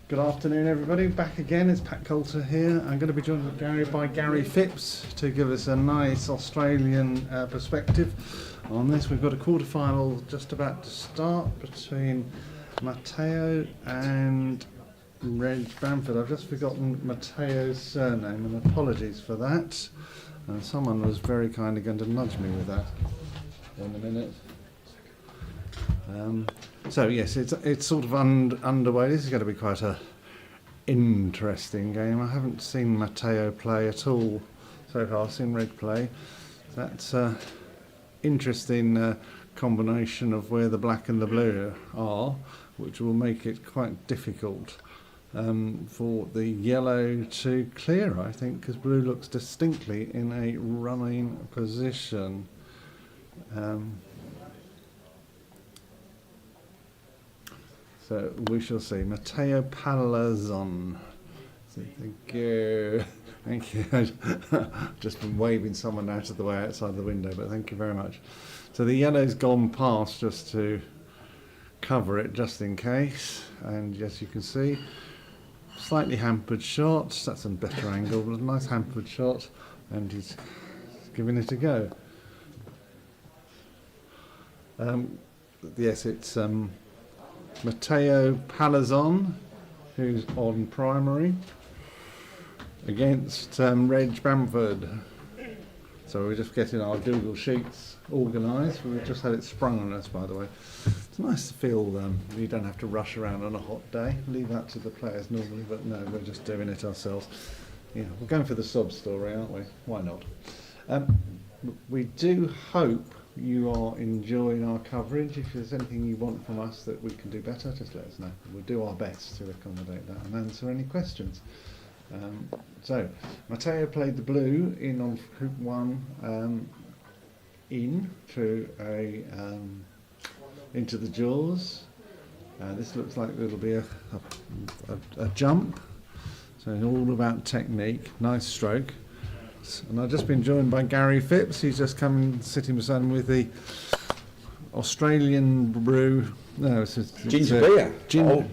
Good afternoon, everybody. Back again. It's Pat Coulter here. I'm going to be joined by Gary Phipps to give us a nice Australian perspective on this. We've got a quarter-final just about to start between Matteo and Reg Bamford. I've just forgotten Matteo's surname, and apologies for that. And someone was very kindly going to nudge me with that in a minute. So yes, it's sort of underway. This is going to be quite a interesting game. I haven't seen Matteo play at all so far. I've seen Reg play. That's an interesting combination of where the black and the blue are, which will make it quite difficult for the yellow to clear, I think, because blue looks distinctly in a running position. So we shall see. Matteo Palazon. Thank you. Thank you. I've just been waving someone out of the way outside the window, but thank you very much. So the yellow's gone past just to cover it, just in case. And as you can see, slightly hampered shot. That's a better angle, but a nice hampered shot. And he's giving it a go. Yes, it's Matteo Palazon, who's on primary, against Reg Bamford. So we're just getting our Google Sheets organised. We've just had it sprung on us, by the way. It's nice to feel you don't have to rush around on a hot day. Leave that to the players normally, but no, we're just doing it ourselves. Yeah, we're going for the sob story, aren't we? Why not? We do hope you are enjoying our coverage. If there's anything you want from us that we can do better, just let us know. We'll do our best to accommodate that and answer any questions. So, Matteo played the blue in on hoop 1, in through into the jaws. This looks like it'll be a jump. So it's all about technique. Nice stroke. And I've just been joined by Gary Phipps. He's just come and sitting beside me with the Australian brew. No, it's ginger beer.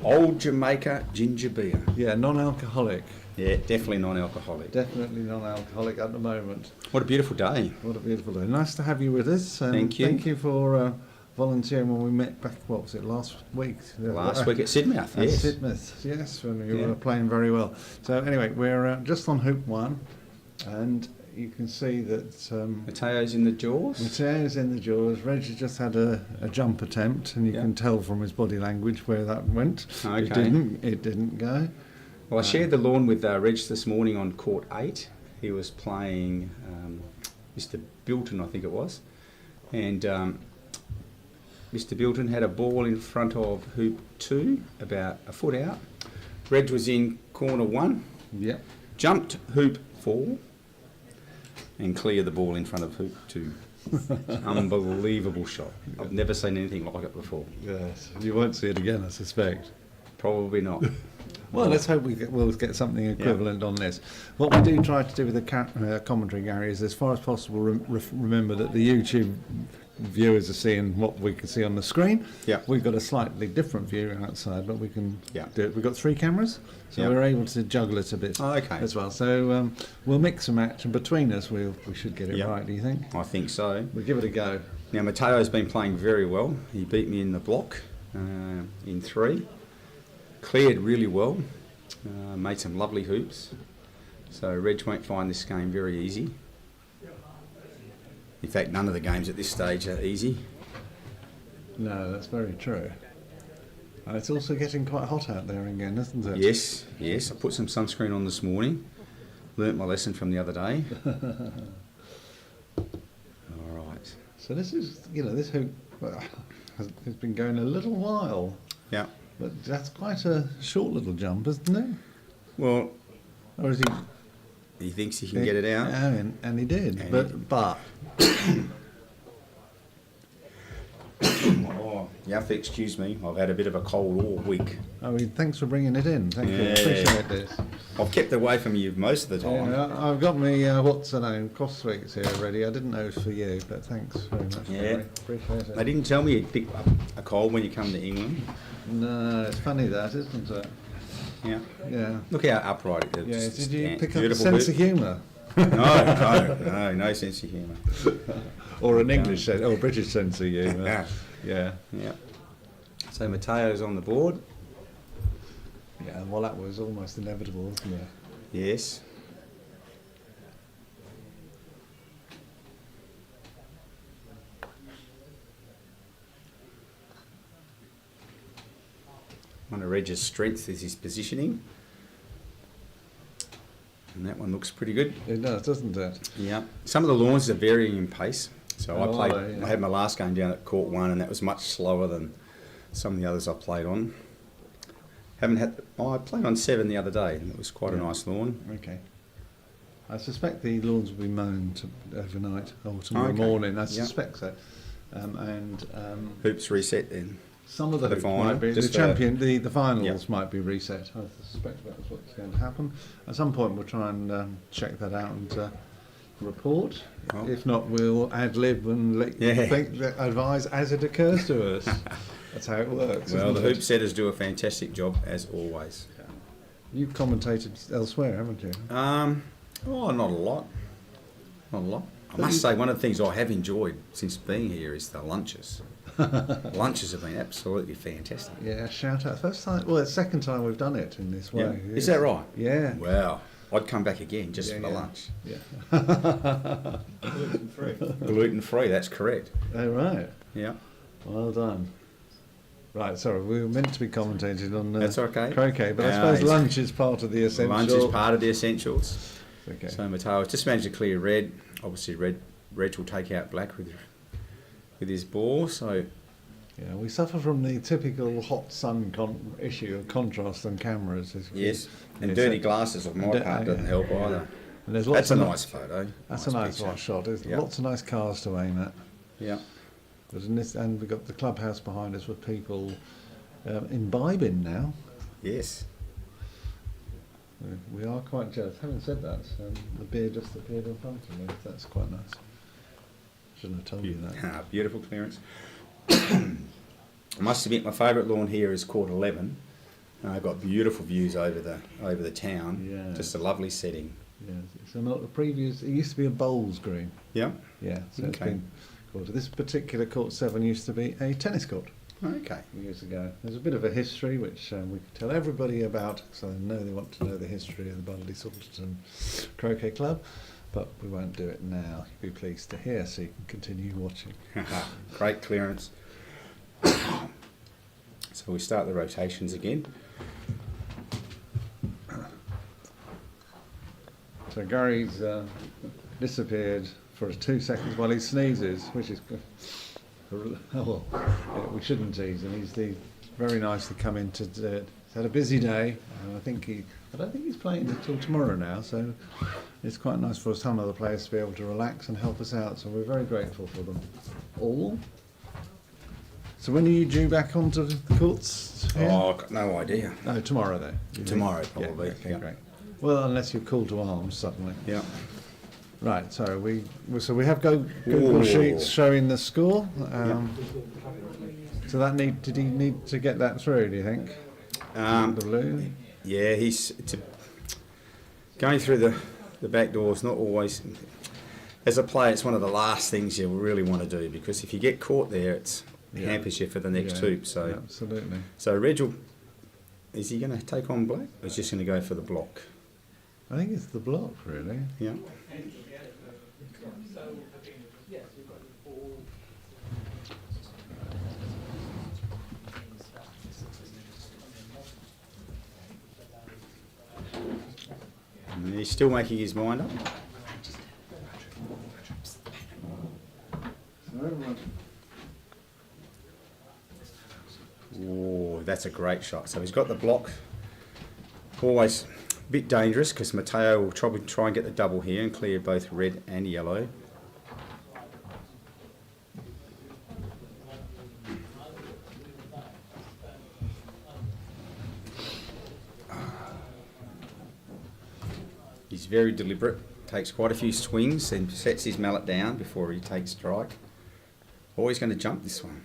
Old Jamaica ginger beer. Yeah, non-alcoholic. Yeah, definitely non-alcoholic. Definitely non-alcoholic at the moment. What a beautiful day. What a beautiful day. Nice to have you with us. Thank you. Thank you for volunteering when we met back, what was it, last week? Last week at Sidmouth, yes. At Sidmouth, yes, when you were playing very well. So anyway, we're just on hoop 1. And you can see that Matteo's in the jaws. Matteo's in the jaws. Reg has just had a jump attempt, and you can tell from his body language where that went. Okay. It didn't go. Well, I shared the lawn with Reg this morning on court 8. He was playing Mr. Bilton, I think it was, and Mr. Bilton had a ball in front of hoop 2, about a foot out. Reg was in corner 1. Yep. Jumped hoop 4 and cleared the ball in front of hoop 2. Unbelievable shot. I've never seen anything like it before. Yes, you won't see it again, I suspect. Probably not. Well, let's hope we'll get something equivalent on this. What we do try to do with the commentary, Gary, is as far as possible remember that the YouTube viewers are seeing what we can see on the screen. Yeah. We've got a slightly different view outside, but we can do it. We've got 3 cameras, so we're able to juggle it a bit as well. So we'll mix and match, and between us we should get it right, do you think? I think so. We'll give it a go. Now, Matteo's been playing very well. He beat me in the block in 3. Cleared really well. Made some lovely hoops. So Reg won't find this game very easy. In fact, none of the games at this stage are easy. No, that's very true. It's also getting quite hot out there again, isn't it? Yes. I put some sunscreen on this morning. Learnt my lesson from the other day. All right. So this is, this hoop has been going a little while. Yeah. But that's quite a short little jump, isn't it? Well, or is he thinks he can get it out. Yeah, and he did. But oh, you have to excuse me. I've had a bit of a cold all week. Oh, thanks for bringing it in. Thank you. Appreciate this. I've kept away from you most of the time. Yeah, I've got me what's the name, cough sweets here ready. I didn't know it was for you, but thanks very much. Yeah, appreciate it. They didn't tell me you'd pick up a cold when you come to England. No, it's funny that, isn't it? Yeah. Yeah. Look how upright it is. Yeah. Just Did you ant- pick up a beautiful sense hoop. of humour? No sense of humour. Or an English sense, or a British sense of humour. Yeah. Yeah. So Mateo's on the board. Yeah, well, that was almost inevitable, wasn't it? Yes. One of Reg's strengths is his positioning. And that one looks pretty good. It does, doesn't it? Yeah. Some of the lawns are varying in pace. So Oh, I yeah. had my last game down at court 1 and that was much slower than some of the others I played on. I played on 7 the other day and it was quite a nice lawn. Okay. I suspect the lawns will be mown overnight or tomorrow morning. I suspect so. Hoops reset then. Some of the The hoops final, might be just the finals Yep. might be reset. I suspect that's what's going to happen. At some point, we'll try and check that out and report. Oh. If not, we'll ad lib and advise as it occurs to us. That's how it works. Well, the isn't hoop setters do a fantastic job as always. it? You've commentated elsewhere, haven't you? Oh, not a lot. Not a lot. I must say, one of the things I have enjoyed since being here is the lunches. Lunches have been absolutely fantastic. Yeah, shout out. First time, well, it's second time we've done it in this way. Yeah. Is that right? Yeah. Wow. I'd come back again just for the lunch. Yeah. Gluten free, that's correct. Oh, right. Yeah. Well done. Right, sorry, we were meant to be commentating on That's okay. croquet, but I suppose it's- lunch is part of the essential. Lunch is part of the essentials. Okay. So Mateo just managed to clear red. Obviously, Reg will take out black with his ball. So Yeah, we suffer from the typical hot sun issue of contrast on cameras. yes, and Yeah, dirty so- glasses on my and, part doesn't yeah. help either. And there's lots That's a of nice photo. That's a nice picture. shot. There's Yeah. lots of nice cars to aim at. Yeah. But and we've got the clubhouse behind us with people imbibing now. Yes. We are quite jealous. Having said that, the beer just appeared in front of me. That's quite nice. Shouldn't have told you that. Beautiful clearance. I must admit, my favourite lawn here is Court 11. I've got beautiful views over the town. Yeah. Just a lovely setting. Yeah, so not the previous. It used to be a bowls green. Yeah. Yeah, so it's Okay. been called. This particular court 7 used to be a tennis court Okay. years ago. There's a bit of a history which we could tell everybody about, so they know they want to know the history of the Budleigh Salterton Croquet Club, but we won't do it now. You'll be pleased to hear, so you can continue watching. Great clearance. So we start the rotations again. So Gary's disappeared for 2 seconds while he sneezes, which is well, yeah, we shouldn't tease him. He's very nice to come in to do it. He's had a busy day, and I don't think he's playing until tomorrow now. So it's quite nice for some of the players to be able to relax and help us out. So we're very grateful for them all. So when are you due back onto the courts? Here? Oh, I've got no idea. No, tomorrow though. you think? Tomorrow, probably. Yeah, okay, Yeah. great. Well, unless you're called to arms suddenly. Yeah. Right, so we have Google Ooh. Sheets showing the score. So did he need to get that through? Do you think? The blue. Yeah, going through the back door is not always. As a player, it's one of the last things you really want to do, because if you get caught there, it hampers you for the next hoop. So absolutely. So Reg is he going to take on black, or is he just going to go for the block? I think it's the block, really. Yeah. And he's still making his mind up. Oh, that's a great shot. So he's got the block. Always a bit dangerous, because Mateo will try and get the double here and clear both red and yellow. He's very deliberate, takes quite a few swings and sets his mallet down before he takes strike. Always going to jump this one.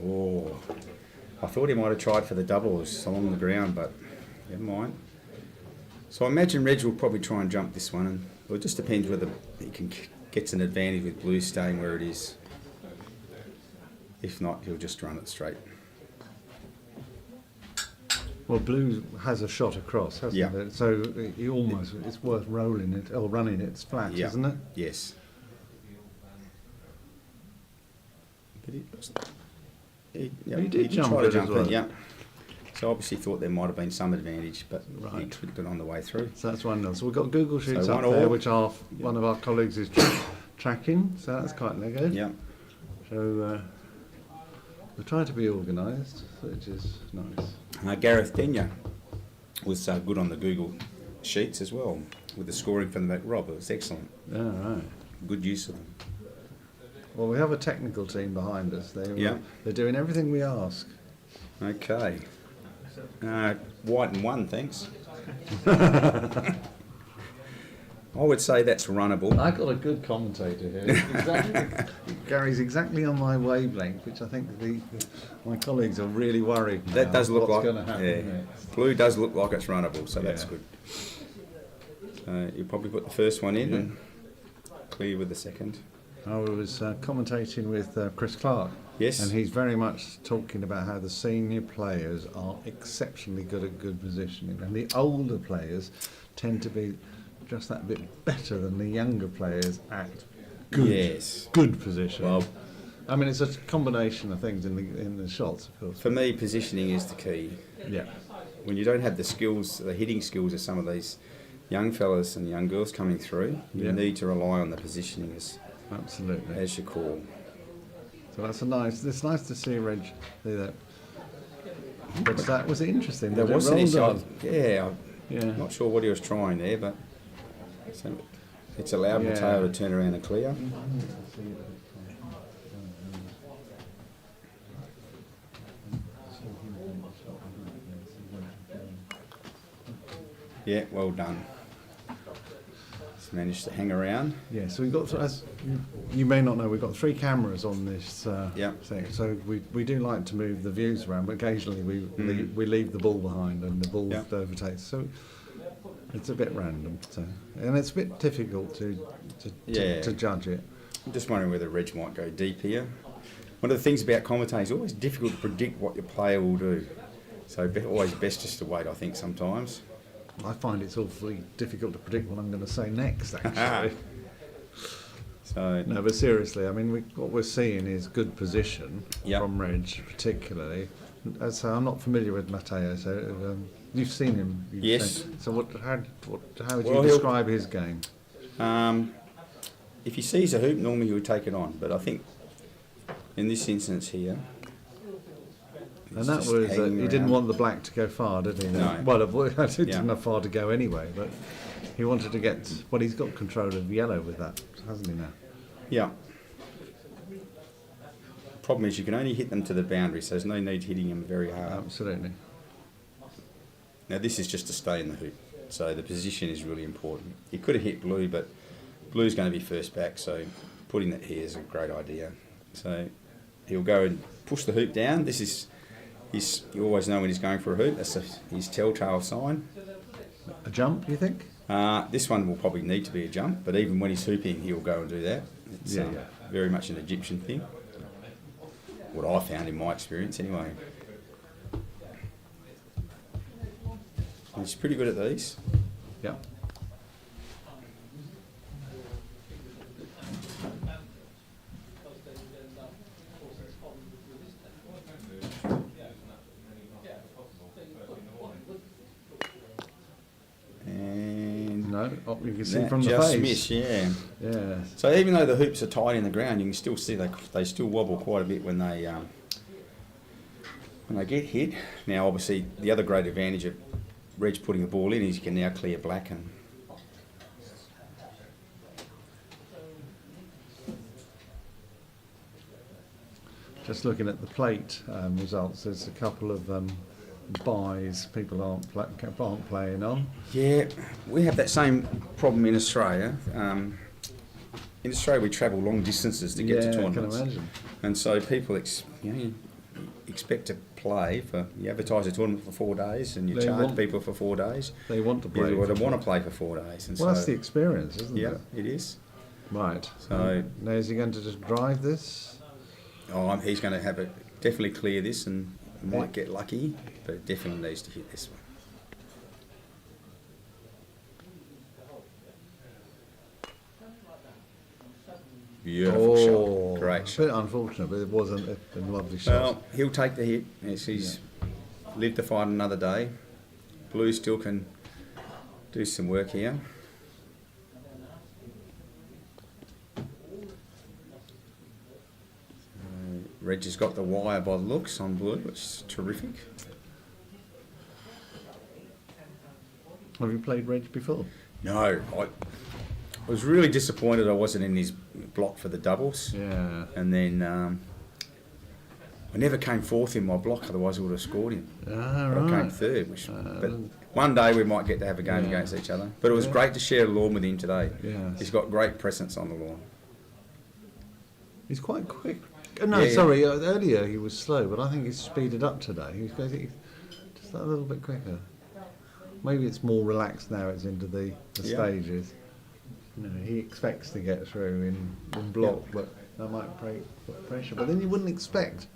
Oh, I thought he might have tried for the doubles along the ground, but never mind. So I imagine Reg will probably try and jump this one, and well, it just depends whether he gets an advantage with blue staying where it is. If not, he'll just run it straight. Well, blue has a shot across, hasn't Yeah. it? So it's worth rolling it or running it flat, Yeah. isn't it? Yes. But He did jump try it to as jump well. it, yeah. So obviously thought there might have been some advantage, but he Right. clipped it on the way through. So that's 1-0. So we've got Google Sheets So up 1-1. there, which one of our colleagues is tracking. So that's quite good. Yeah. So we're trying to be organised, which is nice. Gareth Denyer was good on the Google Sheets as well, with the scoring from the back. Rob, it was excellent. Yeah, right. Good use of them. Well, we have a technical team behind us. Yeah. They're doing everything we ask. Okay. White and 1, thanks. I would say that's runnable. I got a good commentator here. Gary's exactly on my wavelength, which I think my colleagues are really worried. That now does look what's like, going to happen next. Blue does look like it's runnable, so that's Yeah. good. So you probably put the first one in and clear with the second. I was commentating with Chris Clark. Yes. And he's very much talking about how the senior players are exceptionally good at good positioning, and the older players tend to be just that bit better than the younger players at good position. Well, I mean, it's a combination of things in the shots, of course. for me, positioning is the key. Yeah. When you don't have the skills, the hitting skills of some of these young fellas and young girls coming through, you Yeah. need to rely on the positioning Absolutely. as your call. So it's nice to see Reg do that. But that was interesting. There that it was an rolled issue. on. Yeah, Yeah. I'm not sure what he was trying there, but so it's allowed Yeah. Mateo to turn around and clear. Yeah, well done. He's managed to hang around. Yeah, so we've got, as you may not know, we've got 3 cameras on this Yep. thing. So we do like to move the views around, but occasionally we leave the ball behind and the ball Yep. overtakes. So it's a bit random. So, and it's a bit difficult to judge it. I'm just wondering whether Reg might go deep here. One of the things about commentating, it's always difficult to predict what your player will do. So always best just to wait, I think, sometimes. I find it's awfully difficult to predict what I'm going to say next, actually. So No, but seriously, I mean, what we're seeing is good position Yep. from Reg, particularly. So I'm not familiar with Matteo, so you've seen him. Yes. So how would Well, you he'll- describe his game? if he sees a hoop, normally he would take it on. But I think in this instance here, And he's that just was hanging he didn't around. want the black to go far, did he? No. Well, it didn't Yeah. have far to go anyway, but he wanted to get. Well, he's got control of yellow with that, hasn't he now? Yeah. Problem is you can only hit them to the boundary, so there's no need hitting them very hard. Absolutely. Now this is just to stay in the hoop, so the position is really important. You could have hit blue, but blue's going to be first back, so putting it here is a great idea. So he'll go and push the hoop down. This is you always know when he's going for a hoop. That's his telltale sign. A jump, you think? This one will probably need to be a jump, but even when he's hooping, he'll go and do that. It's Yeah. very much an Egyptian thing. What I found in my experience, anyway. And he's pretty good at these. Yeah. And No, you can see that from the just face. miss, yeah. Yeah. So even though the hoops are tight in the ground, you can still see they still wobble quite a bit when they get hit. Now, obviously, the other great advantage of Reg putting the ball in is you can now clear black and. Just looking at the plate results, there's a couple of buys people aren't playing on. Yeah, we have that same problem in Australia. In Australia, we travel long distances to get to I can tournaments, imagine. and so people expect to play for. You advertise a tournament for 4 days, and you They charge want- people for 4 days. They want to play. Yeah, well, they want to play for 4 days, and Well, so that's the experience, isn't yeah, it? it is. Right. So Now, is he going to just drive this? he's going to have it definitely clear this, and might get lucky, but it definitely needs to hit this one. Beautiful shot, great A shot. bit unfortunate, but it wasn't a lovely shot. Well, he'll take the hit. He's lived to fight another day. Blue still can do some work here. Reg has got the wire by the looks on blue, which is terrific. Have you played Reg before? No, I was really disappointed I wasn't in his block for the doubles. Yeah. And then I never came fourth in my block, otherwise I would have scored him. Ah, But I came right. third, but one day we might get to have a game against each other. But it was great to share the lawn with him today. Yes. He's got great presence on the lawn. He's quite quick. No, Yeah, yeah. sorry, earlier he was slow, but I think he's speeded up today. He's going just a little bit quicker. Maybe it's more relaxed now it's into the Yeah. stages. You know, he expects to get through in block, but that might put pressure. But then you wouldn't expect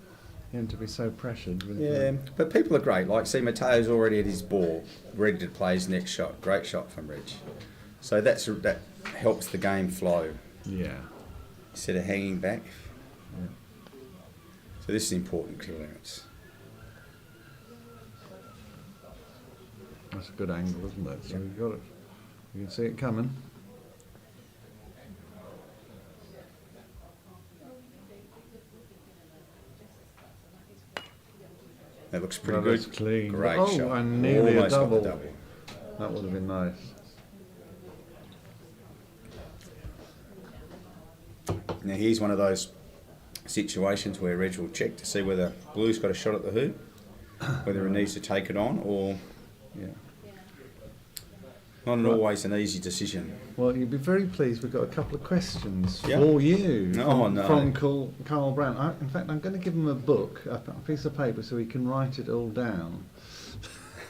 him to be so pressured. With Yeah, but people are great. Like, see, Mateo's already at his ball, ready to play his next shot. Great shot from Reg. So that helps the game flow Yeah. instead of hanging back. Yeah. So this is important clearance. That's a good angle, isn't it? So you've got it. You can see it coming. That looks pretty Well, good. that's clean. Great Oh, shot. and nearly Almost a got the double. That would have been nice. Now here's one of those situations where Reg will check to see whether Blue's got a shot at the hoop, whether he needs to take it on, or not always an easy decision. Well, you'd be very pleased. We've got a couple of questions Yeah. for you Oh, no. from Carl Brown. In fact, I'm going to give him a book, a piece of paper, so he can write it all down.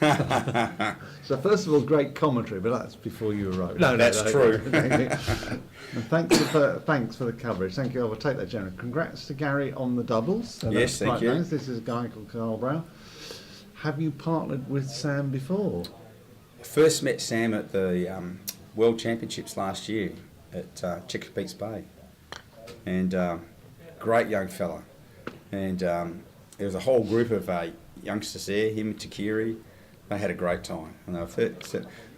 So first of all, great commentary, but that's before you arrived. No, That's true. And thanks for the coverage. Thank you. I will take that generally. Congrats to Gary on the doubles. So Yes, that's thank quite you. Nice. This is a guy called Carl Brown. Have you partnered with Sam before? I first met Sam at the World Championships last year at Chesapeake Bay, and great young fella. And there was a whole group of youngsters there, him, Takiri. They had a great time. And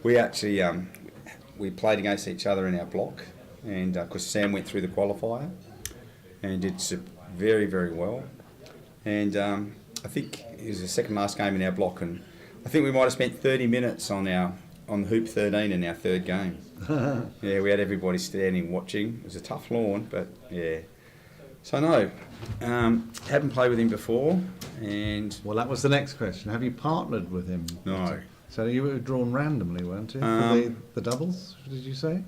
we actually we played against each other in our block, and because Sam went through the qualifier and did very, very well. And I think it was the second last game in our block, and I think we might have spent 30 minutes on hoop 13 in our third game. Yeah, we had everybody standing watching. It was a tough lawn, but yeah. So no, haven't played with him before, and Well, that was the next question. Have you partnered with him? no. So you were drawn randomly, weren't you? For the doubles, did you say?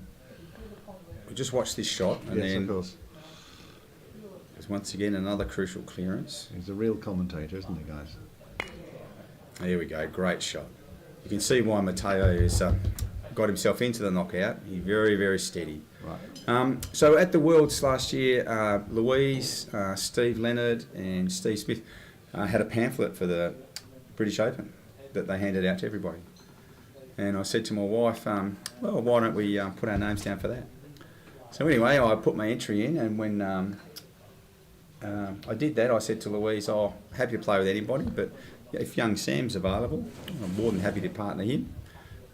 We just watched this shot, and Yes, then of course. there's once again another crucial clearance. He's a real commentator, isn't he, guys? There we go, great shot. You can see why Mateo has got himself into the knockout. He's very, very steady. Right. So at the Worlds last year, Louise, Steve Leonard and Steve Smith had a pamphlet for the British Open that they handed out to everybody. And I said to my wife, well, why don't we put our names down for that? So anyway, I put my entry in, and when I did that, I said to Louise, oh, happy to play with anybody, but if young Sam's available, I'm more than happy to partner him.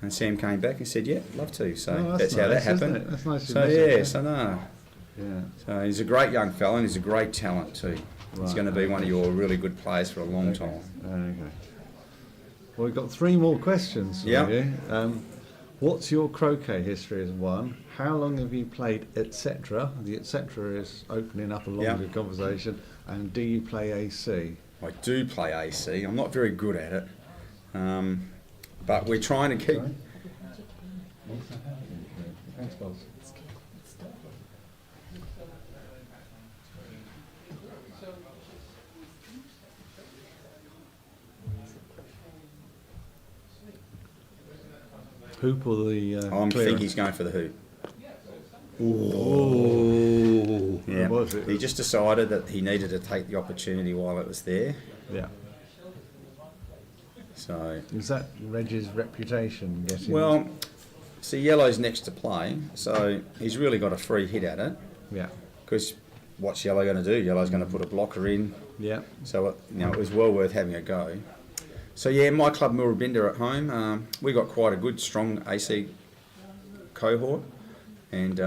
And Sam came back and said, yeah, love to. So Oh, that's how that nice, isn't happened. it? That's nice. So yeah, so no. Yeah. So he's a great young fella, and he's a great talent too. He's Right, going to be one of your really good players for a long time. Okay. Well, we've got 3 more questions for Yeah. you. What's your croquet history is one. How long have you played, etc.? The etc. is opening up a longer Yeah. conversation. And do you play AC? I do play AC. I'm not very good at it, but we're trying to keep. Thanks, boss. Hoop or the I think clearance? he's going for the hoop. Oh, Yeah. what was it? He just decided that he needed to take the opportunity while it was there. Yeah. So, Is that Reg's reputation getting? well, see, yellow's next to play, so he's really got a free hit at it. Yeah. Because what's yellow going to do? Yellow's going to put a blocker in. Yeah. So it was well worth having a go. So yeah, my club Murrabinda at home, we got quite a good, strong AC cohort, and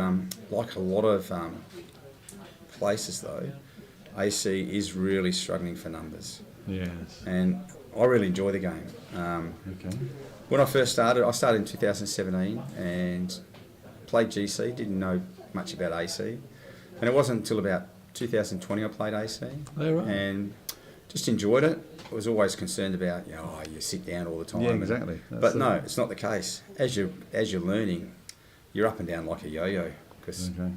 like a lot of places though, AC is really struggling for numbers, Yes. and I really enjoy the game. Okay. When I first started, I started in 2017 and played GC, didn't know much about AC, and it wasn't until about 2020 I played AC, Oh, right. and just enjoyed it. I was always concerned about, you sit down all the time. Yeah, exactly. That's But the- no, it's not the case. As you're learning, you're up and down like a yo-yo, because Okay.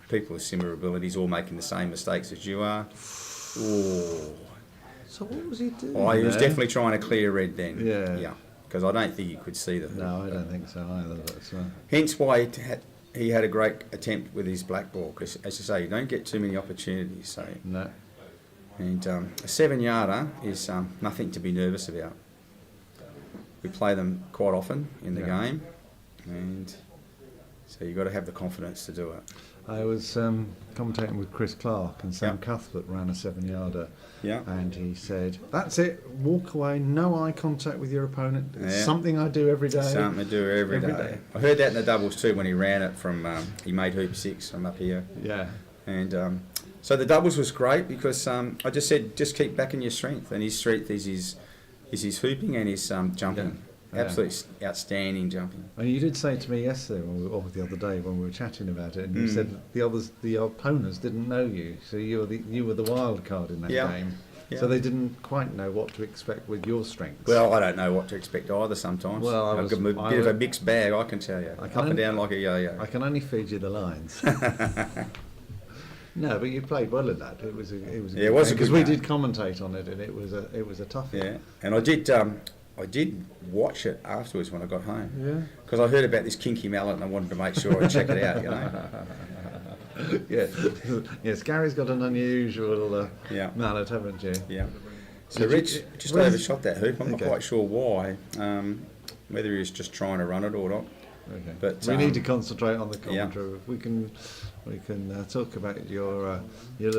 people with similar abilities all making the same mistakes as you are. Oh, So what was he doing? he was there? definitely trying to clear red then. Yeah. Yeah, because I don't think he could see the hoop. No, I don't think so either. But Hence why he had a great attempt with his black ball, because as you say, you don't get too many opportunities. So, no. and a 7-yarder is nothing to be nervous about. We play them quite often in the Yeah. game, and so you've got to have the confidence to do it. I was commentating with Chris Clark, and Sam Yeah. Cuthbert ran a 7-yarder, Yeah. and he said, "That's it. Walk away. No eye contact with your opponent. It's Yeah. something I do every day." Something to do every Every day. day. I heard that in the doubles too when he ran it from. He made hoop 6 from up here, Yeah. and so the doubles was great because I just said just keep backing your strength, and his strength is his hooping and his jumping. Yeah. Absolutely outstanding jumping. And you did say to me yesterday, or the other day when we were chatting about it, and you Mm. said the opponents didn't know you, so you were the wild card in that Yeah. game. Yeah. So they didn't quite know what to expect with your strengths. Well, I don't know what to expect either sometimes. Well, I I've was- got a I bit of a was- mixed bag, I can tell you. I can Up and only- down like a yo-yo. I can only feed you the lines. No, but you played well at that. It was a Yeah, it was a because good we game. did commentate on it, and it was a tough. Yeah, and I did watch it afterwards when I got home. Yeah. Because I heard about this kinky mallet and I wanted to make sure I check it out, Yeah. Yes, Gary's got an unusual Yeah. mallet, haven't you? Yeah. So Did you- Rich just where's- overshot that hoop. I'm Okay. not quite sure why. Whether he was just trying to run it or not. Okay. But, we need to concentrate on the yeah. commentary. We can talk about your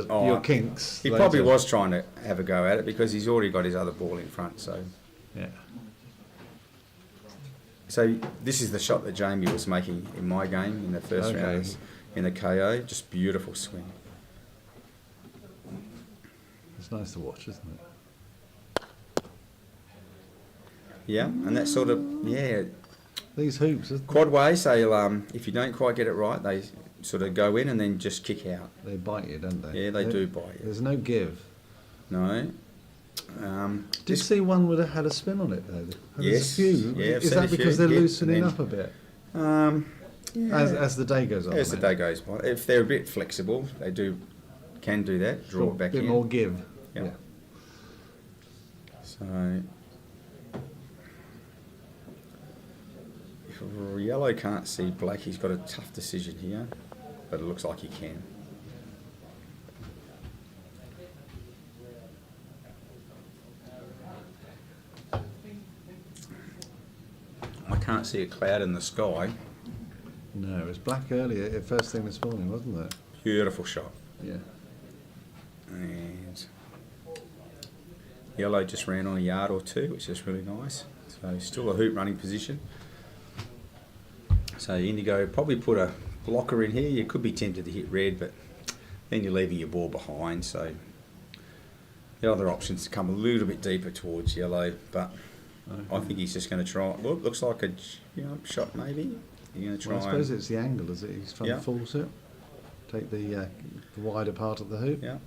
Oh, kinks. He later. probably was trying to have a go at it because he's already got his other ball in front. Yeah. So this is the shot that Jamie was making in my game in the first Okay. round in the KO. Just beautiful swing. It's nice to watch, isn't it? Yeah, and that sort of These hoops, isn't quadways. They'll if you don't quite get it right, they sort of go in and then just kick out. they bite you, don't they? Yeah, they do bite you. There's no give. No. Did you This- see one would have had a spin on it though? Yes. There's a few. Yeah, I've Is seen that a few. because they're Yeah, loosening and then- up a bit yeah. as the day goes on? As the I mean? day goes by, if they're a bit flexible, they can do that. Draw it back a bit in. more give. Yeah. So, if yellow can't see black, he's got a tough decision here, but it looks like he can. I can't see a cloud in the sky. No, it was black earlier, first thing this morning, wasn't it? Beautiful shot. Yeah. And yellow just ran on a yard or two, which is really nice. So still a hoop running position. So Indigo probably put a blocker in here. You could be tempted to hit red, but then you're leaving your ball behind. So the other options to come a little bit deeper towards yellow, but I think he's just going to try. Well, it looks like a jump shot maybe. You're going to try. Well, I suppose it's the angle, is it? He's trying Yeah. to force it. Take the wider part of the hoop. Yeah.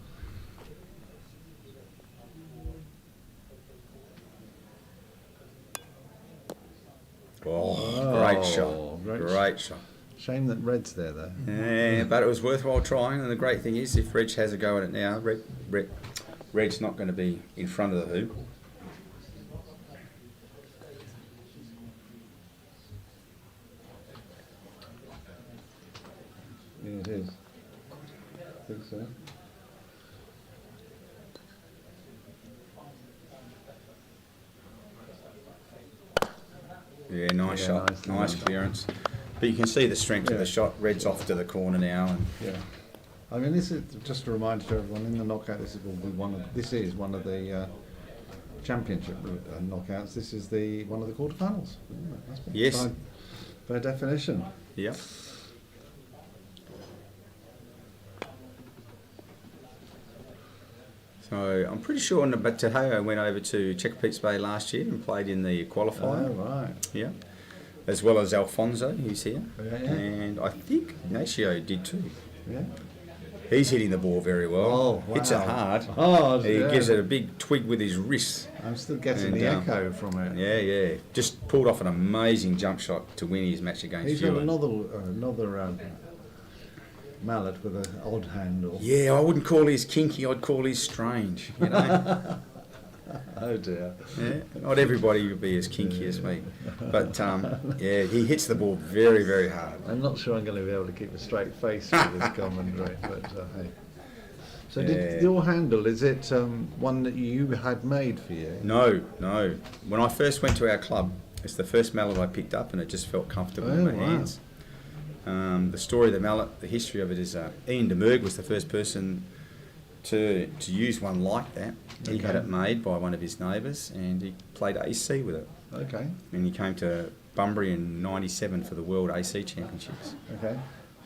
Oh, great shot. Great shot. Shame that red's there though. Yeah, but it was worthwhile trying, and the great thing is if Reg has a go at it now, Reg's not going to be in front of the hoop. it is. I think so. Yeah, nice Yeah, shot, nice, nice clearance. But you can see the strength of the shot. Red's off to the corner now, and Yeah. I mean, this is just a reminder to everyone in the knockout. This is one of the championship knockouts. This is one of the quarterfinals. Yes. By definition. yeah. So I'm pretty sure Tahoe went over to Chesapeake Bay last year and played in the qualifier. Oh, right. Yeah. As well as Alfonso, who's here. Yeah. And I think Ignacio did too. Yeah. He's hitting the ball very well. Oh, wow. Hits it hard. Hard, He yeah. gives it a big twig with his wrist. I'm still getting And, the echo from it. Yeah. Just pulled off an amazing jump shot to win his match against He's got Ewan. another mallet with an odd handle. Yeah, I wouldn't call his kinky, I'd call his strange, you know. Oh dear. Yeah, not everybody would be as kinky as me. But yeah, he hits the ball very, very hard. I'm not sure I'm going to be able to keep a straight face with this commentary, but hey. So Yeah. your handle, is it one that you had made for you? No. When I first went to our club, it's the first mallet I picked up and it just felt comfortable in my wow. hands. The story of the mallet, the history of it is Ian DeMerg was the first person to use one like that. He had it made by one of his neighbours and he played AC with it. Okay. And he came to Bunbury in '97 for the World AC Championships. Okay.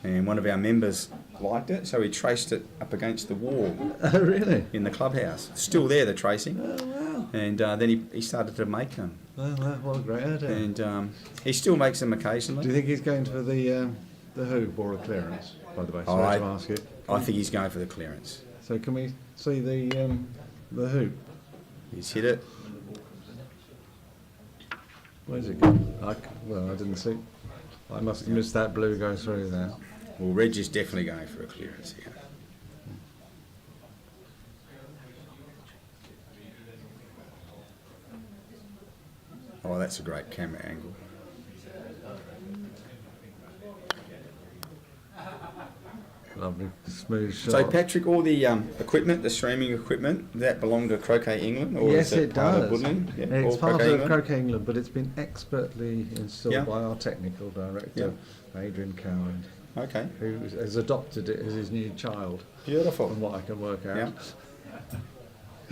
And one of our members liked it, so he traced it up against the wall Oh, really? in the clubhouse. Still there, the tracing. Oh, wow. And then he started to make them. Well, what a great idea. And he still makes them occasionally. Do you think he's going for the hoop or a clearance, by the way? Oh, Sorry to ask it. I think he's going for the clearance. So can we see the hoop? He's hit it. Where's it going? Well, I didn't see. I must have missed that blue go through there. Well, Reg is definitely going for a clearance here. Oh, that's a great camera angle. Lovely, smooth shot. So, Patrick, all the equipment, the streaming equipment, that belong to Croquet England? Or Yes, is it part does. Of Budleigh? Yeah, It's all part Croquet of England? Croquet England, but it's been expertly installed Yeah. by our technical director, Adrian Coward, Okay, who has adopted it as his new child, beautiful. from what I can work out.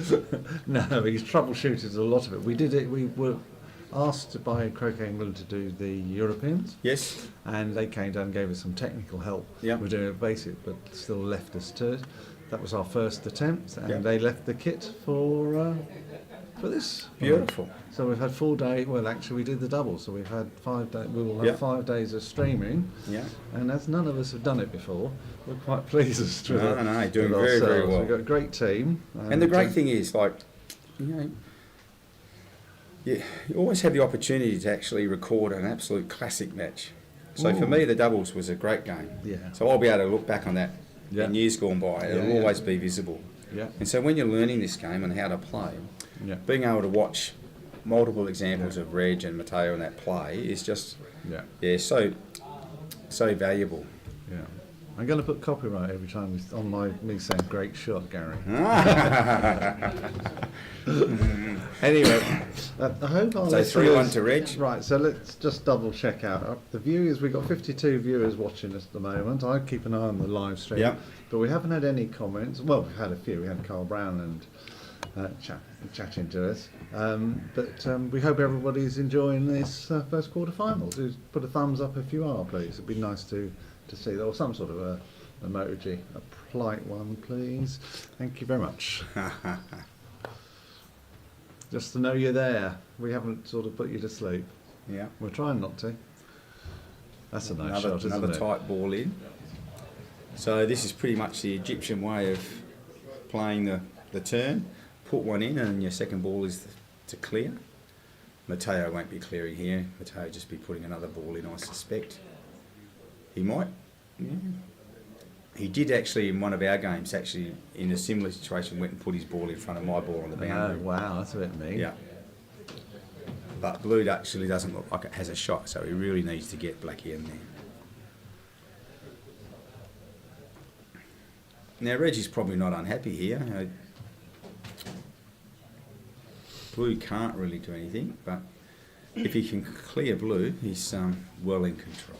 Yeah. No, he's troubleshooted a lot of it. We were asked by Croquet England to do the Europeans, Yes, and they came down and gave us some technical help. Yeah. We're doing it basic, but still left us to it. That was our first attempt, and Yeah. they left the kit for this. beautiful. So we've had 4 days. Well, actually, we did the double, so we've had 5 days. We will have Yeah. 5 days of streaming, Yeah. and as none of us have done it before, we're quite pleased with No, it. no, doing with very, very ourselves. well. We've got a great team, And the great thing is, like, you know, you always have the opportunity to actually record an absolute classic match. So for Ooh. me, the doubles was a great game. Yeah. So I'll be able to look back on that Yeah. in years gone by. It'll Yeah, yeah. always be visible. Yeah. And so when you're learning this game and how to play, Yeah. being able to watch multiple examples of Reg and Matteo in that play is just, Yeah. so valuable. Yeah. I'm going to put copyright every time on me saying "great shot, Gary." Anyway, I hope our So listeners... 3-1 to Reg. Right, so let's just double check out. The viewers, we've got 52 viewers watching us at the moment. I keep an eye on the live stream. Yep. But we haven't had any comments. Well, we've had a few. We had Carl Brown and chatting to us. But we hope everybody's enjoying this first quarter-final. Do put a thumbs up if you are, please. It'd be nice to see that, or some sort of a emoji. A polite one, please. Thank you very much. Just to know you're there. We haven't sort of put you to sleep. Yeah. We're trying not to. That's a nice shot, isn't Another it? tight ball in. So this is pretty much the Egyptian way of playing the turn. Put one in and your second ball is to clear. Matteo won't be clearing here. Matteo will just be putting another ball in, I suspect. He might. Yeah. He did actually in one of our games, actually in a similar situation, went and put his ball in front of my ball on the boundary. Oh, wow, that's a bit mean. Yeah. But Blue actually doesn't look like it has a shot, so he really needs to get Blackie in there. Now Reggie's probably not unhappy here. Blue can't really do anything, but if he can clear blue, he's well in control.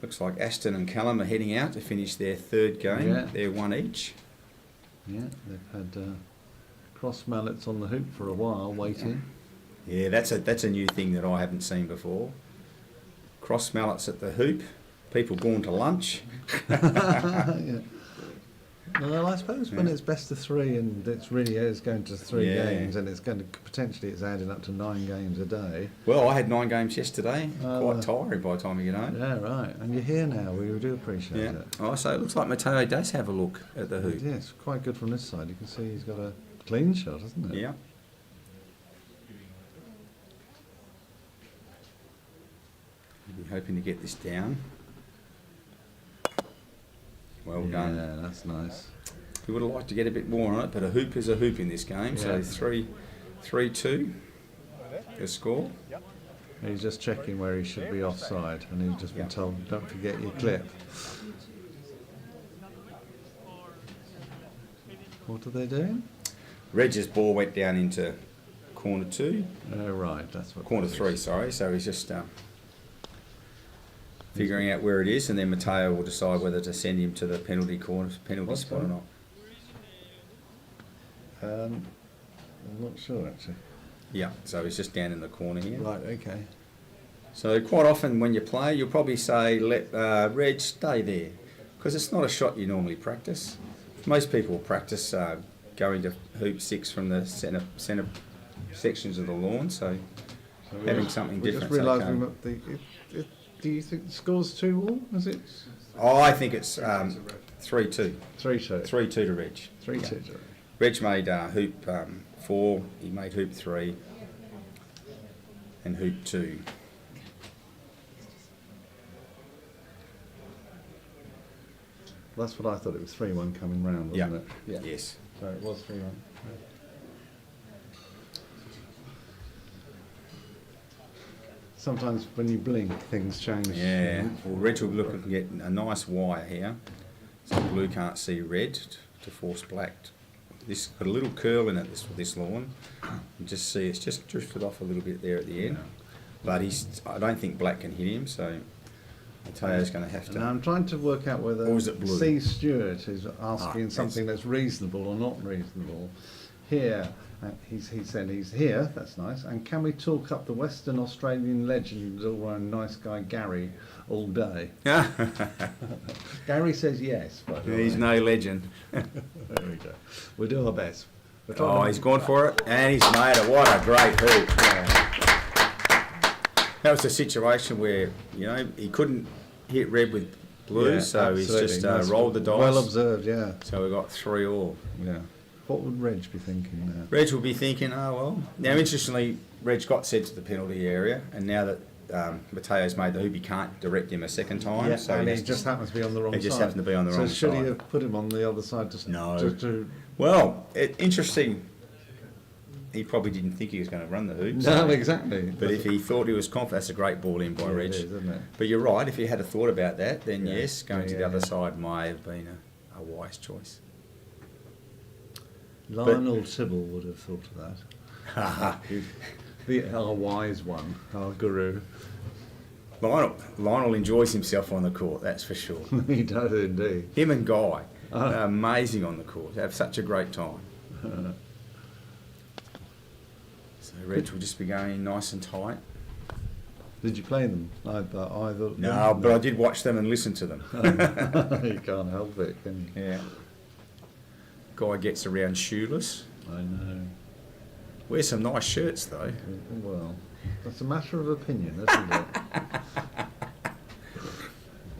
Looks like Aston and Callum are heading out to finish their third game. Yeah. They're one each. Yeah, they've had cross mallets on the hoop for a while, waiting. Yeah, that's a new thing that I haven't seen before. Cross mallets at the hoop, people going to lunch. Yeah. Well, I suppose when it's best of 3 and it really is going to 3 games, and it's going to potentially it's adding up to 9 games a day. Well, I had 9 games yesterday. Quite tiring by the time you get home. Yeah, right. And you're here now. We do appreciate it. Oh, so it looks like Matteo does have a look at the hoop. Yeah, it's quite good from this side. You can see he's got a clean shot, hasn't it? Yeah. We'll be hoping to get this down. Well done. Yeah, that's nice. We would have liked to get a bit more on it, but a hoop is a hoop in this game. So Yeah. 3-2, the score. He's just checking where he should be offside, and he's just been told, don't forget your clip. What are they doing? Reg's ball went down into corner 2. Oh, right, that's what. Corner 3, sorry. So he's just figuring out where it is, and then Matteo will decide whether to send him to the penalty spot or not. I'm not sure actually. Yeah, so he's just down in the corner here. Right, okay. So quite often when you play, you'll probably say, let Reg stay there, because it's not a shot you normally practice. Most people practice going to hoop 6 from the centre sections of the lawn, so having something different. Just realising that do you think the score's 2-2? Is it? Oh, I think it's 3-2. 3-2. 3-2 to Reg. 3-2. Reg made hoop 4, he made hoop 3, and hoop 2. That's what I thought. It was 3-1 coming round, wasn't it? Yeah. Yes. So it was 3-1. Sometimes when you blink, things change. Yeah. Well, Reg will look and get a nice wire here, so blue can't see red to force black. This got a little curl in it, this lawn. You just see it's just drifted off a little bit there at the end. But I don't think black can hit him, so Mateo's going to have to. Now I'm trying to work out whether Or is it blue? C. Stewart is asking something that's reasonable or not reasonable. Here, he said he's here, that's nice. And can we talk up the Western Australian legend, all-round nice guy Gary, all day? Gary says yes, by the way. He's no legend. There we go. We'll do our best. Oh, he's gone for it, and he's made it. What a great hoop. Yeah. That was a situation where, he couldn't hit red with blue, so he's absolutely. just Nice. rolled the dice. Well observed, yeah. So we got 3-3. Yeah. What would Reg be thinking now? Reg will be thinking, oh well. Now, interestingly, Reg got sent to the penalty area, and now that Mateo's made the hoop, he can't direct him a second time. Yeah, so and he just happens to be on the wrong side. He just happened to be on the wrong So should side. he have put him on the other side to No. Well, interesting. He probably didn't think he was going to run the hoop. No, exactly. But if he thought he was confident, that's a great ball in by Reg. It is, isn't it? But you're right, if you had a thought about that, then Yeah. yes, going to Yeah, the other yeah. side might have been a wise choice. Lionel Tibble would have thought of that. Our wise one, our guru. Lionel enjoys himself on the court, that's for sure. He does indeed. Him and Guy are amazing on the court. They have such a great time. So Reg will just be going nice and tight. Did you play them? Either? No, but I did watch them and listen to them. You can't help it, can you? Yeah. Guy gets around shoeless. I know. Wears some nice shirts though. Well, that's a matter of opinion, isn't it?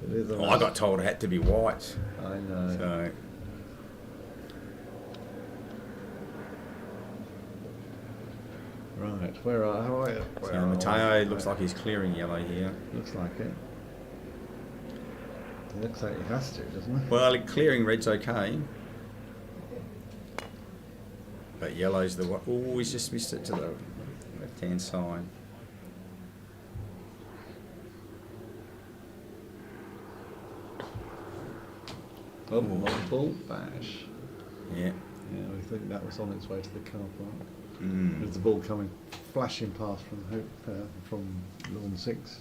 It is a I got told it had to be white. I know. So Right, where are you? So Matteo looks like he's clearing yellow here. Looks like it. It looks like he has to, doesn't it? Well, clearing red's okay. But yellow's the one. Oh, he's just missed it to the left-hand side. Oh, ball bash. Yeah. Yeah, we think that was on its way to the car park. Mm. There's the ball coming, flashing past from Hope, from lawn 6.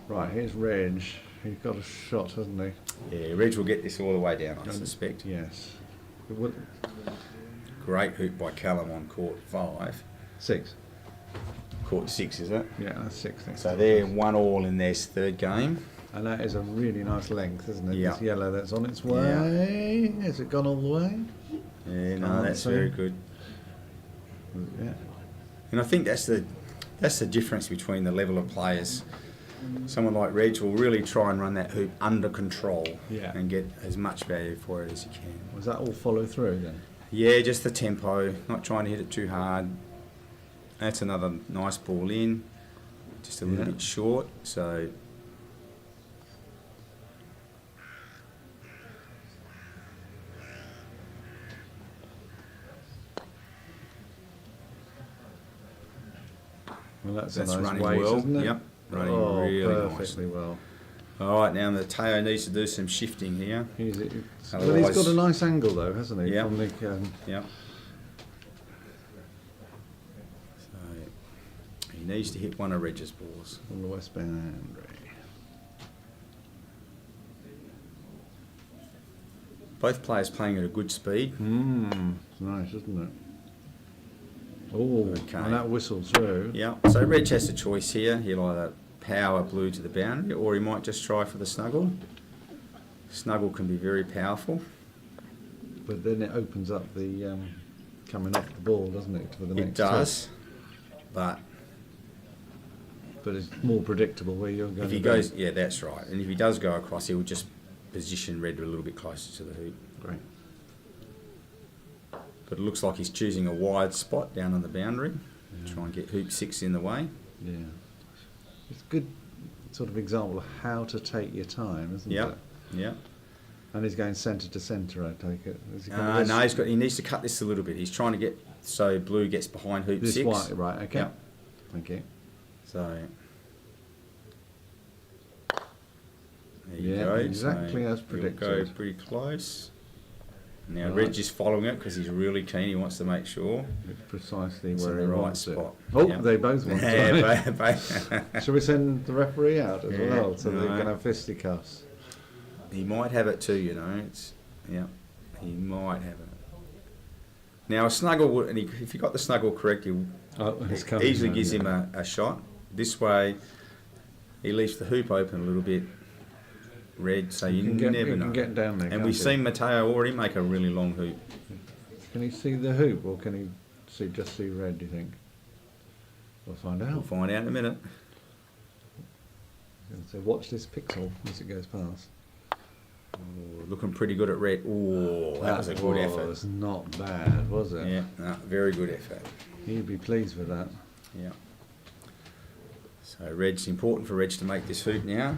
Right, here's Reg. He's got a shot, hasn't he? Yeah, Reg will get this all the way down, I suspect. Yes. It would, Great hoop by Callum on court 5. 6. Court 6, is it? Yeah, that's 6. So they're 1-1 in their third game. And that is a really nice length, isn't it? Yeah. This yellow that's on its way. Has it gone all the way? Yeah, no, Can't that's see. very good. Yeah. And I think that's the difference between the level of players. Someone like Reg will really try and run that hoop under control and get as much value for it as he can. Was that all follow through then? Yeah, just the tempo, not trying to hit it too hard. That's another nice ball in, just a little bit short. So Well, that's that's a nice running weight, well. isn't it? Yep, running Oh, really perfectly nice. well. All right, now Matteo needs to do some shifting here. Well, he's Otherwise- got a nice angle though, hasn't he? Yeah. From the, Yep. So he needs to hit one of Reg's balls. from the west boundary. Both players playing at a good speed. It's nice, isn't it? Oh, Okay. and that whistles through. Yeah. So Reg has a choice here. He'll either power blue to the boundary, or he might just try for the snuggle. Snuggle can be very powerful. But then it opens up the coming off the ball, doesn't it, for the next It does, but tip. But it's more predictable where you're going if he to goes, yeah, that's right. And if he does go across, he will just position Red a little bit closer to the hoop. Great. But it looks like he's choosing a wide spot down on the boundary. Try and get hoop 6 in the way. Yeah. It's a good sort of example of how to take your time, isn't Yeah, it? yeah. And he's going centre to centre, I take it. Is he going No, he needs to cut this a little bit. He's trying to get so blue gets behind hoop this 6. white, right, okay. Yeah. Thank you. So there you Yeah, go. exactly as he'll predicted. go pretty close. Now Right. Reg is following it because he's really keen. He wants to make sure It's precisely it's where in he the right wants spot. it. Oh, Yeah. they both want Yeah, it. both. Shall we send the referee out as Yeah, well, so they right. can have fisticuffs? He might have it too, you know. He might have it. Now a snuggle, and if he got the snuggle correct, he It's coming easily now, gives yeah. him a shot. This way, he leaves the hoop open a little bit red, so you never you know. can get down there, And can't we've you? seen Matteo already make a really long hoop. Can he see the hoop, or can he just see red, do you think? We'll find We'll out. find out in a minute. So watch this pixel as it goes past. Oh, looking pretty good at red. Oh, that was a good effort. was not bad, was it? Yeah, no, very good effort. He'd be pleased with that. Yeah. So Reg's important for Reg to make this hoop now.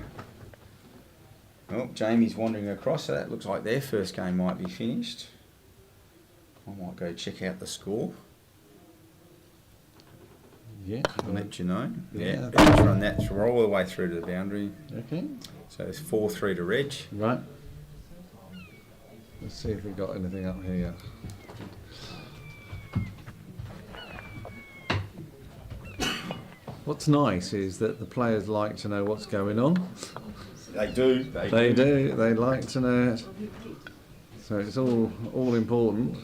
Oh, Jamie's wandering across, so that looks like their first game might be finished. I might go check out the score Yeah. and let you know. Yeah. Yeah, let's run that through, all the way through to the boundary. Okay. So it's 4-3 to Reg. Right. Let's see if we got anything up here. What's nice is that the players like to know what's going on. They do. They do. They like to know it. So it's all important.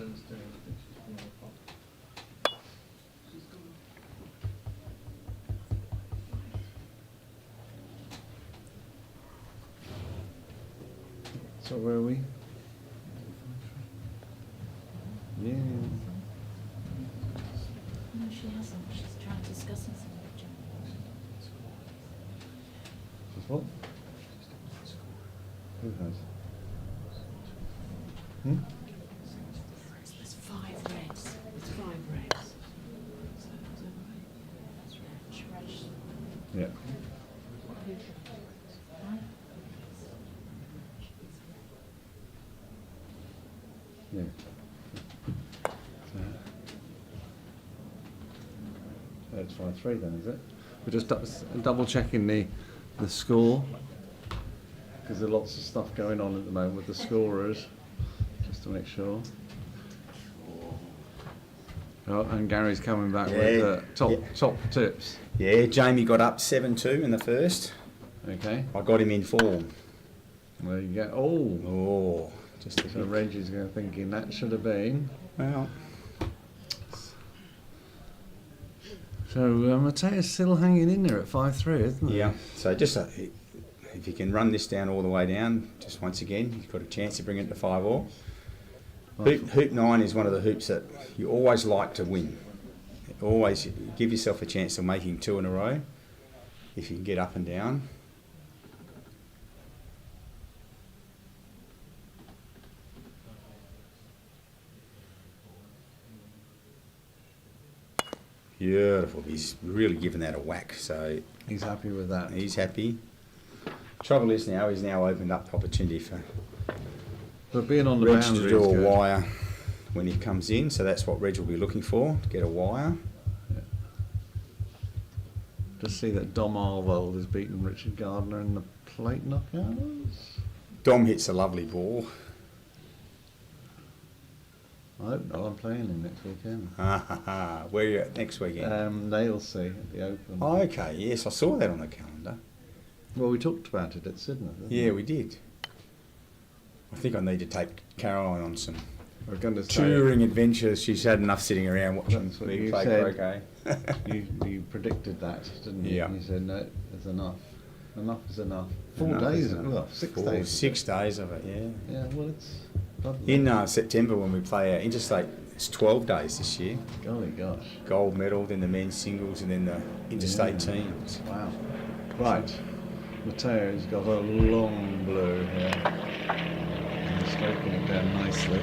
So where are we? Yeah. No, she hasn't. She's trying to discuss something with John. Just what? Who has? Hmm? There's 5 reds. There's 5 reds. So that's Reg. Yeah. Yeah. That's 5-3 then, is it? We're just double checking the score. because there's lots of stuff going on at the moment with the scorers, just to make sure. Oh, and Gary's coming back with top tips. Yeah, Jamie got up 7-2 in the first. Okay. I got him in form. There you go. Oh. Oh, just a So bit. Reggie's thinking that should have been. Well, So Matea's still hanging in there at 5-3, isn't he? yeah. So just if you can run this down all the way down, just once again, you've got a chance to bring it to 5-all. Hoop 9 is one of the hoops that you always like to win. Always give yourself a chance of making 2 in a row if you can get up and down. Beautiful. He's really given that a whack, so He's happy with that. he's happy. Trouble is now, he's now opened up the opportunity for But being on the Reg boundary to is do a good. wire when he comes in, so that's what Reg will be looking for, to get a wire. Just see that Dom Arvold has beaten Richard Gardner in the plate knockouts. Dom hits a lovely ball. I hope not. I'm playing him next weekend. Where are you at next weekend? Nailsea at the Open. Oh, okay, yes, I saw that on the calendar. Well, we talked about it at Sydney. Didn't Yeah, we did. I think I need to take Caroline on some We're going to say touring adventures. She's had enough sitting around watching That's what me you play said. croquet. you predicted that, didn't you? Yeah. You said no, there's enough. Enough is enough. 4 Enough days. is enough. Well, 6 days. 6 days of it, yeah. Yeah. Well, it's lovely. In September when we play our interstate, it's 12 days this year. Golly gosh. Gold medal, then the men's singles, and then the interstate teams. Wow. Right. Mateo's got a long blue here. And he's stroking it down nicely.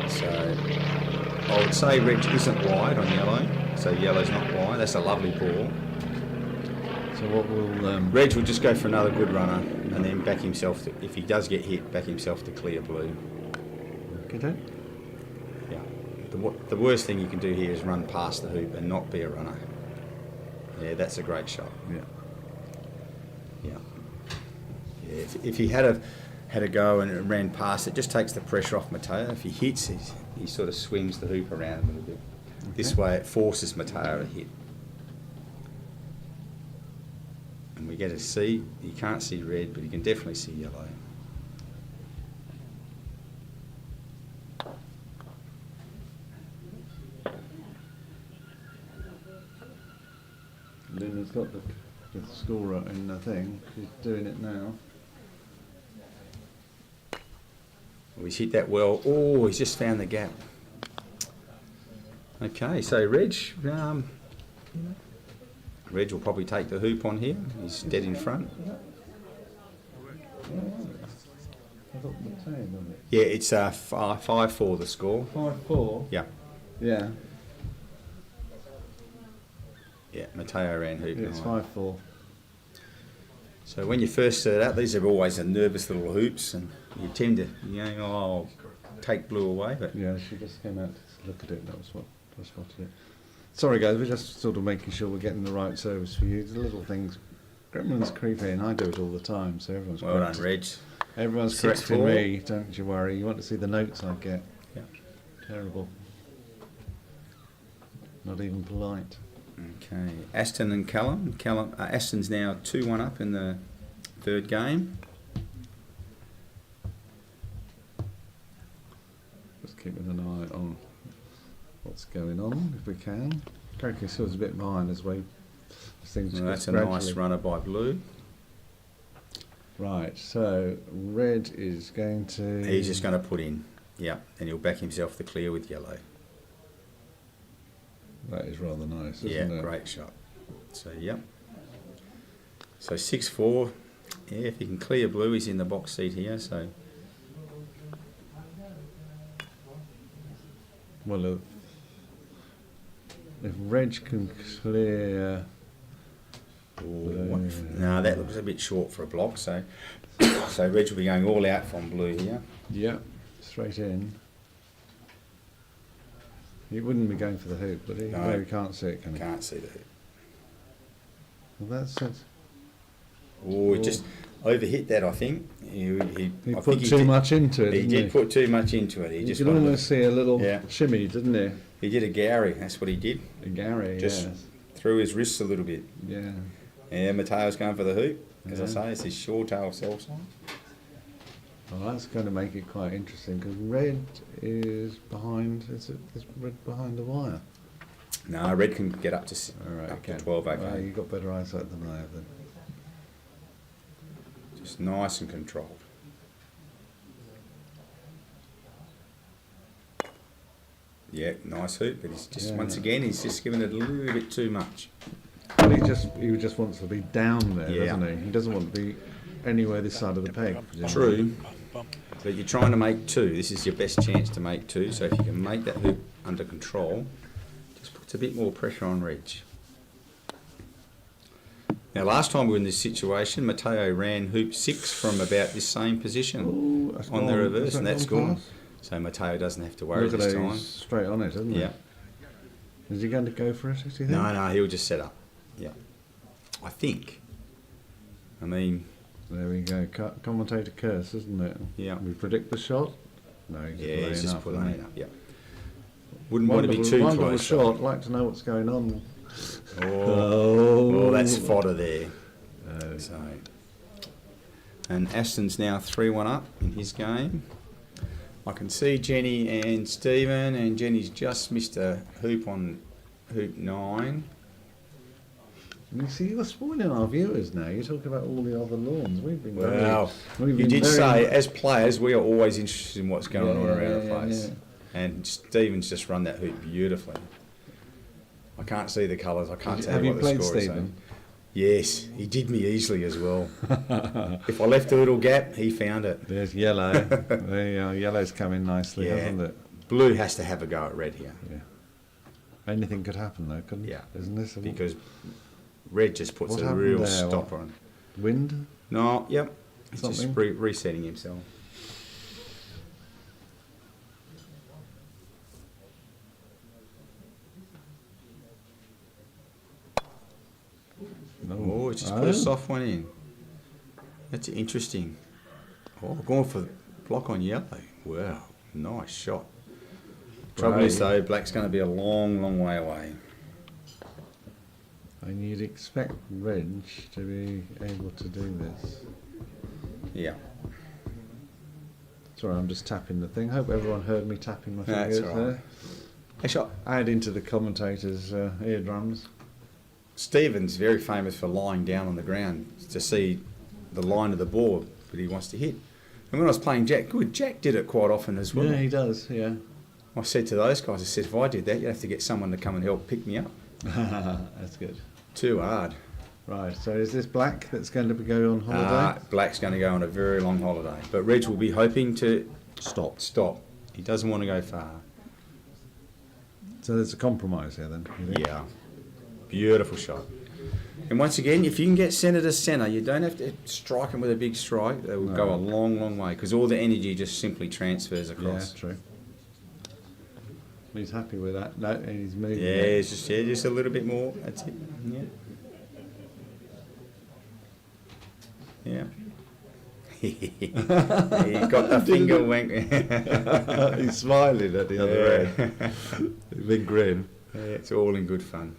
So I would say Reg isn't wide on yellow, so yellow's not wide. That's a lovely ball. So what will Reg will just go for another good runner and then back himself, to, if he does get hit, back himself to clear blue. get it? Yeah. The worst thing you can do here is run past the hoop and not be a runner. Yeah, that's a great shot. Yeah. Yeah. Yeah. If he had a go and ran past it, just takes the pressure off Mateo. If he hits, he sort of swings the hoop around a little bit. Okay. This way it forces Mateo to hit. And we get to see, you can't see red, but you can definitely see yellow. Luna's got the scorer in the thing. She's doing it now. Oh, he's hit that well. Oh, he's just found the gap. Okay, so Reg will probably take the hoop on here. He's dead in front. I thought Mateo won it. Yeah, it's 5-4 the score. 5-4. Yeah, Yeah. yeah. Mateo ran hoop. It's 9. 5-4. So when you first start out, these are always the nervous little hoops, and you tend to, I'll take blue away, but Yeah, she just came out to look at it. That was what I spotted it. Sorry guys, we're just sort of making sure we're getting the right service for you. The little things. Gremlins creep in. I do it all the time, so everyone's well done, corrected. Reg. Everyone's 6-4. correcting me. Don't you worry. You want to see the notes I get? Yeah. Terrible. Not even polite. Okay, Aston and Callum. Aston's now 2-1 up in the third game. Just keeping an eye on what's going on, if we can. Croquet Skill's a bit behind as we. Things Well, that's a gradually. nice runner by blue. Right, so red is going to. He's just going to put in, yeah, and he'll back himself to clear with yellow. That is rather nice, isn't Yeah, it? great shot. So, yep. So 6-4. Yeah, if he can clear blue, he's in the box seat here. So Well, if Reg can clear. no, that looks a bit short for a block. So, so Reg will be going all out from blue here. Yeah, straight in. He wouldn't be going for the hoop, would he? No. He can't see it, can he? Can't see the hoop. Well, that's it. Oh, just overhit that, I think. He I put think too much into it, He didn't did put too much into it. He You just could wanted almost see a little Yeah. shimmy, didn't he? He did a Gary, that's what he did. A Gary, Just yes. threw his wrists a little bit. Yeah. Yeah, Mateo's going for the hoop. As I Yeah. say, it's his short tail self side. Well, that's going to make it quite interesting because red is behind. Is red behind the wire? No, red can get up to All right, up to okay. 12. Okay, Well, you've got better eyesight than I have then. just nice and controlled. Yeah, nice hoop, but he's just Yeah. once again he's just given it a little bit too much. But he just wants to be down there, Yeah. doesn't he? He doesn't want to be anywhere this side of the peg. presumably. True, but you're trying to make two. This is your best chance to make two. So if you can make that hoop under control, just puts a bit more pressure on Reg. Now, last time we were in this situation, Mateo ran hoop 6 from about this same position Ooh, that's on the gone. reverse, Has that and that's gone gone. past? So Mateo doesn't have to worry Look at this that, time. he's straight on it, isn't he? Yeah. Is he going to go for it, do you think? No, he'll just set up. Yeah. I think. I mean, There we go. Commentator curse, isn't it? Yeah. We predict the shot? No, he's yeah, he's just pulling isn't it up. Yeah. Wouldn't want to be too wonderful close. shot. Like to know what's going on. Oh, that's fodder there. Oh. So, and Aston's now 3-1 up in his game. I can see Jenny and Stephen, and Jenny's just missed a hoop on hoop 9. You see, you're spoiling our viewers now. You're talking about all the other lawns. We've been Well, we've you been did very- say, as players, we are always interested in what's going on around the Yeah, place. yeah. And Stephen's just run that hoop beautifully. I can't see the colours. I can't tell Have you you what the played score is. Stephen? Yes, he did me easily as well. If I left a little gap, he found it. There's yellow. There you are. Yellow's coming nicely, Yeah. hasn't it? Blue has to have a go at red here. Yeah. Anything could happen though, couldn't it? Yeah. Isn't this? Because red just puts What a happened real there? stopper on. Wind? No, yep. He's just Something? resetting himself. No. Oh, it's just put a soft one in. That's interesting. Oh, going for block on yellow. Wow, nice shot. Trouble is though, black's going to be a long, long way away. And you'd expect Reg to be able to do this. Yeah. Sorry, I'm just tapping the thing. Hope everyone heard me tapping my That's fingers all right. there. Actually, Add into the commentators' eardrums. Stephen's very famous for lying down on the ground to see the line of the ball that he wants to hit. And when I was playing Jack, Jack did it quite often as well. Yeah, he does, yeah. I said to those guys, I said, if I did that, you'd have to get someone to come and help pick me up. That's good. Too hard. Right, so is this black that's going to go on holiday? Black's going to go on a very long holiday. But Reg will be hoping to Stop. He doesn't want to go far. So there's a compromise here then, you think? Yeah. Beautiful shot. And once again, if you can get centre to centre, you don't have to strike them with a big strike. They will No. go a long, long way because all the energy just simply transfers Yeah, across. true. He's happy with that. No, he's moving. Yeah, it. it's just a little bit more. That's it. Yeah. Yeah. He got the finger wank. He's smiling at the other end. Big grin. Yeah, it's all in good fun.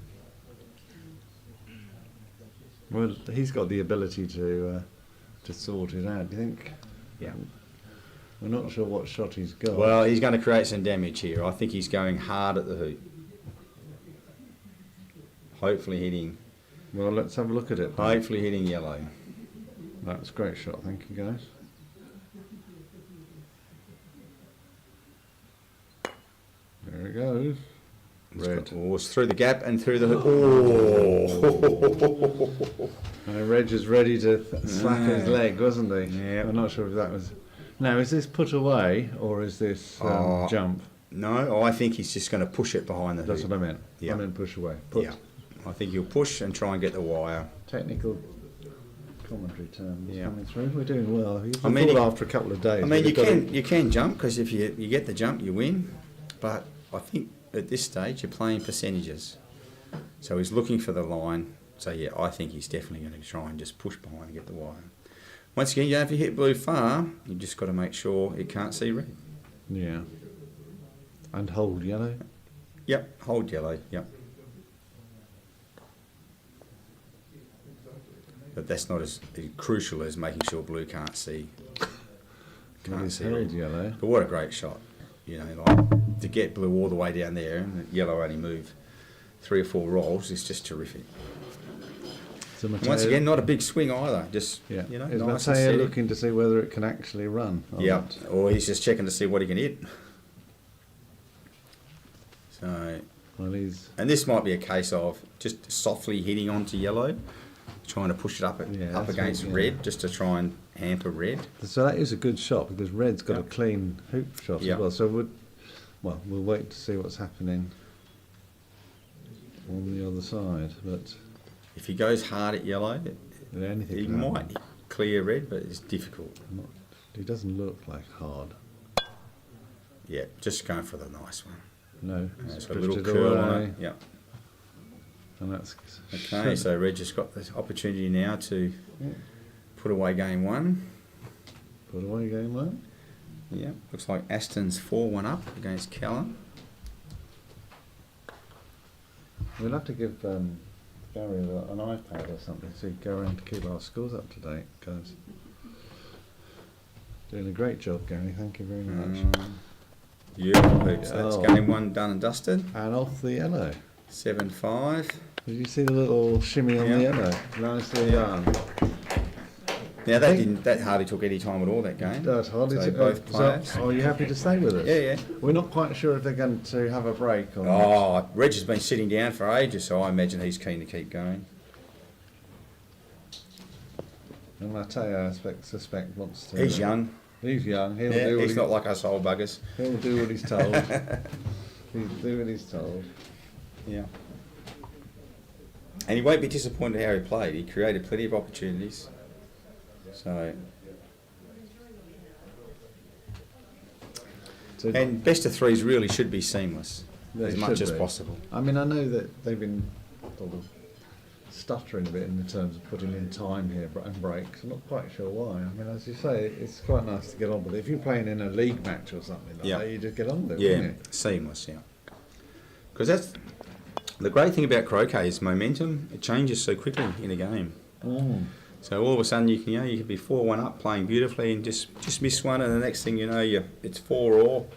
Well, he's got the ability to sort it out. Do you think? Yeah. We're not sure what shot he's got. Well, he's going to create some damage here. I think he's going hard at the hoop. Hopefully hitting. Well, let's have a look at it. Hopefully hitting yellow. That's a great shot, thank you guys. There it goes. Red. Oh, it's through the gap and through the hoop. Oh! And Reg is ready to slap his leg, wasn't he? Yeah. I'm not sure if that was... Now, is this put away or is this jump? No, I think he's just going to push it behind the That's hoop. what I meant. Yeah. I meant push away. Put. Yeah. I think he'll push and try and get the wire. Technical commentary terms Yeah. coming through. We're doing well. I mean, After a couple of days. I mean, we've got it. you can jump because if you get the jump, you win. But I think at this stage, you're playing percentages. So he's looking for the line. So yeah, I think he's definitely going to try and just push behind and get the wire. Once again, you don't have to hit blue far. You've just got to make sure it can't see red. Yeah. And hold yellow. Yep, hold yellow, yep. But that's not as crucial as making sure blue can't see. Well, he's held yellow. But what a great shot. You know, like to get blue all the way down there and the yellow only move 3 or 4 rolls is just terrific. So And once again, not a big swing either. Just, yeah. you know, Is nice and Mateo steady. looking to see whether it can actually run? Or Yeah, not? or he's just checking to see what he can hit. So, Well, he's and this might be a case of just softly hitting onto yellow, trying to push it up Yeah, up that's against what- yeah. red, just to try and hamper red. so that is a good shot because red's got Yeah. a clean hoop shot Yeah. as well. So we'll wait to see what's happening on the other side. But If he goes hard at yellow, anything he can happen. might clear red, but it's difficult. He doesn't look like hard. Yeah, just going for the nice one. No, It's it's got a little drifted curl away, on it. Yeah. and that's Okay, so Red just got the opportunity now to put away game 1. put away game 1. Yeah, looks like Aston's 4-1 up against Callum. We'll have to give Gary an iPad or something so he can go around to keep our scores up to date, guys. Doing a great job, Gary. Thank you very much. Beautiful hoops. So that's Oh. game 1 done and dusted. And off the yellow. 7-5. Did you see the little shimmy on the Yeah. yellow? Nicely done. Now that hardly took any time at all, that game. That's hardly So to both players. So, are you happy to stay with us? Yeah, yeah. We're not quite sure if they're going to have a break or not. Oh, Reg has been sitting down for ages, so I imagine he's keen to keep going. And Mateo, I suspect wants to. He's young. He's young. He'll Yeah, do what he's not like us old buggers. He'll do what he's told. He'll do what he's told. Yeah. And he won't be disappointed how he played. He created plenty of opportunities. So, So and best of threes really should be seamless They as much should as be. possible. I mean, I know that they've been sort of stuttering a bit in terms of putting in time here and breaks. I'm not quite sure why. I mean, as you say, it's quite nice to get on with it. If you're playing in a league match or something like Yeah. that, you just get on with it, Yeah, wouldn't you? seamless. Yeah, because that's the great thing about croquet is momentum. It changes so quickly in a game. Mm. So all of a sudden you can be 4-1 up, playing beautifully, and just miss one, and the next thing you know, it's 4-all,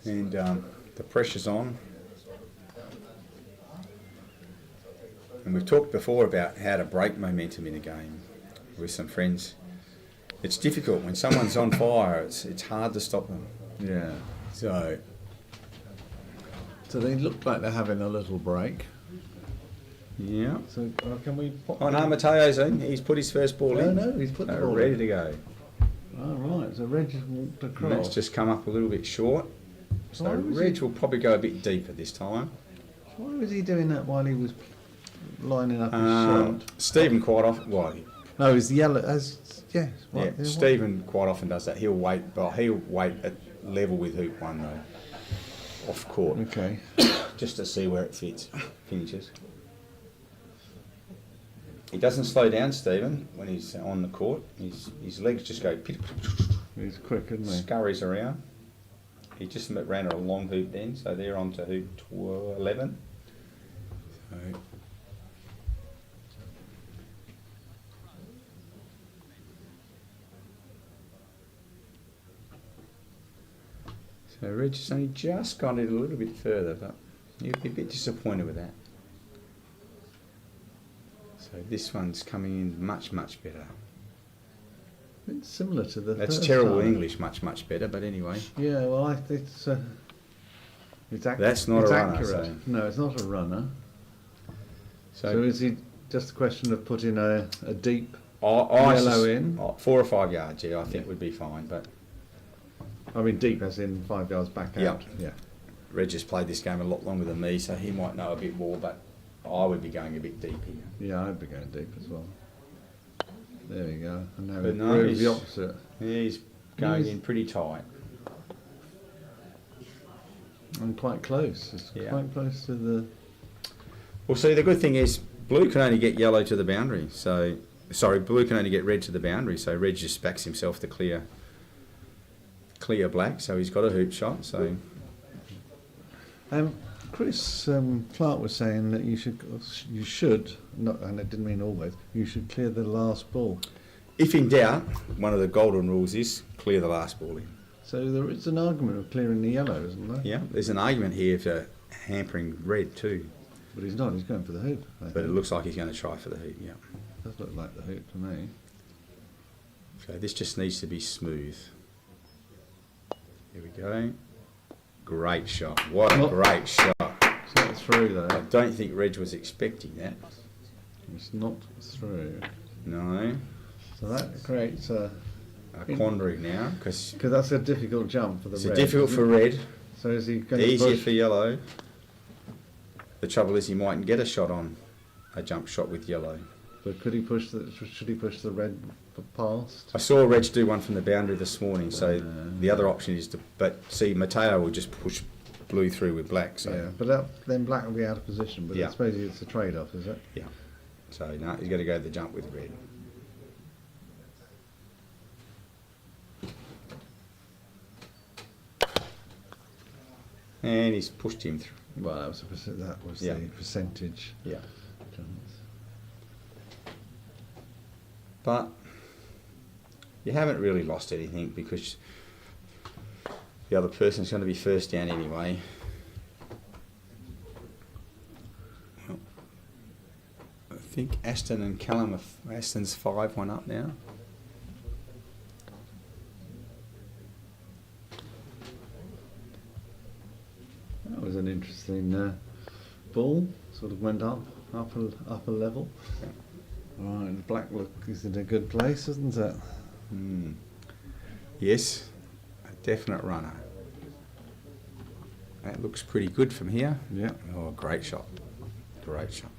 and the pressure's on. And we've talked before about how to break momentum in a game with some friends. It's difficult when someone's on fire. It's hard to stop them. Yeah. So So they look like they're having a little break. yeah. So can we pop Oh no, Mateo's in. He's put his first ball in. No, he's put the So ball ready in. to go. Oh, right. So Reg just walked And across. that's just come up a little bit short. So Why was Reg he- will probably go a bit deeper this time. Why was he doing that while he was lining up his shot? Stephen quite often, No, it's yellow. Yes. yeah, Stephen quite often does that. He'll wait at level with hoop 1 though, off court, Okay. just to see where it finishes. He doesn't slow down, Stephen, when he's on the court. His legs just go pit, He's quick, isn't he? scurries around. He just ran a long hoop then, so they're on to hoop 11. So Reg has only just got it a little bit further, but you'd be a bit disappointed with that. So this one's coming in much, much better. It's similar to the That's first terrible time. English, much, much better, but anyway. Yeah, well, it's That's not it's a runner, accurate. so- No, it's not a runner. So So, is he just a question of putting a deep? I yellow in? 4 or 5 yards, yeah, I think would be fine, but I mean, deep as in 5 yards back Yeah. out. Yeah. Reg has played this game a lot longer than me, so he might know a bit more, but I would be going a bit deep here. Yeah, I'd be going deep as well. There we go. And now But we no, prove he's- the opposite. He's going He's- in pretty tight. And quite close. It's Yeah. quite close to the. Well, see, the good thing is blue can only get yellow to the boundary, so Sorry, blue can only get red to the boundary, so red just backs himself to clear black, so he's got a hoop shot. So Chris Clark was saying that you should not, and it didn't mean always. You should clear the last ball. if in doubt, one of the golden rules is clear the last ball in. So there is an argument of clearing the yellow, isn't there? Yeah, there's an argument here for hampering red too, But he's not. He's going for the hoop. but it looks like he's going to try for the hoop. Yeah. Does look like the hoop to me. So this just needs to be smooth. Here we go. Great shot. What a great shot. It's not through I though. don't think Reg was expecting that. It's not through. No. So that creates a quandary now because that's a difficult jump for the it's red. difficult for red, So is he going easier to push? for yellow. The trouble is he mightn't get a shot on a jump shot with yellow. But could he push the? Should he push the red past? I saw Reg do one from the boundary this morning, so the other option is to. But see, Matteo will just push blue through with black. So Yeah, but then black will be out of position. But Yeah. I suppose it's a trade-off, is it? yeah. So no, he's got to go the jump with red. And he's pushed him through. Well, that was Yeah. the percentage. Yeah. chance. But you haven't really lost anything because the other person's going to be first down anyway. Well, I think Aston and Callum, Aston's 5-1 up now. That was an interesting ball. Sort of went upper level. Right, black look is in a good place, isn't it? Yes, a definite runner. That looks pretty good from here. Yeah. Oh, great shot. Great shot.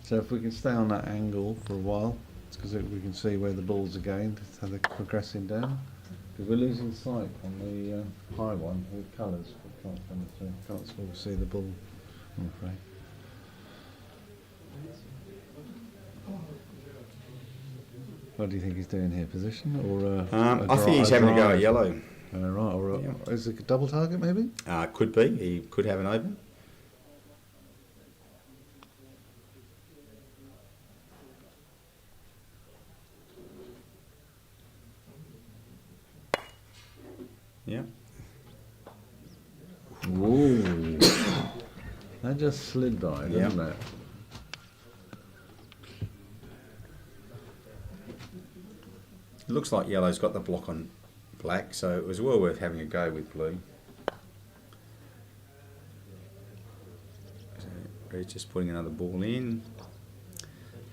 So if we can stay on that angle for a while, it's because we can see where the balls are going, how they're progressing down. Because we're losing sight on the high one with colours. We can't sort of see the ball, I'm afraid. What do you think he's doing here? Position or? I think he's having to go at yellow. Right, or Yeah. is it a double target maybe? Could be. He could have an open. Yeah. Ooh. That just slid by, Yeah. didn't it? It looks like yellow's got the block on black, so it was well worth having a go with blue. So Red's just putting another ball in.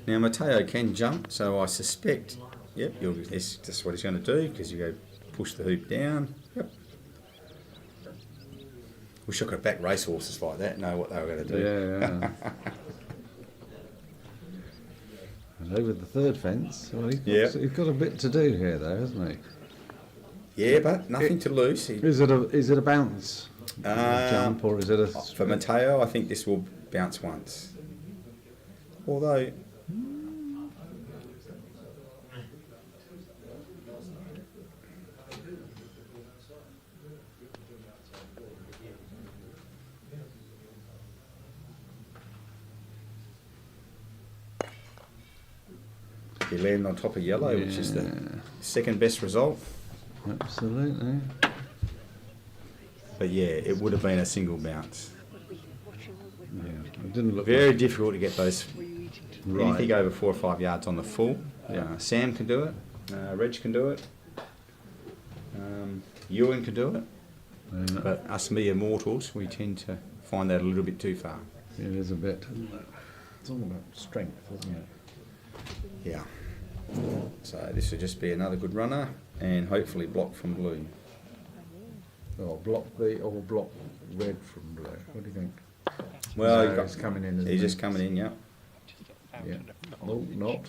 Now Matteo can jump, so I suspect, yep, that's just what he's going to do because you go push the hoop down. Yep. Wish I could back racehorses like that, know what they were going to do. Yeah. And over the third fence. Well, he's got a bit to do here, though, hasn't he? Yeah, but nothing to lose. Is it a bounce jump or is it a? For Matteo, I think this will bounce once. Although, he landed on top of yellow, which is the second best result. Absolutely. But yeah, it would have been a single bounce. Yeah, it didn't look Very difficult to get those Right. anything over 4 or 5 yards on the full. Sam can do it. Reg can do it. Ewan can do it. like. But us mere mortals, we tend to find that a little bit too far. It is a bit. It's all about strength, isn't it? Yeah. So this will just be another good runner and hopefully block from blue. Or block red from blue. What do you think? Well, No, he's coming in. Isn't he's he? just coming in, yeah. Yeah. Oh, not.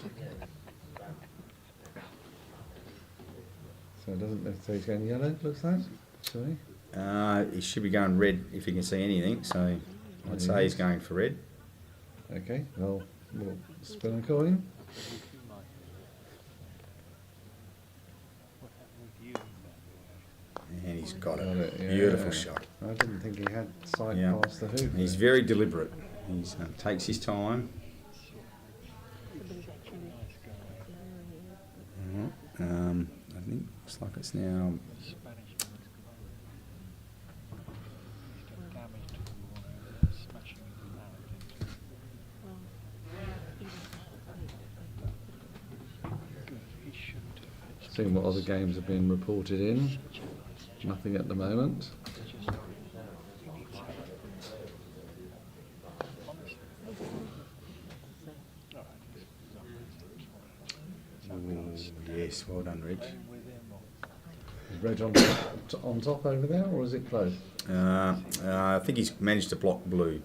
So it doesn't. So he's going yellow. Looks like. Sorry. He should be going red if he can see anything. So I'd say he's going for red. Okay. Well, we'll spin a coin. he's got Got it. it, yeah. Beautiful shot. I didn't think he had sight Yeah. past the hoop. He's very deliberate. He takes his time. I think looks like it's now. Seeing what other games have been reported in. Nothing at the moment. Yes, well done, Reg. Is Reg on top over there, or is it close? I think he's managed to block blue.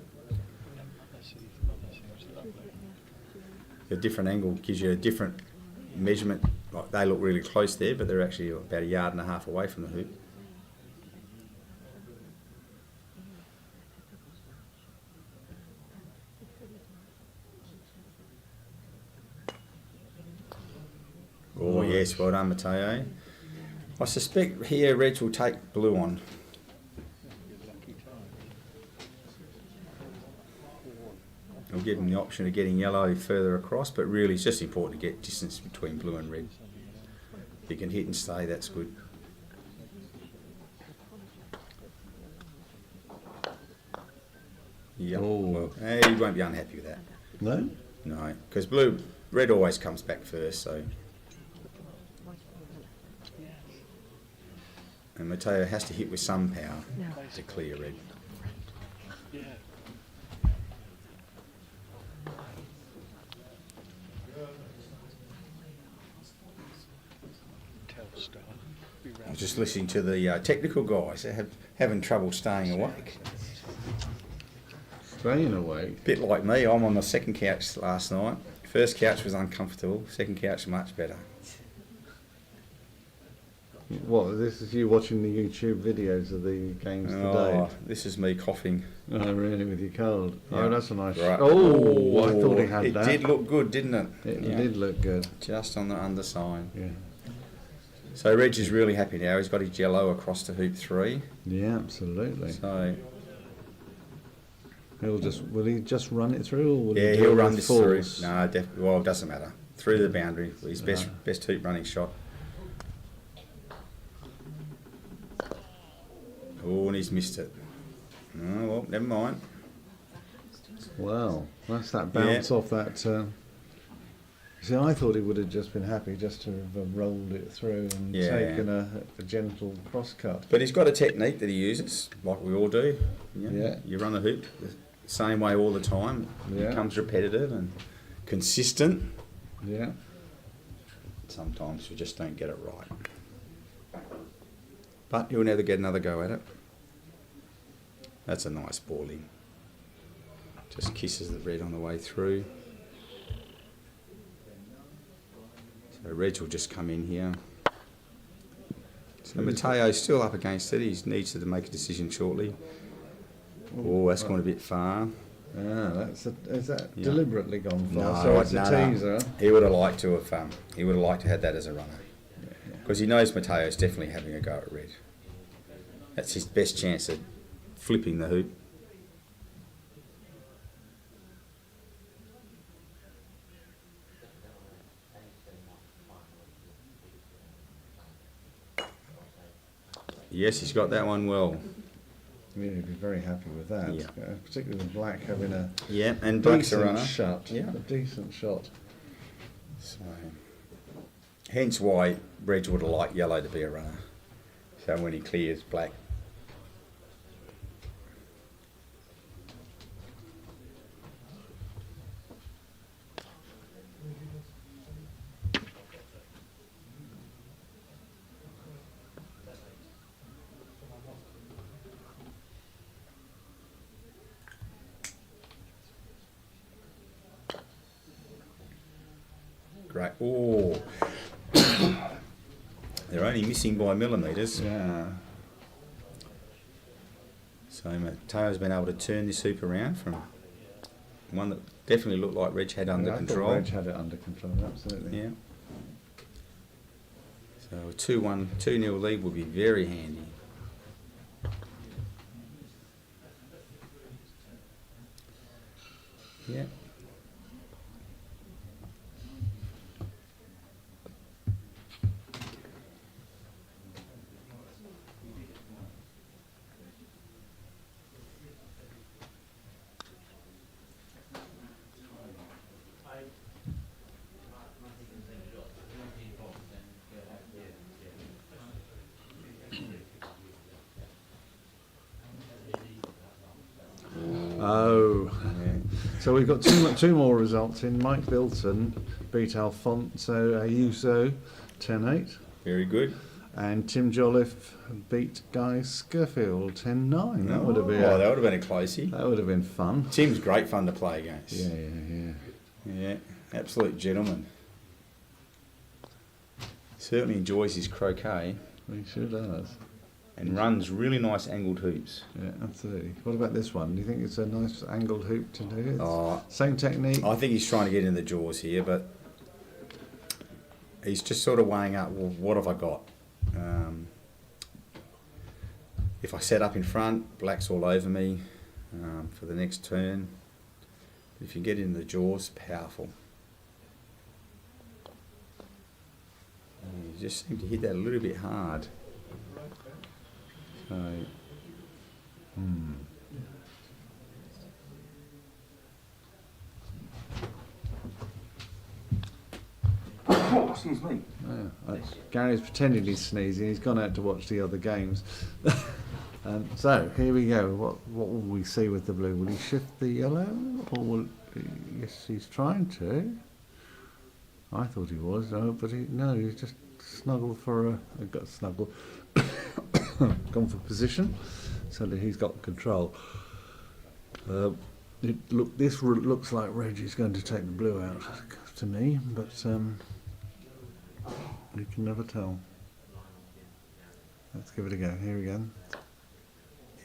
A different angle gives you a different measurement. Like they look really close there, but they're actually about 1.5 yards away from the hoop. Oh yes, well done, Matteo. I suspect here Reg will take blue on. I'll give him the option of getting yellow further across, but really it's just important to get distance between blue and red. If you can hit and stay, that's good. Yep. Oh. Well, he won't be unhappy with that. No? No, because red always comes back first, so. And Matteo has to hit with some power to clear red. I was just listening to the technical guys. They're having trouble staying awake. Staying awake. Bit like me, I'm on the second couch last night. First couch was uncomfortable, second couch much better. What, this is you watching the YouTube videos of the games today? Oh, this is me coughing. Oh, really, with your cold? Yeah. Oh, that's a nice... Right. Oh, I thought he had it that. It did look good, didn't it? It Yeah. did look good. Just on the underside. Yeah. So Reg is really happy now. He's got his yellow across to hoop 3. Yeah, absolutely. So Will he just run it through, or will he do he'll it run with this force? through. No, well, it doesn't matter. Through the boundary, his best hoop running shot. Oh, and he's missed it. Oh, well, never mind. Wow, that's that bounce off that. See, I thought he would have just been happy just to have rolled it through and taken a gentle cross cut. But he's got a technique that he uses, like we all do. Yeah. You run the hoop the same way all the time. It Yeah. becomes repetitive and consistent. Yeah. Sometimes we just don't get it right. But you'll never get another go at it. That's a nice balling. Just kisses the red on the way through. So Reg will just come in here. So Matteo's still up against it. He needs to make a decision shortly. Oh, that's gone a bit far. Ah, is that deliberately gone far? No, So it's a no. teaser. He would have liked to have. He would have liked to have that as a runner, because he knows Matteo's definitely having a go at red. That's his best chance at flipping the hoop. Yes, he's got that one well. Yeah, he'd be very happy with that. Yeah. Particularly with black having a Yeah, and black's a decent runner. shot. Yeah. A decent shot. So, hence why Reg would have liked yellow to be a runner. So when he clears black. Great. Oh. They're only missing by millimetres. Yeah. So Matteo's been able to turn this hoop around from one that definitely looked like Reg had under I control. thought Reg had it under control, absolutely. Yeah. So a 2-1, 2-0 lead would be very handy. Yeah. Oh. Yeah. So we've got two more results in. Mike Bilton beat Alfonso Ayuso 10-8. Very good. And Tim Jolliffe beat Guy Scurfield 10-9. That would have been that would have been a closey. that would have been fun. Tim's great fun to play against. Yeah. Yeah, absolute gentleman. Certainly enjoys his croquet He sure does. and runs really nice angled hoops. Yeah, absolutely. What about this one? Do you think it's a nice angled hoop to do? It's Oh, same technique? I think he's trying to get in the jaws here, but he's just sort of weighing up, well, what have I got? If I set up in front, black's all over me for the next turn. If you get in the jaws, powerful. You just seem to hit that a little bit hard. So, excuse me. Gary's pretending he's sneezing. He's gone out to watch the other games. So here we go. What will we see with the blue? Will he shift the yellow, or will? Yes, he's trying to. I thought he was, but he's just snuggled for snuggle, gone for position, so that he's got control. This looks like Reggie's going to take the blue out to me, but you can never tell. Let's give it a go. Here again.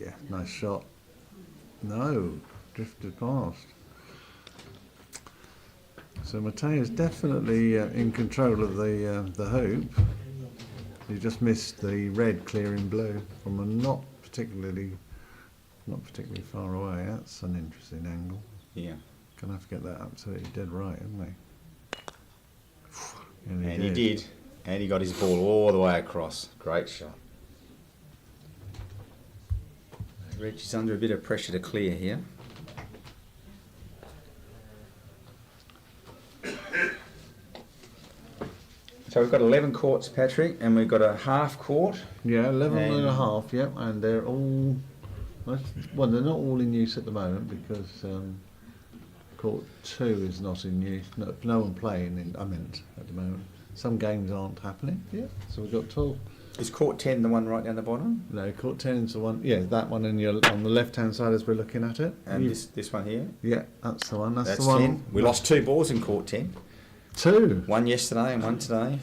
Yeah, nice shot. No, drifted past. So Matteo's definitely in control of the hoop. He just missed the red clearing blue from a not particularly far away. That's an interesting angle. Yeah. Gonna have to get that absolutely dead right, isn't he? And he did. And he got his ball all the way across. Great shot. Reggie's under a bit of pressure to clear here. So we've got 11 courts, Patrick, and we've got a half court. Yeah, 11 and a half, yep, and they're all, well, they're not all in use at the moment because court 2 is not in use, no one playing at the moment. Some games aren't happening, yeah, so we've got 12. Is court 10 the one right down the bottom? No, court 10 is the one, yeah, that one on the left-hand side as we're looking at it. And this one here? Yeah, that's the one, that's the 10. one. We lost 2 balls in court 10. 2? One yesterday and one today.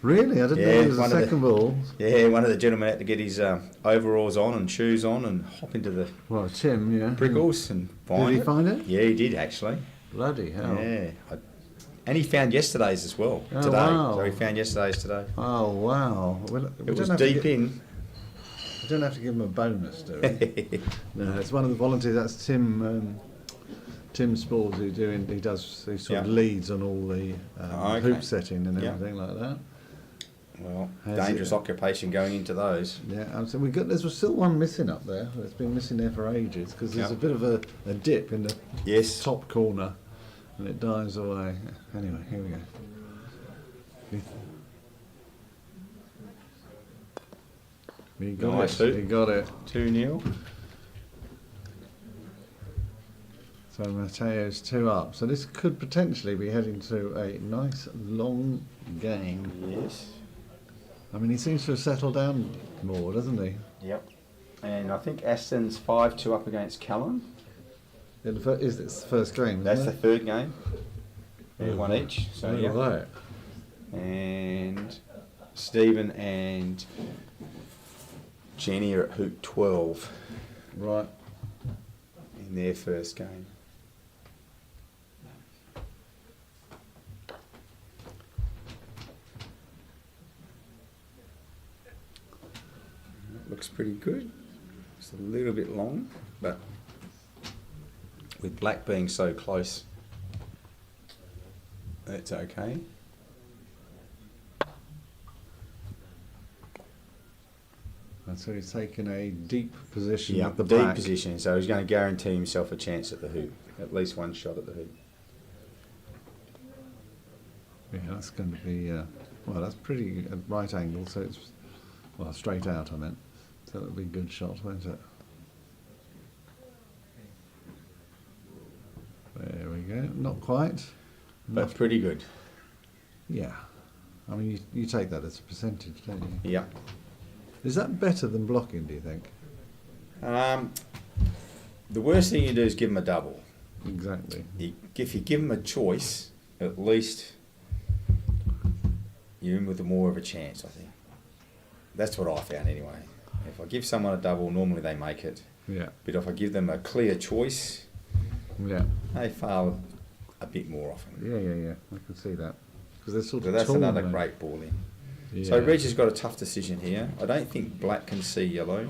Really? I didn't know there was a second ball. Yeah, one of the gentlemen had to get his overalls on and shoes on and hop into the Well, Tim, yeah. prickles and find it. Did he find it? Yeah, he did actually. Bloody hell. Yeah. And he found yesterday's as well Oh, today. wow. So he found yesterday's today. Oh, wow. It was deep in. We don't have to give him a bonus, do we? No, it's one of the volunteers. That's Tim. Tim Spalls, he sort of leads on all the hoop setting and everything like that. Well, dangerous occupation going into those. Yeah, so there's still one missing up there. It's been missing there for ages because there's a bit of a dip in the top corner, and it dies away. Anyway, here we go. He got Nice it. hoop. He got it. 2-0. So Matteo's 2 up. So this could potentially be heading to a nice long game. Yes. I mean, he seems to have settled down more, doesn't he? Yep. And I think Aston's 5-2 up against Callan. Yeah, it's the first game, That's isn't the it? third game. They're one each. So yeah. Right. And Stephen and Jenny are at hoop 12 Right. in their first game. Looks pretty good. It's a little bit long, but with black being so close, that's okay. And so he's taken a deep position Yeah, with the deep black. position, so he's going to guarantee himself a chance at the hoop, at least one shot at the hoop. Yeah, that's going to be, well, that's pretty at right angle, so it's, well, straight out, I meant. So it'll be a good shot, won't it? There we go. Not quite. But Not, pretty good. yeah. I mean, you take that as a percentage, don't you? Yeah. Is that better than blocking, do you think? The worst thing you do is give him a double. Exactly. If you give him a choice, at least you're in with more of a chance, I think. That's what I found anyway. If I give someone a double, normally they make it. Yeah. But if I give them a clear choice, Yeah. they fail a bit more often. Yeah. I can see that. Because they're sort So of that's tall, another though. great ball in. Yeah. So Reg has got a tough decision here. I don't think black can see yellow,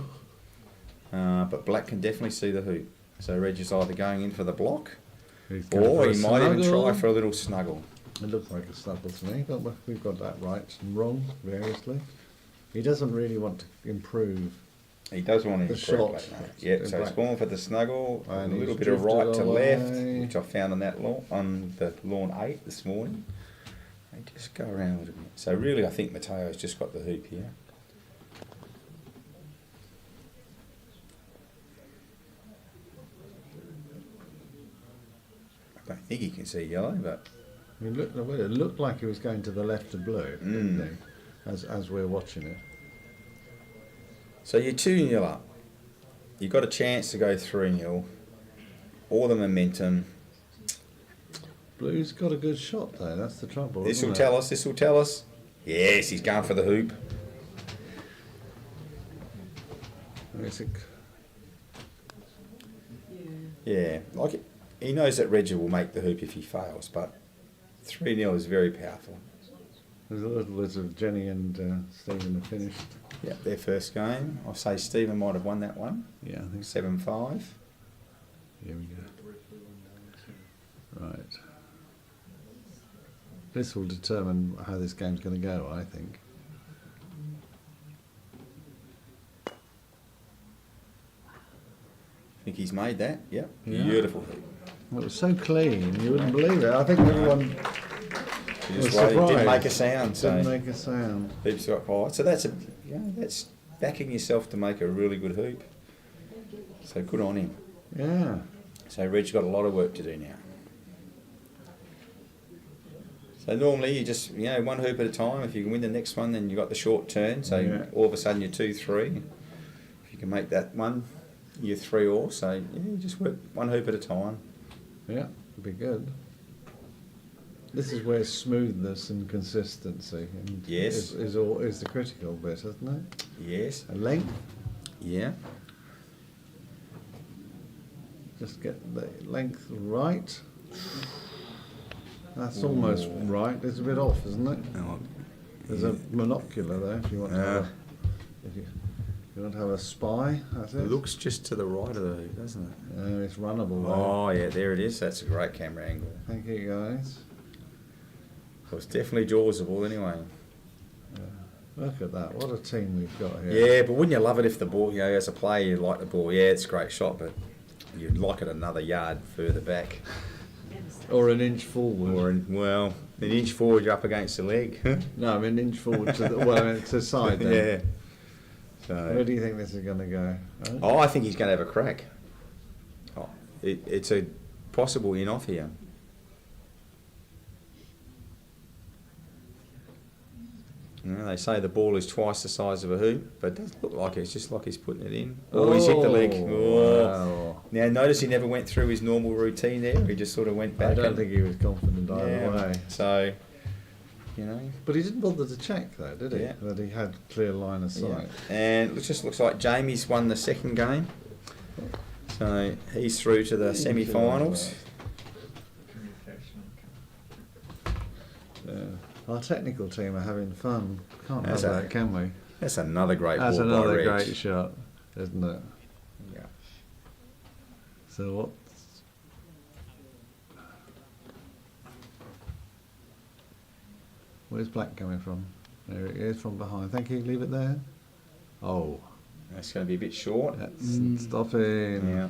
but black can definitely see the hoop. So Reg is either going in for the block, He's going or for a he might even snuggle. try for a little snuggle. It looks like a snuggle to me, but we've got that right and wrong variously. He doesn't really want to improve. He does want to The improve shot. black, mate. Yep, In so he's black. going for the snuggle, And a little he's bit of right drifted to left, away. which I found on that lawn, on the lawn 8 this morning. And just go around a little bit. So really, I think Mateo's just got the hoop here. I don't think he can see yellow, but It looked like he was going to the left of blue, didn't he? As we're watching it. so you're 2-0 up. You've got a chance to go 3-0. All the momentum. Blue's got a good shot though. That's the trouble. This will isn't tell us. This will tell us. Yes, he's going for the hoop. it? It's a, Yeah, like it, he knows that Reggie will make the hoop if he fails, but 3-0 is very powerful. there's a little bit of Jenny and Stephen have finished. Yeah, their first game. I'll say Stephen might have won that one. Yeah, I think so. 7-5. Here we go. Right. This will determine how this game's going to go, I think. I think he's made that. Yep. Yeah. Beautiful hoop. Well, it was so clean, you wouldn't believe it. I think everyone He was just waited, didn't surprised. make a sound. So Didn't make a sound. hoop's got high. So that's that's backing yourself to make a really good hoop. So good on him. Yeah. So Reg's got a lot of work to do now. So normally you just, one hoop at a time. If you can win the next one, then you've got the short turn. So Yeah. all of a sudden you're 2-3. If you can make that one, you're 3-all. So you just work one hoop at a time. Yeah, it'd be good. This is where smoothness and consistency and Yes. is the critical bit, isn't it? Yes. And length. Yeah. Just get the length right. That's almost right. It's a bit off, isn't it? Oh, There's a monocular there if you want to have a, if you want to have a spy. That's it it. looks just to the right of the hoop, doesn't it? It's runnable there. Oh yeah, there it is. That's a great camera angle. Thank you guys. Well, it's definitely jawsable anyway. Look at that. What a team we've got here. Yeah, but wouldn't you love it if the ball, as a player, you like the ball. Yeah, it's a great shot, but you'd like it another yard further back. Or an inch forward. Or, an inch forward, you're up against the leg. No, I mean an inch forward to the, well, I mean, to the side then. Yeah. Where So, do you think this is going to go? I think he's going to have a crack. Oh, it's a possible in-off here. They say the ball is twice the size of a hoop, but it doesn't look like it. It's just like he's putting it in. Oh, he's hit the leg. Oh. Wow. Now, notice he never went through his normal routine there. He just sort of went back. I don't and- think he was confident either Yeah, way. So, But he didn't bother to check though, did he? Yeah. That he had clear line of yeah. sight. And it just looks like Jamie's won the second game. So he's through to the semi-finals. Yeah. Our technical team are having fun. Can't have That's a- that, can we? That's another great That's ball by another Reg. great shot, isn't it? Yeah. So Where's black coming from? There it is from behind. Thank you. Leave it there. Oh, That's going to be a bit short. that's stopping. Yeah,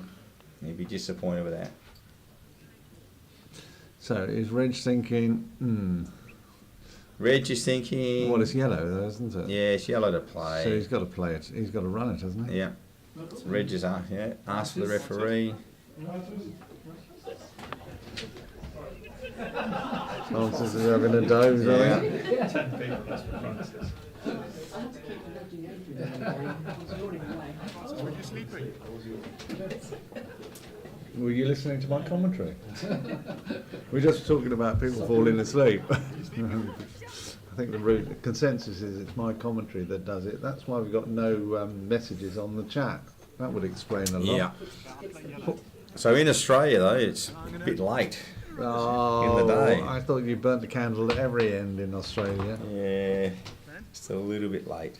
you'd be disappointed with that. So is Reg thinking? Reg is thinking. Well, it's yellow, though, isn't it? Yeah, it's yellow to play. So he's got to play it. He's got to run it, hasn't he? Yeah. Reg is asked for the referee. Francis is having a doze, I think. Were you listening to my commentary? We're just talking about people falling asleep. I think the consensus is it's my commentary that does it. That's why we've got no messages on the chat. That would explain a lot. Yeah. So in Australia, though, it's a bit late. Oh, in the day. I thought you burnt the candle at every end in Australia. Yeah, still a little bit late.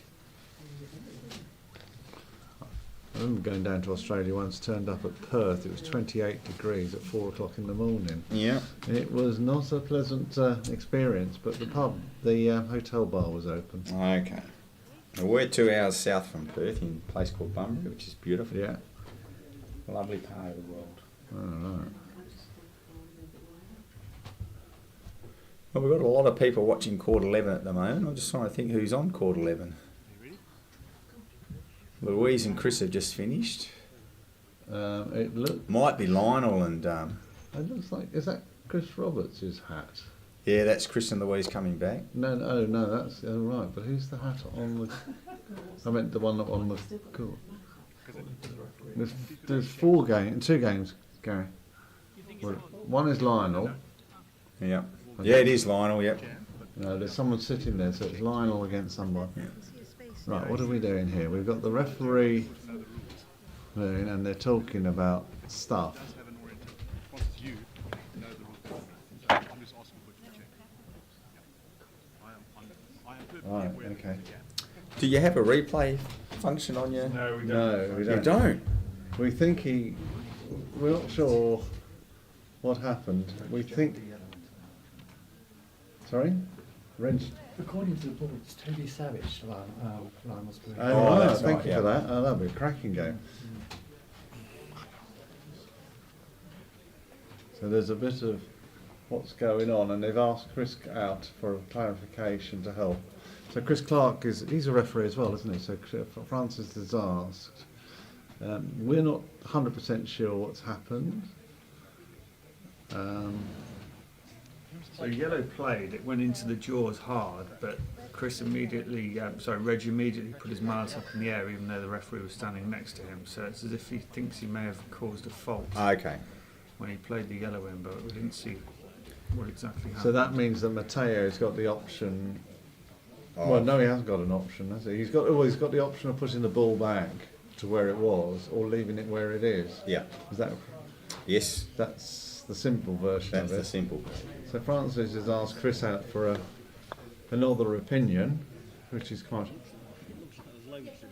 I remember going down to Australia once, turned up at Perth. It was 28 degrees at 4 o'clock in the morning. Yeah. It was not a pleasant experience, but the hotel bar was open. Okay. Well, we're 2 hours south from Perth in a place called Bunbury, which is beautiful. Yeah. A lovely part of the world. All right. Well, we've got a lot of people watching Court 11 at the moment. I'm just trying to think who's on Court 11. Louise and Chris have just finished. Might be Lionel and... It looks like, is that Chris Roberts' hat? yeah, that's Chris and Louise coming back. No, that's right. But who's the hat on the? I meant the one on the court. There's two games, Gary. Well, one is Lionel. Yeah. Yeah, it is Lionel, yep. No, there's someone sitting there, so it's Lionel against someone. Yeah. Right, what are we doing here? We've got the referee and they're talking about stuff. Right, okay. Do you have a replay function on your... No, we don't. No, we don't. You don't? We think we're not sure what happened. We think... Sorry? Reg? According to the board, it's Toby Savage. Lionel's doing. Oh, that's thank right, you yeah. for that. Oh, that'll be a cracking game. So there's a bit of what's going on, and they've asked Chris out for clarification to help. So Chris Clark he's a referee as well, isn't he? So Francis has asked. We're not 100% sure what's happened. So yellow played, it went into the jaws hard, but Reg immediately put his mallet up in the air even though the referee was standing next to him. So it's as if he thinks he may have caused a fault Okay. when he played the yellow in, but we didn't see what exactly happened. So that means that Matteo's got the option. Oh. Well, no, he hasn't got an option, has he? He's got the option of putting the ball back to where it was or leaving it where it is. Yeah. Is that? Yes. That's the simple version That's of the it. simple. So Francis has asked Chris out for another opinion, which is quite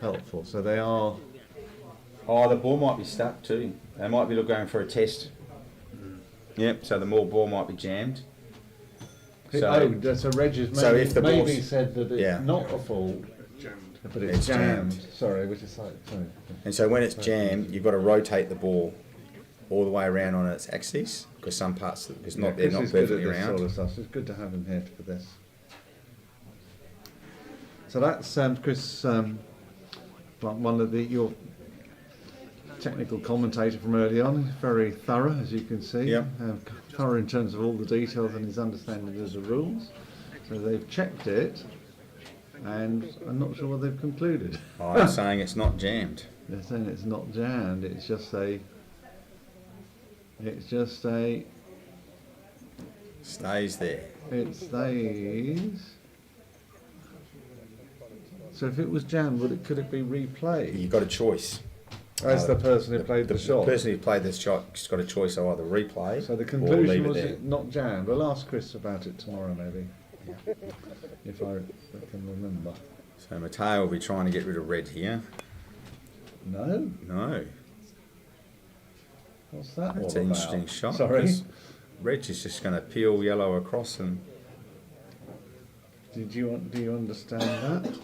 helpful. So they are. Oh, the ball might be stuck too. They might be going for a test. Yep, so the ball might be jammed. So Reg has so if the maybe ball's- said that it's yeah. not a fault, but it's It's jammed. jammed. Sorry, which is like, sorry. And so when it's jammed, you've got to rotate the ball all the way around on its axis because some parts they're not Chris is good at perfectly this round. sort of stuff. So it's good to have him here for this. So that's Chris, one of your technical commentator from early on. Very thorough, as you can see. Yep. Thorough in terms of all the details and his understanding of the rules. So they've checked it, and I'm not sure what they've concluded. I'm saying it's not jammed. They're saying it's not jammed. It's just a. Stays there. It stays. So if it was jammed, could it be replayed? You've got a choice. As the person who played the shot. The person who played this shot's got a choice of either replay So the or conclusion leave it was there. it not jammed. We'll ask Chris about it tomorrow, maybe, if I can remember. So Matteo will be trying to get rid of red here. No, No, what's that that's all an about? interesting shot. Sorry. 'Cause Red is just going to peel yellow across and Do you understand that?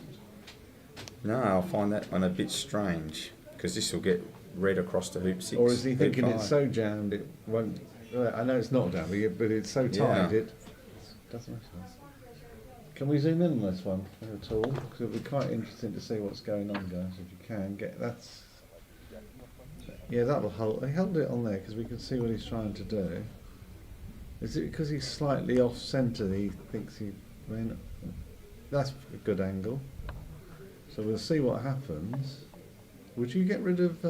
No, I find that one a bit strange because this will get read across the hoop 6. Or is he hoop thinking 5. it's so jammed it won't? I know it's not jammed, but it's so tight Yeah. it doesn't matter. Can we zoom in on this one at all? Because it'll be quite interesting to see what's going on, guys. If you can get that's. Yeah, that'll hold. He held it on there because we can see what he's trying to do. Is it because he's slightly off centre? He thinks he. I mean, that's a good angle. So we'll see what happens. Would you get rid of?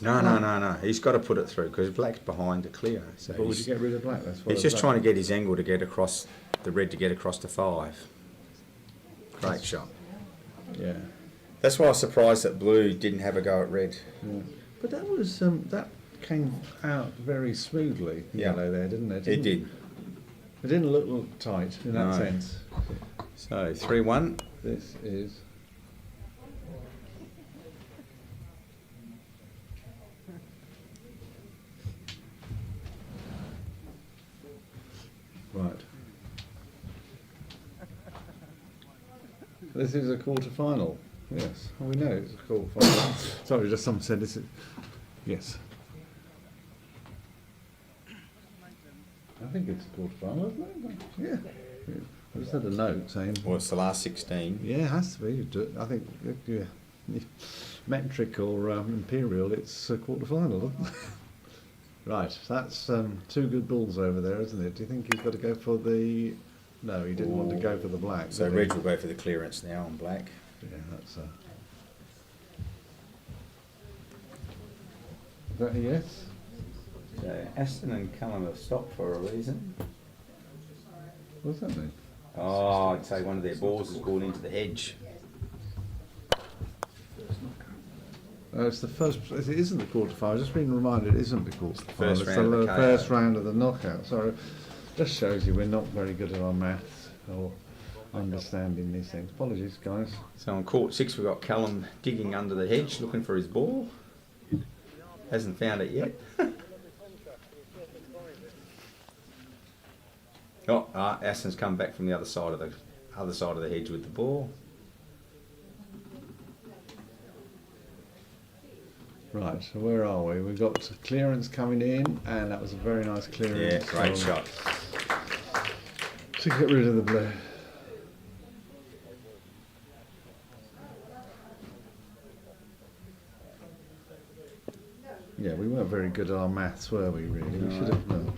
No. He's got to put it through because black's behind the clear. So But would you get rid of black? That's what he's just trying to get his angle to get across the red to get across to 5. Great shot. Yeah. That's why I was surprised that blue didn't have a go at red. Yeah. But that was that came out very smoothly. Yeah. Yellow there, didn't it? It did. It didn't look tight in that No. sense. So 3-1. This is. Right. This is a quarter-final. Yes, we know it's a quarter-final. Sorry, just someone said this is. Yes. I think it's a quarter-final, isn't it? Yeah. I just had a note saying. Well, it's the last 16. Yeah, it has to be. I think, yeah, metric or imperial, it's a quarter-final. Right, that's 2 good balls over there, isn't it? Do you think he's got to go for the? No, he didn't want to go for the black. So did he? red will go for the clearance now on black. Yeah, that's a. Is that a yes? So Aston and Cullum have stopped for a reason. What does that mean? Oh, I'd say one of their balls has gone into the hedge. Oh, it's the first. It isn't the quarter-final. I've just been reminded it isn't the quarter-final. First It's round of the the first KO. round of the knockout. Sorry, just shows you we're not very good at our maths or understanding these things. Apologies, guys. So on court 6 we've got Callum digging under the hedge looking for his ball. Hasn't found it yet. Aston's come back from the other side of the hedge with the ball. Right, so where are we? We've got clearance coming in, and that was a very nice clearance. Yeah, great So, shot. To get rid of the blue. Yeah, we weren't very good at our maths, were we? Really, we should have known.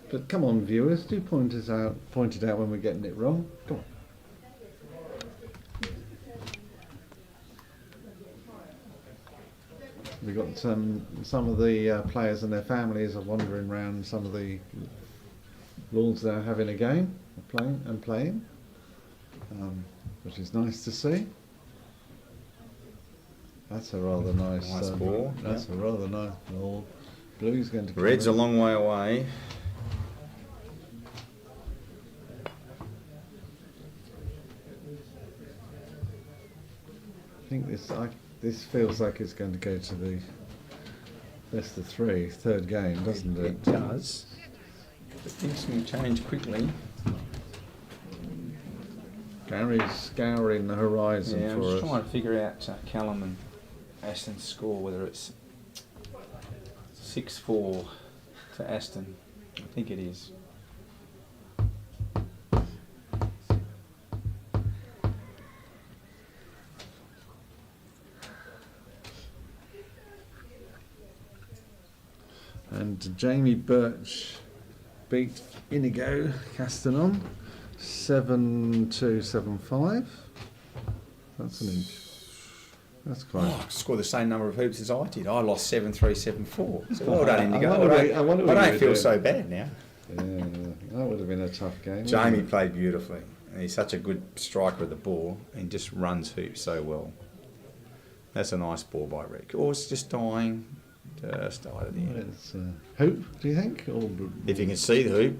But come on, viewers, do point it out when we're getting it wrong. Come on. We've got some of the players and their families are wandering around some of the lawns there having a game, playing, which is nice to see. That's a rather nice ball. That's a rather nice ball. Blue's going to come Red's a in. long way away. I think this feels like it's going to go to the best of 3, third game, doesn't it? It does. But things can change quickly. Gary's scouring the horizon Yeah, I'm for just us. trying to figure out Callum and Aston's score, whether it's 6-4 to Aston. I think it is. And Jamie Birch beat Inigo Castanon 7-2-7-5. That's an inch. That's quite. Oh, I scored the same number of hoops as I did. I lost 7-3, 7-4. So well done, Indigo. I wonder what I you don't feel would do. so bad now. Yeah, that would have been a tough game. Jamie wouldn't it? played beautifully. And he's such a good striker of the ball and just runs hoops so well. That's a nice ball by Rick. Or it's just dying. Just died at the end. It's hoop, do you think? Or If you can see the hoop.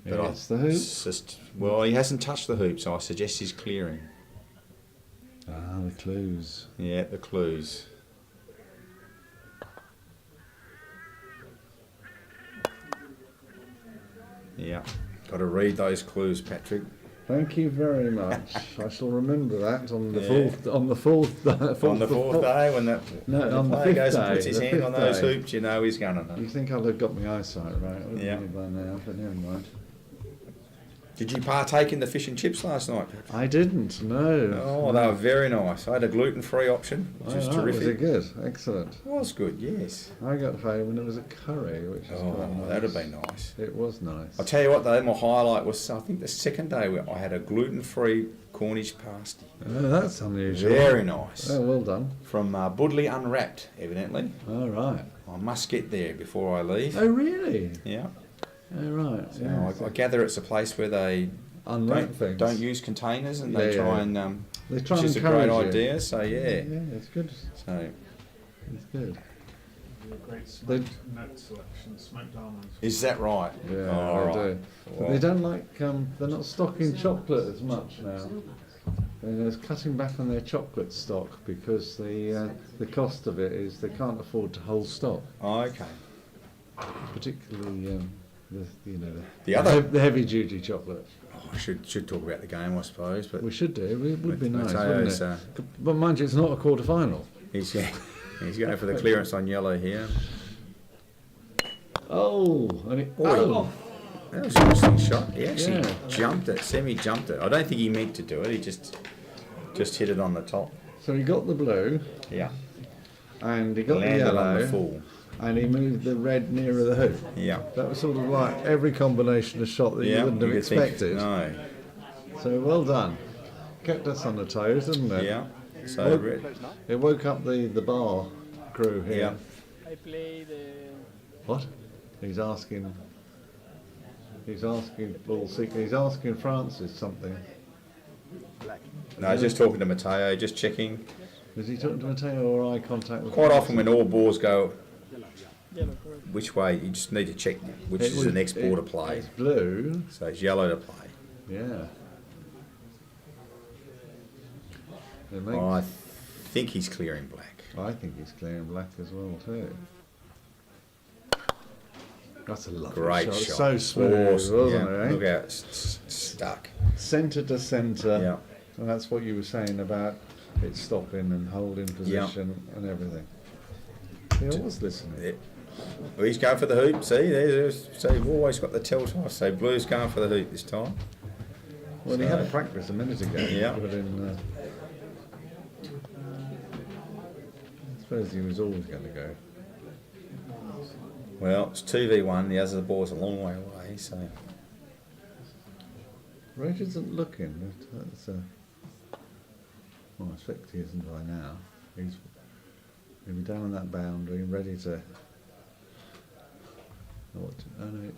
Yeah, it's the hoop. It's just, well, he hasn't touched the hoop, so I suggest he's clearing. the clues. Yeah, the clues. Yeah, got to read those clues, Patrick. Thank you very much. I shall remember that on the Yeah. fourth on the fourth On the fourth day, when the on the player fifth goes and day, puts his the hand on fifth those day. hoops, you know he's going to know. You think I'll have got my eyesight right, wouldn't Yeah. you, by now? But never mind. Did you partake in the fish and chips last night? I didn't. No. Oh, they were very nice. I had a gluten-free option, which is Was it terrific. good? Excellent. It was good, yes. I got home and it was a curry, which was quite Oh, nice. that'd have been nice. It was nice. I'll tell you what though, my highlight was, I think the second day where I had a gluten-free Cornish pasty. Oh, that's unusual. Very nice. Oh, well done. From Budleigh Unwrapped, evidently. All right. I must get there before I leave. Oh, really? Yeah. Oh, right. So Yeah. I gather it's a place where they Unwrap things. don't use containers and they Yeah, try yeah. and They try which and is a great encourage you. idea. So yeah. Yeah, it's good. So It's good. Great smoked nut selection, smoked almonds. is that right? Yeah, All they right. do. But Well, they don't like. They're not stocking chocolate as much now. They're cutting back on their chocolate stock because the cost of it is they can't afford to hold stock, okay. particularly The other- the heavy duty chocolate. Oh, I should talk about the game, I suppose. But We should do. It would be nice, Mateo's, wouldn't it? But mind you, it's not a quarter final. he's going for the clearance on yellow here. Oh, and it, Oh. That was an interesting shot. He actually Yeah. jumped it, semi-jumped it. I don't think he meant to do it. He just hit it on the top. So he got the blue Yeah. and he got the Landed yellow on the full. and he moved the red nearer the hoop. Yeah. That was sort of like every combination of shot that you Yeah. wouldn't have could think- expected. no. So well done. Kept us on the toes, didn't it? Yeah. So Well, red. It woke up the bar crew here. Yeah. I play the What? He's asking. He's asking ball seeker. He's asking Francis something. No, just talking to Mateo, just checking. Is he talking to Mateo or eye contact with Quite often when all balls go yellow, correct. which way, you just need to check which It is was- the next ball to it- play. It's blue. So it's yellow to play. Yeah. It makes, I think he's clearing black. I think he's clearing black as well too. That's a lovely Great shot. shot. So smooth, Awesome. wasn't Yeah. it? Look how it's stuck. Centre to centre. Yeah. And that's what you were saying about it stopping and holding position and everything. Yeah, I was listening. Yeah. Well, he's going for the hoop. See, so you've always got the telltale. So blue's going for the hoop this time. Well, he had a practice a minute ago. Yeah. But I suppose he was always going to go. Well, it's 2v1. The other ball's a long way away. So Reg isn't looking. That's well, I expect he isn't by now. He'll be down on that boundary, ready to. Oh no.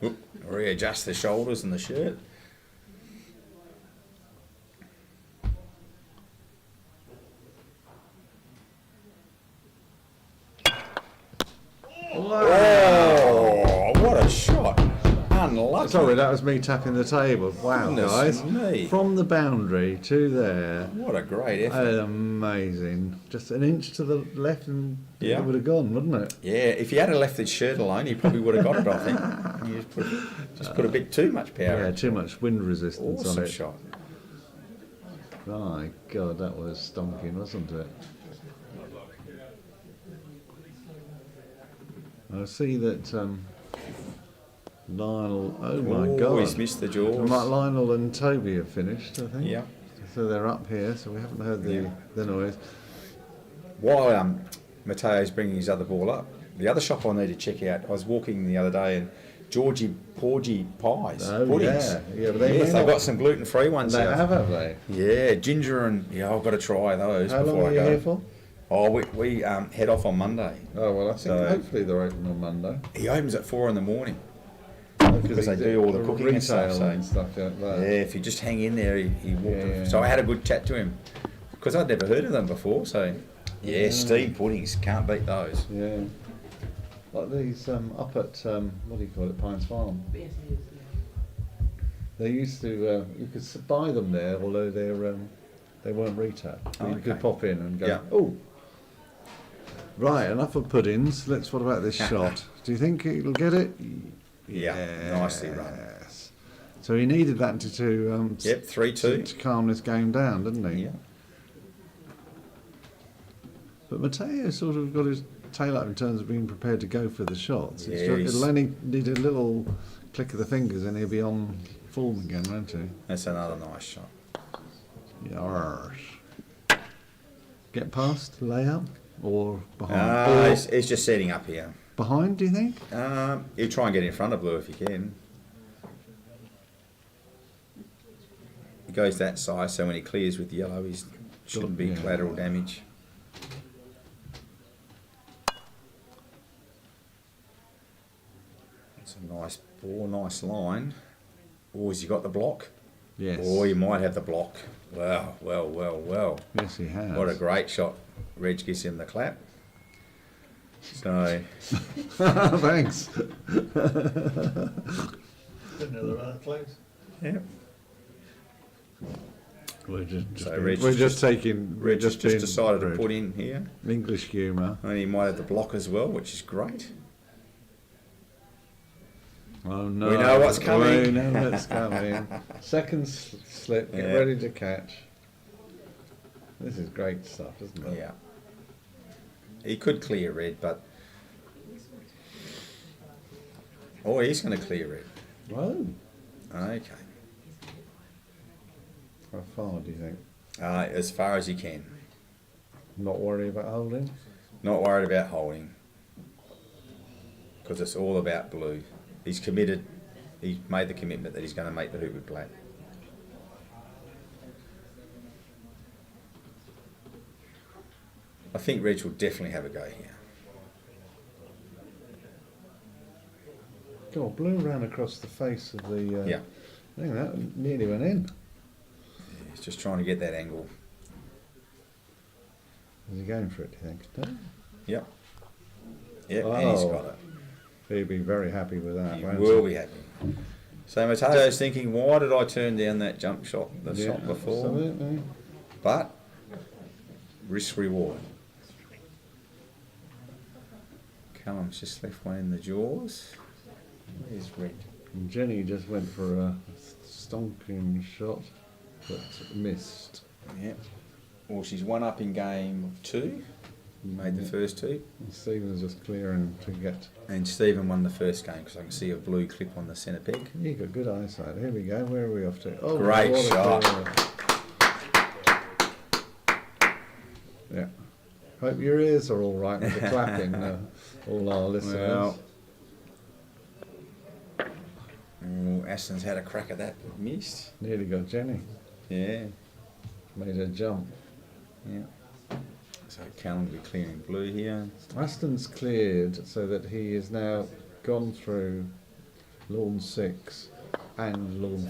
Oop, readjust the shoulders and the shirt. Oh, what a shot! Unlucky. Sorry, that was me tapping the table. Wow, Goodness guys. me. From the boundary to there. What a great effort. Amazing. Just an inch to the left and Yeah. it would have gone, wouldn't it? Yeah, if he had left his shirt alone, he probably would have got it, I think. He just put a bit too much power Yeah, into too much wind resistance Awesome on it. shot. My God, that was stonking, wasn't it? I see that Lionel. Oh my Oh, God! he's missed the jaws. Lionel and Toby have finished, I think. Yeah. So they're up here, so we haven't heard the noise. While Mateo's bringing his other ball up, the other shop I need to check out, I was walking the other day and Georgie Porgy pies, Oh puddings. yeah, but they Yes, may they've not- got some gluten-free ones They here. have they? Yeah, ginger and, I've got to try those How long before are I you go. here for? Oh, we head off on Monday. Oh well, I think So- hopefully they're open on Monday. He opens at 4 in the morning. Because they do all the cooking and stuff, retail so- and stuff like that. Yeah, if you just hang in there, he walked. Yeah. So I had a good chat to him because I'd never heard of them before. So yeah, steamed puddings, can't beat those. Yeah. Like these up at what do you call it, Pines Farm. They used to you could buy them there, although they weren't retail. Oh, You could okay. pop in and go. Yeah. Oh. Right, enough of puddings. What about this shot? Do you think he'll get it? Yeah, nicely run. Yes. So he needed that to Yep, 3-2. to calm this game down, didn't he? Yeah. But Matteo sort of got his tail up in terms of being prepared to go for the shots. Yeah, It'll only need a little click of the fingers and he'll be on form again, won't he? That's another nice shot. Yes. Get past, lay up, or behind? He's just setting up here. Behind, do you think? He'll try and get in front of blue if he can. He goes that size, so when he clears with yellow, he shouldn't be Yeah. collateral damage. It's a nice ball, nice line. Oh, has he got the block? Yes. Oh, he might have the block. Wow, well. Yes, he has. What a great shot. Reg gives him the clap. So, Thanks. Another close. yeah. We're just, So Reg we're just- just taking. Reg just being decided to rude. put in here. English humour. And he might have the block as well, which is great. Oh no! We know what's coming. We know what's coming. Second slip. Get Yeah. ready to catch. This is great stuff, isn't it? Yeah. He could clear red, but... Oh, he's going to clear red. Whoa! Okay. How far do you think? As far as he can. Not worry about holding. Not worried about holding. Because it's all about blue. He's committed. He's made the commitment that he's going to make the hoop with black. I think Reg will definitely have a go here. God, blue ran across the face of the. Yeah. I think that nearly went in. He's just trying to get that angle. Is he going for it? Do you think? No? Yep. Yep, and he's Oh. got it. He'll be very happy with that. He won't will be happy. So Mateo's thinking, why did I turn down that jump shot, the Yeah, shot before? Absolutely. But risk reward. Callum's just left one in the jaws. Where's Red? And Jenny just went for a stonking shot, but missed. Yep. Well, she's one up in game 2. Made the first 2. And Stephen's just clearing to get. And Stephen won the first game because I can see a blue clip on the centre peg. You got good eyesight. Here we go. Where are we off to? Oh, Great what a shot. clear. Yeah. Hope your ears are all right with the clapping, all our listeners. Well, Aston's had a crack at that, but missed. Nearly got Jenny. Yeah. Made her jump. Yeah. So Callum will be clearing blue here. Aston's cleared so that he is now gone through lawn 6 and lawn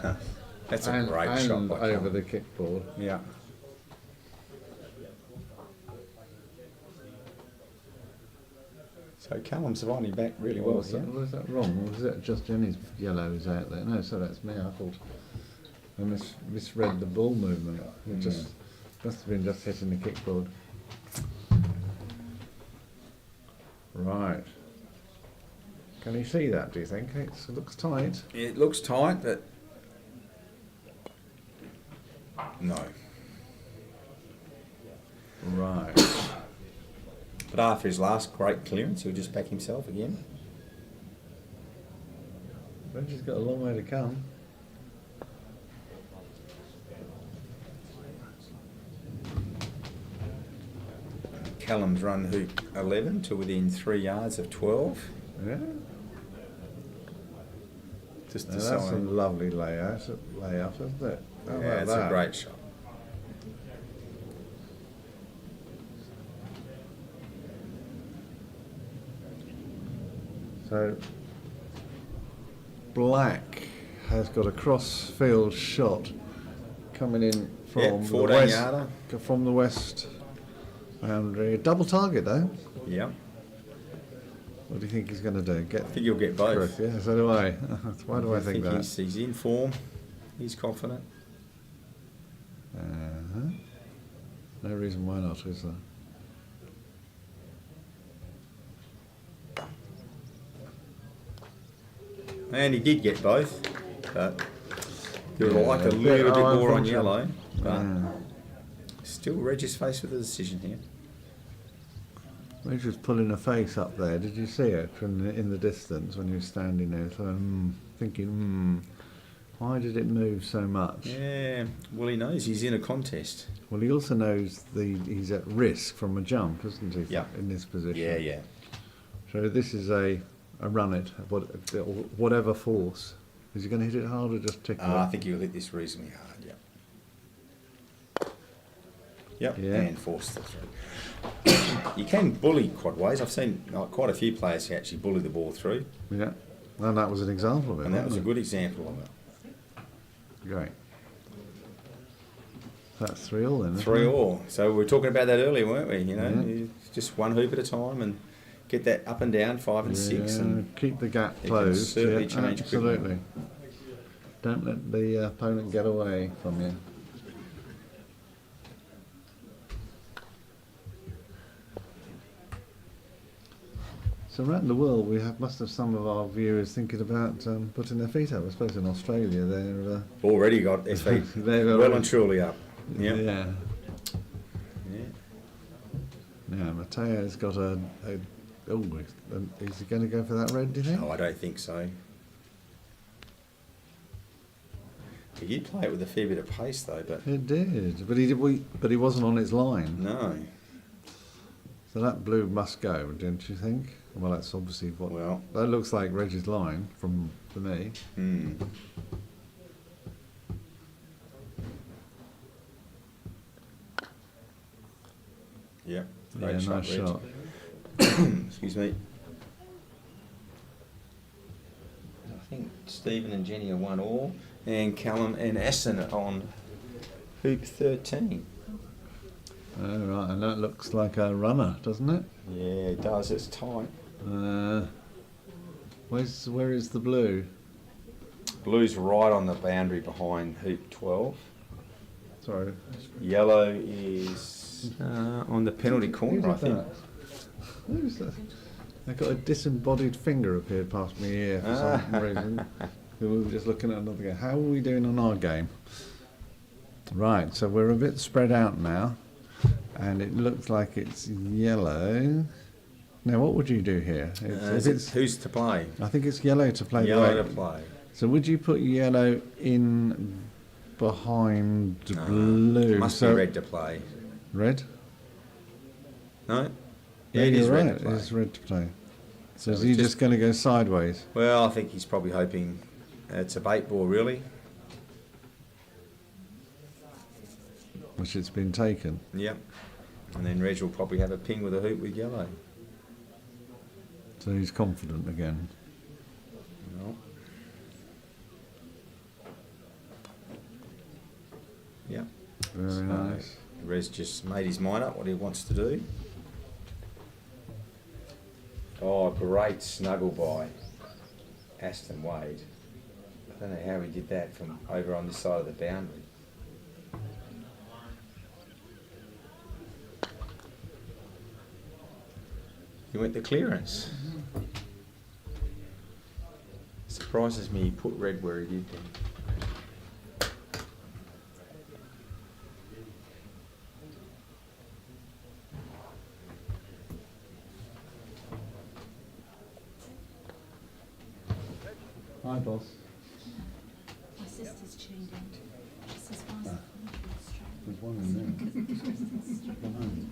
5. That's a and, great and shot by over Callum. the kickboard. Yeah. So Callum's winding back really well Was here. that, was that wrong? Or was that just Jenny's yellows out there? No, so that's me. I thought I misread the ball movement. It just must have been just hitting the kickboard. Right. Can you see that, do you think? It looks tight. It looks tight, but no. Right. But after his last great clearance, he'll just back himself again. Reggie's got a long way to come. Callum's run hoop 11 to within 3 yards of 12. Yeah. Just Now that's deciding. a lovely layout, isn't it? How Yeah, about it's that? a great shot. So Black has got a cross-field shot coming in from Yeah, the 14 west. yarder. From the west boundary. Double target though. Yeah. What do you think he's going to do? I think he'll get both. Chris, yeah, so do I. Why do I think that? He's in form. He's confident. Uh-huh. No reason why not, is there? And he did get both, but you would Yeah, like a a little bit- bit oh, more on unfortunate. yellow. But Yeah. still, Reg is faced with a decision here. Reg was pulling a face up there. Did you see it from in the distance when he was standing there, thinking, why did it move so much? Yeah, well, he knows he's in a contest. Well, he also knows he's at risk from a jump, isn't he? Yeah. In this position. Yeah, yeah. So this is a run it, whatever force. Is he going to hit it hard or just tickle I it? think he'll hit this reasonably hard, Yep, Yeah. and force the through. You can bully quite ways. I've seen quite a few players who actually bully the ball through, Yeah. And that was an example of it. and that was a wasn't good example of it. it? Great. That's 3-all then. isn't 3-all. So we were talking about that earlier, weren't we? You know, Yeah. just one hoop at a time and get that up and down, 5 and 6, and keep the gap it can closed. certainly Yeah, change quickly. absolutely. Don't let the opponent get away from you. So around the world, must have some of our viewers thinking about putting their feet up. I suppose in Australia, they're already got their feet they've well already- and truly up. Yep. yeah. Yeah. Now Mateo's got is he going to go for that red? Do you think? No, I don't think so. He did play it with a fair bit of pace though, but It did, but he wasn't on its line. no. So that blue must go, don't you think? Well, that's obviously what. Well, That looks like Reggie's line for me. Yep. Yeah, Great shot, nice Reg. shot. Excuse me. I think Stephen and Jenny are 1-all, and Callum and Aston are on hoop 13. Oh, right, and that looks like a runner, doesn't it? Yeah, it does. It's tight. Where is the blue? Blue's right on the boundary behind hoop 12. Sorry. Yellow is on the penalty corner, I think. Who's that? I got a disembodied finger appeared past my ear for some reason. We were just looking at another game. How are we doing on our game? Right, so we're a bit spread out now, and it looks like it's yellow. Now, what would you do here? Who's to play? I think it's yellow to play. Yellow the to play. So would you put yellow in behind blue? Must so be red to play. Red? No? Yeah, it is you're red right. to play. It's red to play. So So is we he just- just going to go sideways? Well, I think he's probably hoping it's a bait ball, really. Which it's been taken. Yep. And then Reg will probably have a ping with a hoop with yellow. So he's confident again. No. Yep. Very So nice. Reg just made his mind up what he wants to do. Oh, great snuggle by Aston Wade. I don't know how he did that from over on this side of the boundary. He went the clearance. Surprises me he put red where he did then. Hi, boss. My sister's tuned in. She says, why is Ah. it There's one in there. Behind.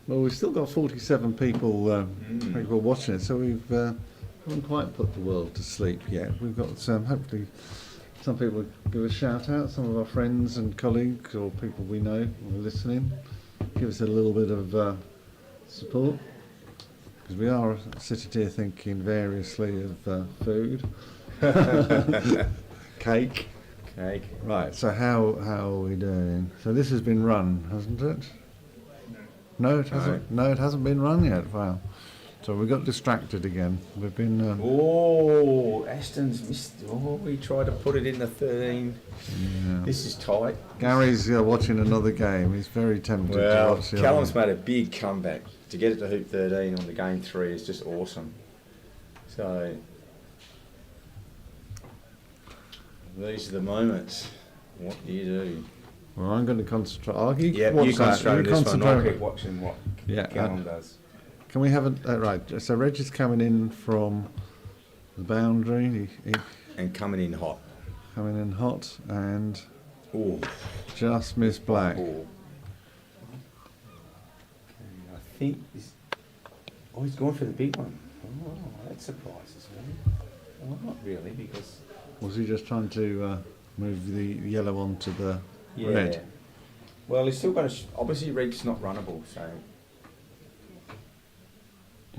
Well, we've still got 47 people people watching it, so we've haven't quite put the world to sleep yet. We've got hopefully some people give a shout out, some of our friends and colleagues or people we know who are listening. Give us a little bit of support, because we are sitting here thinking variously of food, cake. Cake. Right. So how are we doing? So this has been run, hasn't it? No, it hasn't. No, it hasn't been run yet. Wow. So we got distracted again. We've been. Oh, Aston's missed. Oh, he tried to put it in the 13. Yeah. This is tight. Gary's watching another game. He's very tempted to Well, watch the Callum's other. made a big comeback. To get it to hoop 13 on the game 3 is just awesome. So, these are the moments. What do you do? Well, I'm going to concentrate. You Yeah, watch you that. concentrate on You this one. I'll concentrate. keep watching what Yeah, Callum does. Can we have a right? So Reggie's coming in from the boundary. He And coming in hot. coming in hot and Oh, just missed black. ball. I think this. Oh, he's gone for the big one. Oh, that surprises me. Well, not really, because Was he just trying to move the yellow onto the red? Well, he's still got a. Obviously, Reef's not runnable, so.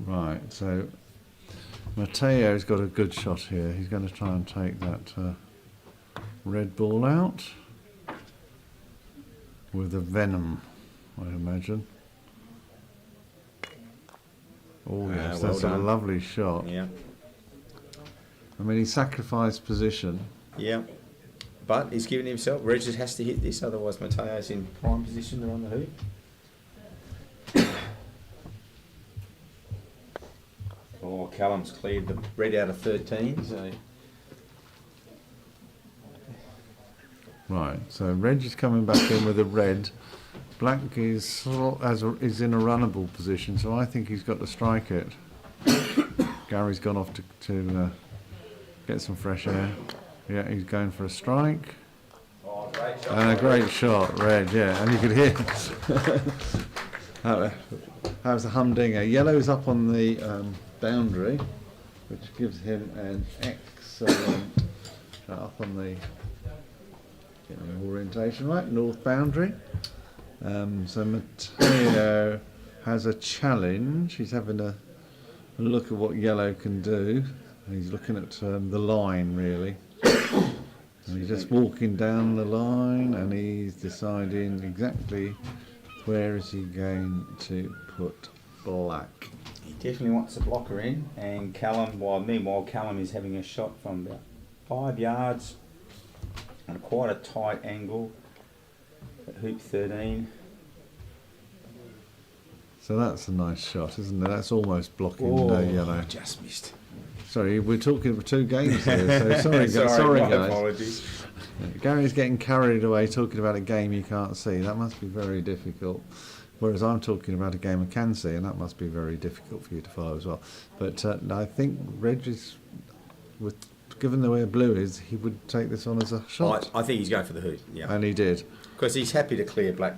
Right. So Mateo's got a good shot here. He's going to try and take that red ball out with a venom, I imagine. Oh yes, well that's a done. lovely shot. Yeah. I mean, he sacrificed position. Yeah. But he's given himself. Regis has to hit this, otherwise Mateo's in prime position to run the hoop. Oh, Callum's cleared the red out of 13, so. Right, so Reg is coming back in with a red. Black is in a runnable position, so I think he's got to strike it. Gary's gone off to get some fresh air. Yeah, he's going for a strike. Oh, great shot. And a great shot, Reg, yeah, and you could hear that was a humdinger. Yellow's up on the boundary, which gives him an excellent up on the orientation, right, north boundary. So Mateo has a challenge. He's having a look at what yellow can do. He's looking at the line, really. And he's just walking down the line, and he's deciding exactly where is he going to put black. He definitely wants a blocker in, and Callum, meanwhile Callum is having a shot from about 5 yards on quite a tight angle at hoop 13. So that's a nice shot, isn't it? That's almost blocking yellow. Just missed. Sorry, we're talking for 2 games here, so sorry my guys. apologies. Gary's getting carried away talking about a game you can't see. That must be very difficult. Whereas I'm talking about a game I can see, and that must be very difficult for you to follow as well. But I think Reg is, given the way blue is, he would take this on as a shot. I think he's going for the hoop, yeah. And he did. Because he's happy to clear black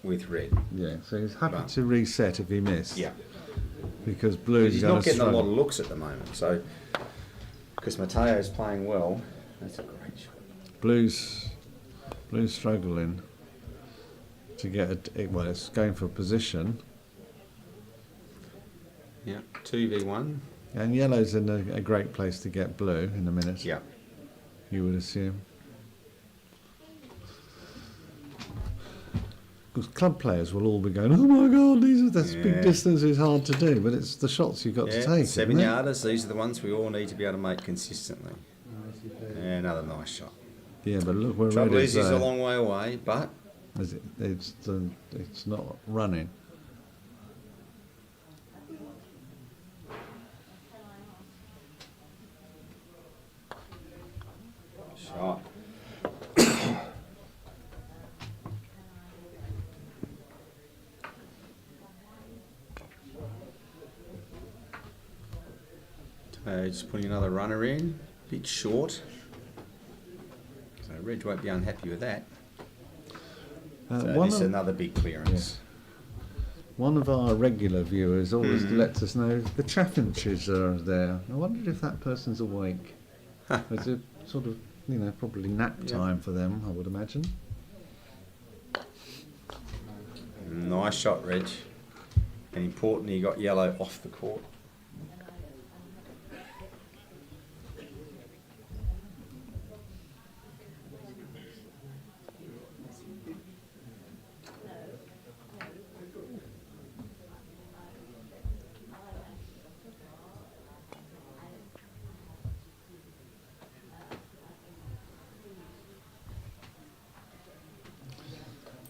with red. Yeah, so he's happy Right. to reset if he missed. Yeah. Because blue's He's going not to getting a lot struggle. of looks at the moment, so because Mateo's playing well, that's a great shot. Blue's struggling to get well, it's going for a position. Yeah, 2v1. And yellow's in a great place to get blue in a minute. Yeah. You would assume. Because club players will all be going, oh my God, this Yeah. big distance is hard to do, but it's the shots you've got to take. 7 isn't it? yarders, these are the ones we all need to be able to make consistently. Yeah, another nice shot. Yeah, but look where Trouble red is, is he's there. a long way away, but It's not running. shot. Just putting another runner in, bit short. So Reg won't be unhappy with that. So this is another big clearance. One of our regular viewers always Mm-hmm. lets us know the chaffinches are there. I wondered if that person's awake. It's a sort of, probably nap Yeah. time for them, I would imagine. Nice shot, Reg. And important, he got yellow off the court.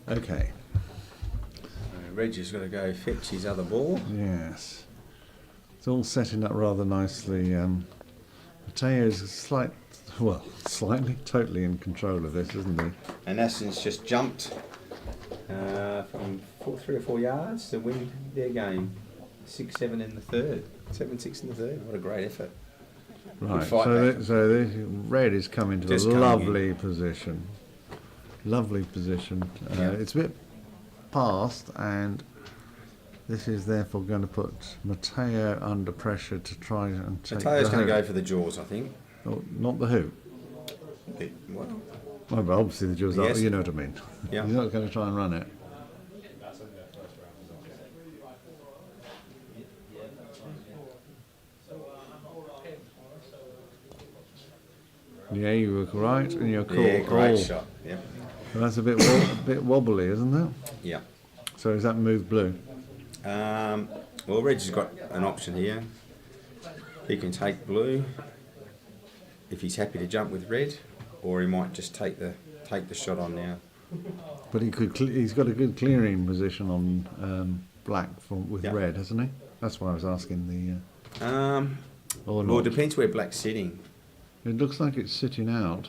Okay. Reggie's got to go fetch his other ball. Yes. It's all setting up rather nicely. Mateo's slightly, totally in control of this, isn't he? And Aston's just jumped from 3 or 4 yards to win their game. 6-7 in the third. 7-6 in the third. What a great effort. Right. fight back. So red is coming to Just a coming lovely position. Lovely position. Yeah. It's a bit past, and this is therefore going to put Mateo under pressure to try and take Mateo's the going to go hoop. for the jaws, I think. Oh, not the hoop. Well, Well, but obviously the jaws Yes. are, you know what I mean. Yeah. He's not going to try and run it. Yeah, you were right, and you're cool. yeah, great Oh, shot. Yeah. that's a bit bit wobbly, isn't it? Yeah. So is that move blue? Well, Reggie's got an option here. He can take blue if he's happy to jump with red, or he might just take the shot on now. But he could. He's got a good clearing position on black with Yeah. red, hasn't he? That's why I was asking the. Or Well, not. it depends where black's sitting. It looks like it's sitting out.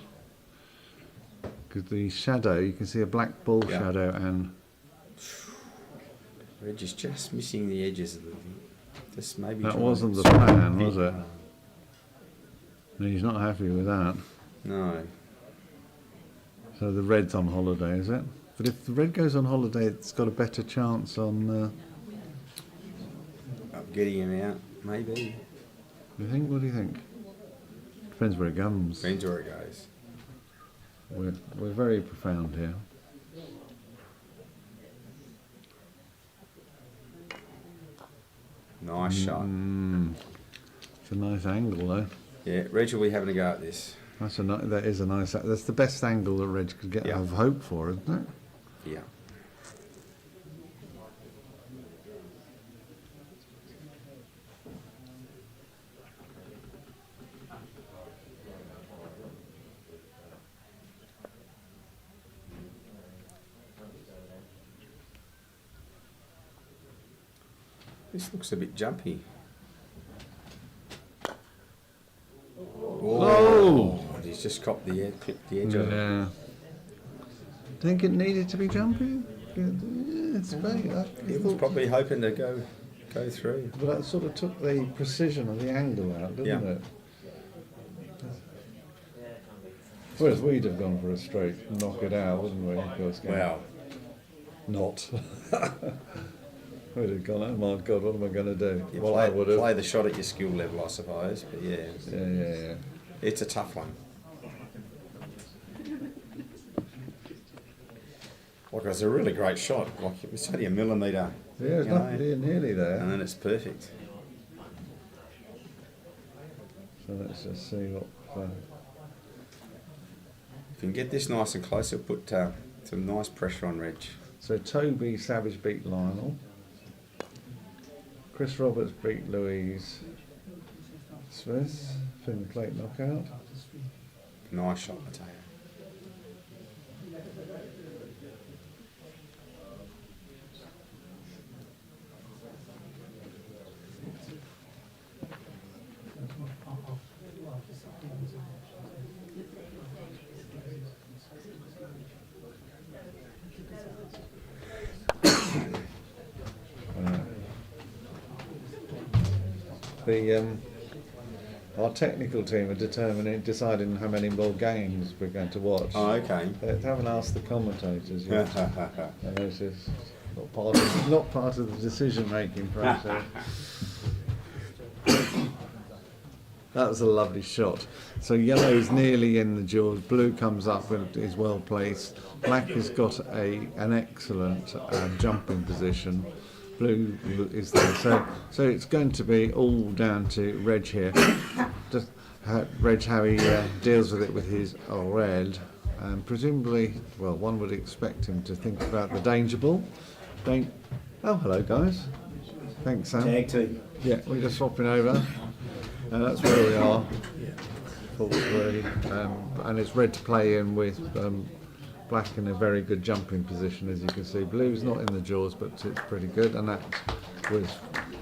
Because the shadow, you can see a black ball Yeah. shadow, and Reggie's just missing the edges a little. Just maybe. that trying wasn't to the plan, fit- was it? And he's not happy with that. No. So the red's on holiday, is it? But if the red goes on holiday, it's got a better chance on. Of getting him out, maybe. You think? What do you think? Depends where it comes. Depends where it goes. We're very profound here. Nice shot. It's a nice angle, though. Yeah, Reg will be having a go at this. That is a nice. That's the best angle that Reg could get. Yeah. Have hope for, isn't it? Yeah. This looks a bit jumpy. Oh! He's just clipped the edge of it. Yeah. Think it needed to be jumpy? Yeah, it's great. He was probably hoping to go through. But that sort of took the precision of the angle out, didn't Yeah. it? Whereas we'd have gone for a straight knock it out, wouldn't we? First game? Well, Not. We'd have gone, oh my God, what am I going to do? you Well, I would have. play the shot at your skill level, I suppose. But yeah, Yeah. it's a tough one. Like, it's a really great shot. Like, it's only a millimetre. Yeah, it's you not know, nearly there. and then it's perfect. So let's just see what. If you can get this nice and close, it'll put some nice pressure on Reg. So Toby Savage beat Lionel. Chris Roberts beat Louise Smith. Thin plate knockout. Nice shot, Mateo. Our technical team are deciding how many more games we're going to watch. Oh, okay. They haven't asked the commentators yet. And it's just not part of the decision-making process. That was a lovely shot. So yellow's nearly in the jaws. Blue comes up and is well placed. Black has got an excellent jumping position. Blue is there. So it's going to be all down to Reg here. Just Reg how he deals with it with his red. And presumably, well, one would expect him to think about the danger ball. Oh, hello guys. Thanks, Sam. Tag team. Yeah, we're just swapping over. That's where we are. 4-3. And it's red to play in with Black in a very good jumping position, as you can see. Blue's not in the jaws, but it's pretty good, and that was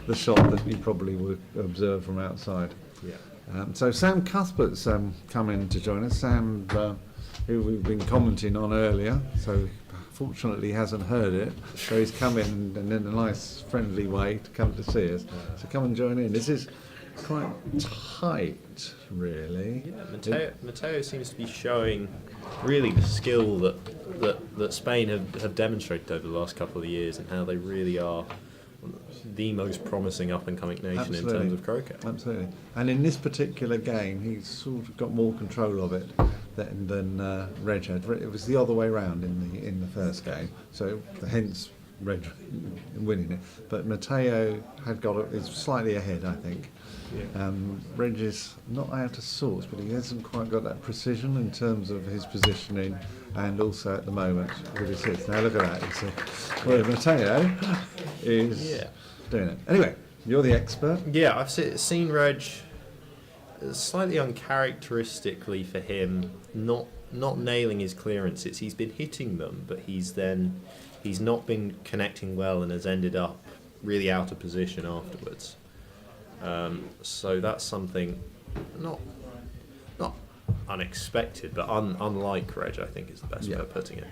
the shot that you probably would observe from outside. Yeah. So Sam Cuthbert's come in to join us. Sam, who we've been commenting on earlier, so fortunately he hasn't heard it, so he's come in and in a nice friendly way to come to see us. So come and join in. This is quite tight, really. Yeah, Mateo seems to be showing really the skill that Spain have demonstrated over the last couple of years, and how they really are the most promising up-and-coming nation Absolutely. in terms of croquet. Absolutely. And in this particular game, he's sort of got more control of it than Reg had. It was the other way around in the first game, so hence Reg winning it. But Mateo is slightly ahead, I think. Yeah. Reg is not out of sorts, but he hasn't quite got that precision in terms of his positioning, and also at the moment with his hits. Now look at that. Whereas Mateo is doing it. Anyway, you're the expert. Yeah, I've seen Reg slightly uncharacteristically for him, not nailing his clearances. He's been hitting them, but he's not been connecting well and has ended up really out of position afterwards. So that's something not unexpected, but unlike Reg, I think is the best way of putting it.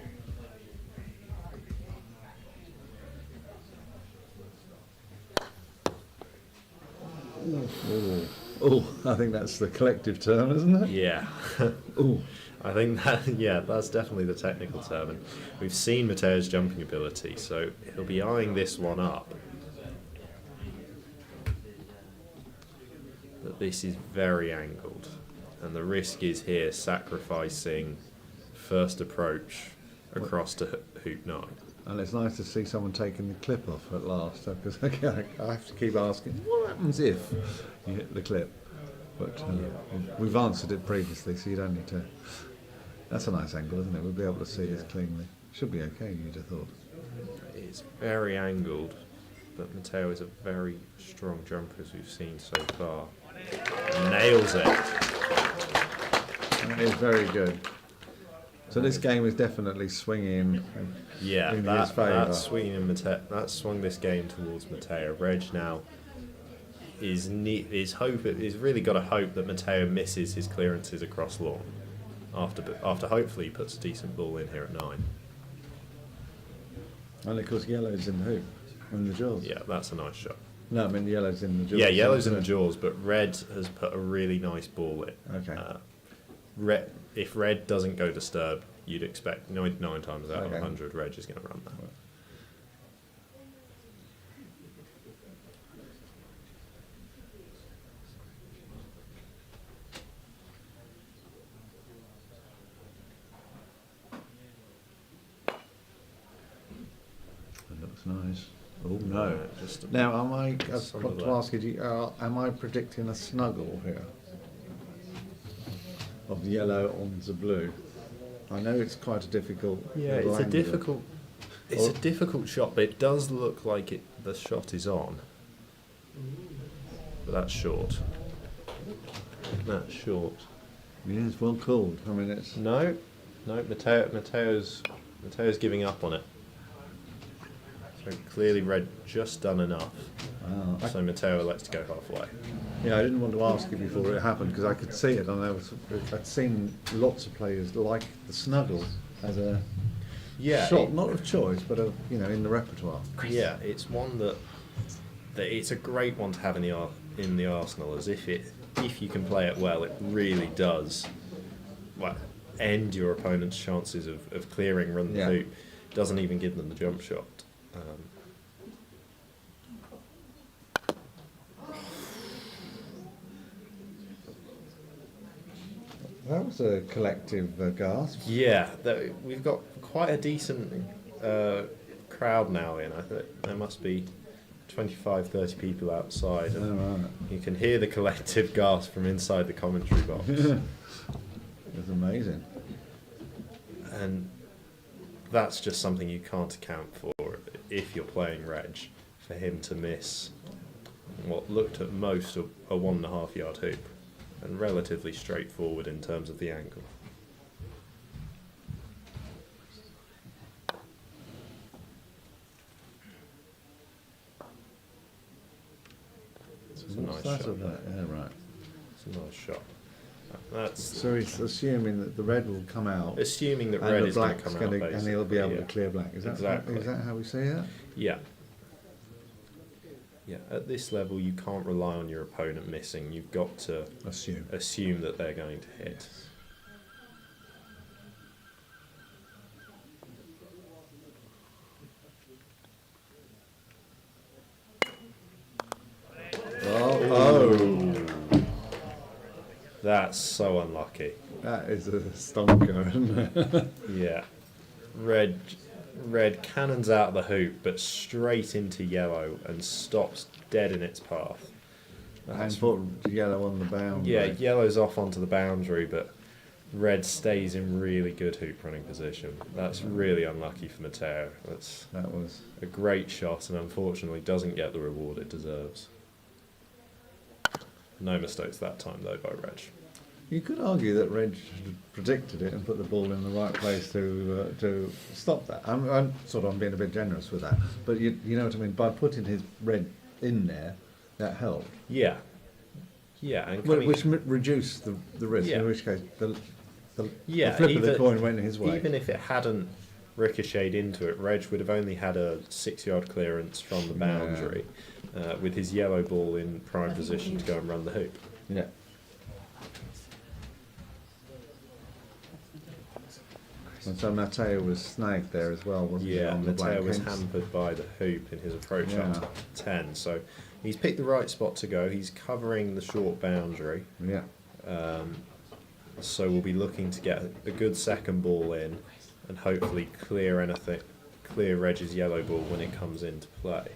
Oh, I think that's the collective term, isn't it? Yeah. Oh, I think that's definitely the technical term. And we've seen Mateo's jumping ability, so he'll be eyeing this one up. But this is very angled, and the risk is here sacrificing first approach across to hoop 9. and it's nice to see someone taking the clip off at last, because I have to keep asking, what happens if you hit the clip? But we've answered it previously, so you don't need to. That's a nice angle, isn't it? We'll be able to see this cleanly. Should be okay, you'd have thought. It's very angled, but Mateo is a very strong jumper, as we've seen so far. Nails it. That is very good. So this game is definitely swinging Yeah, in his favour. that swinging in Mateo, that swung this game towards Mateo. Reg now is really got to hope that Mateo misses his clearances across lawn after hopefully he puts a decent ball in here at 9. And of course yellow's in the hoop, in the jaws. Yeah, that's a nice shot. No, I mean yellow's in the jaws. Yeah, yellow's in the jaws, but red has put a really nice ball in. Okay. If red doesn't go disturb, you'd expect 99 times out of Okay. 100 red is going to run that. That looks nice. Oh no! Just Now, I've some got of to that. ask you: am I predicting a snuggle here of yellow on the blue? I know it's quite a difficult. Yeah, little it's a angle. difficult. It's a difficult shot, but it does look like the shot is on. But that's short. That's short. Yes, well called. I mean, it's No, Mateo's giving up on it. So clearly red just done enough. wow. So Mateo elects to go halfway. Yeah, I didn't want to ask you before it happened because I could see it, and I'd seen lots of players like the snuggle as a shot, not of choice, but in the repertoire. Yeah, it's one that it's a great one to have in the arsenal, as if you can play it well, it really does end your opponent's chances of clearing, run the hoop. Doesn't even give them the jump shot. That was a collective gasp. Yeah, we've got quite a decent crowd now in. I think there must be 25, 30 people outside, and Oh, right. you can hear the collective gasp from inside the commentary box. It's amazing. And that's just something you can't account for if you're playing Reg, for him to miss what looked at most a 1.5 yard hoop, and relatively straightforward in terms of the angle. It's a What's nice that shot. of that? Yeah, right. It's a nice shot. That's So he's assuming that the red will come out, assuming that and red the is going to black's come out, going to, and he'll be able basically, to clear black. Is that Exactly. Is that how we see it? yeah. Yeah, at this level, you can't rely on your opponent missing. You've got to Assume. that they're going to hit. Oh, That's so unlucky. that is a stonker, isn't it? Yeah. Red cannons out the hoop, but straight into yellow and stops dead in its path. And put yellow on the boundary. Yeah, yellow's off onto the boundary, but red stays in really good hoop running position. That's really unlucky for Matteo. That's That was. a great shot and unfortunately doesn't get the reward it deserves. No mistakes that time though by Reg. You could argue that Reg predicted it and put the ball in the right place to stop that. I'm being a bit generous with that, but you know what I mean. By putting his red in there, that helped. Yeah. Yeah, and Which reduced the risk. Yeah. In which case, the yeah, flip of the coin went his way. Even if it hadn't ricocheted into it, Reg would have only had a 6-yard clearance from the boundary, with his yellow ball in prime position to go and run the hoop. Yeah. And so Matteo was snagged there as well, wasn't he? Yeah, on the Matteo black was hints? hampered by the hoop in his approach Yeah. up to 10. So he's picked the right spot to go. He's covering the short boundary. Yeah. So we'll be looking to get a good second ball in and hopefully clear Reg's yellow ball when it comes into play.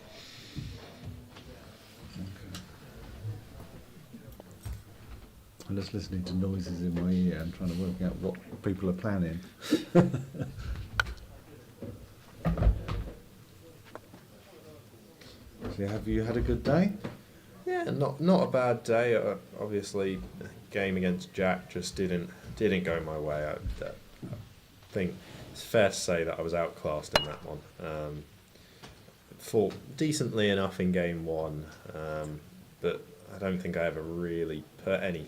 I'm just listening to noises in my ear and trying to work out what people are planning. So have you had a good day? Yeah, not a bad day. Obviously, the game against Jack just didn't go my way. I think it's fair to say that I was outclassed in that one. Fought decently enough in game one, but I don't think I ever really put any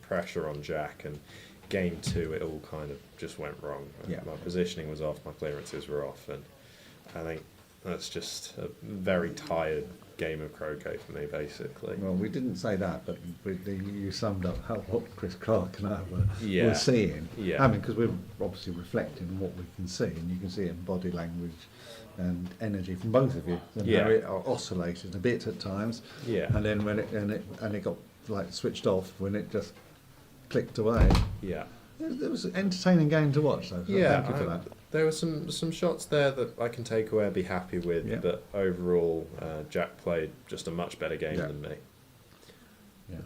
pressure on Jack. And game two, it all kind of just went wrong. Yeah. My positioning was off, my clearances were off, and I think that's just a very tired game of croquet for me, basically. Well, we didn't say that, but you summed up what Chris Clark and I Yeah. were seeing. Yeah. I mean, because we're obviously reflecting on what we can see, and you can see it in body language and energy from both of you. And Yeah. how it oscillated a bit at times. Yeah. And then when it got like switched off when it just clicked away. Yeah. It was an entertaining game to watch, though. So Yeah, thank you for that. there were some shots there that I can take away and be happy with, Yeah. but overall, Jack played just a much better game Yeah. than me. Yeah.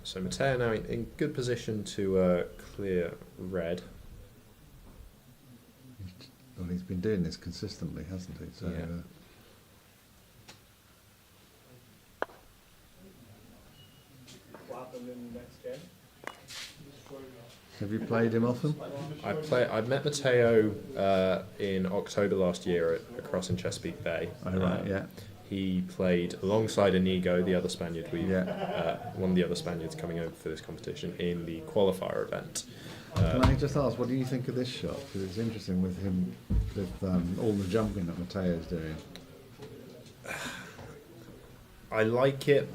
So Matteo now in good position to clear red. Well, he's been doing this consistently, hasn't he? So, Yeah. What happened in the next game? have you played him often? I met Matteo in October last year across in Chesapeake Bay. Oh, right, yeah. He played alongside Inigo, the other Spaniard Yeah. one of the other Spaniards coming over for this competition in the qualifier event. Can I just ask, what do you think of this shot? Because it's interesting with him, with all the jumping that Matteo's doing. I like it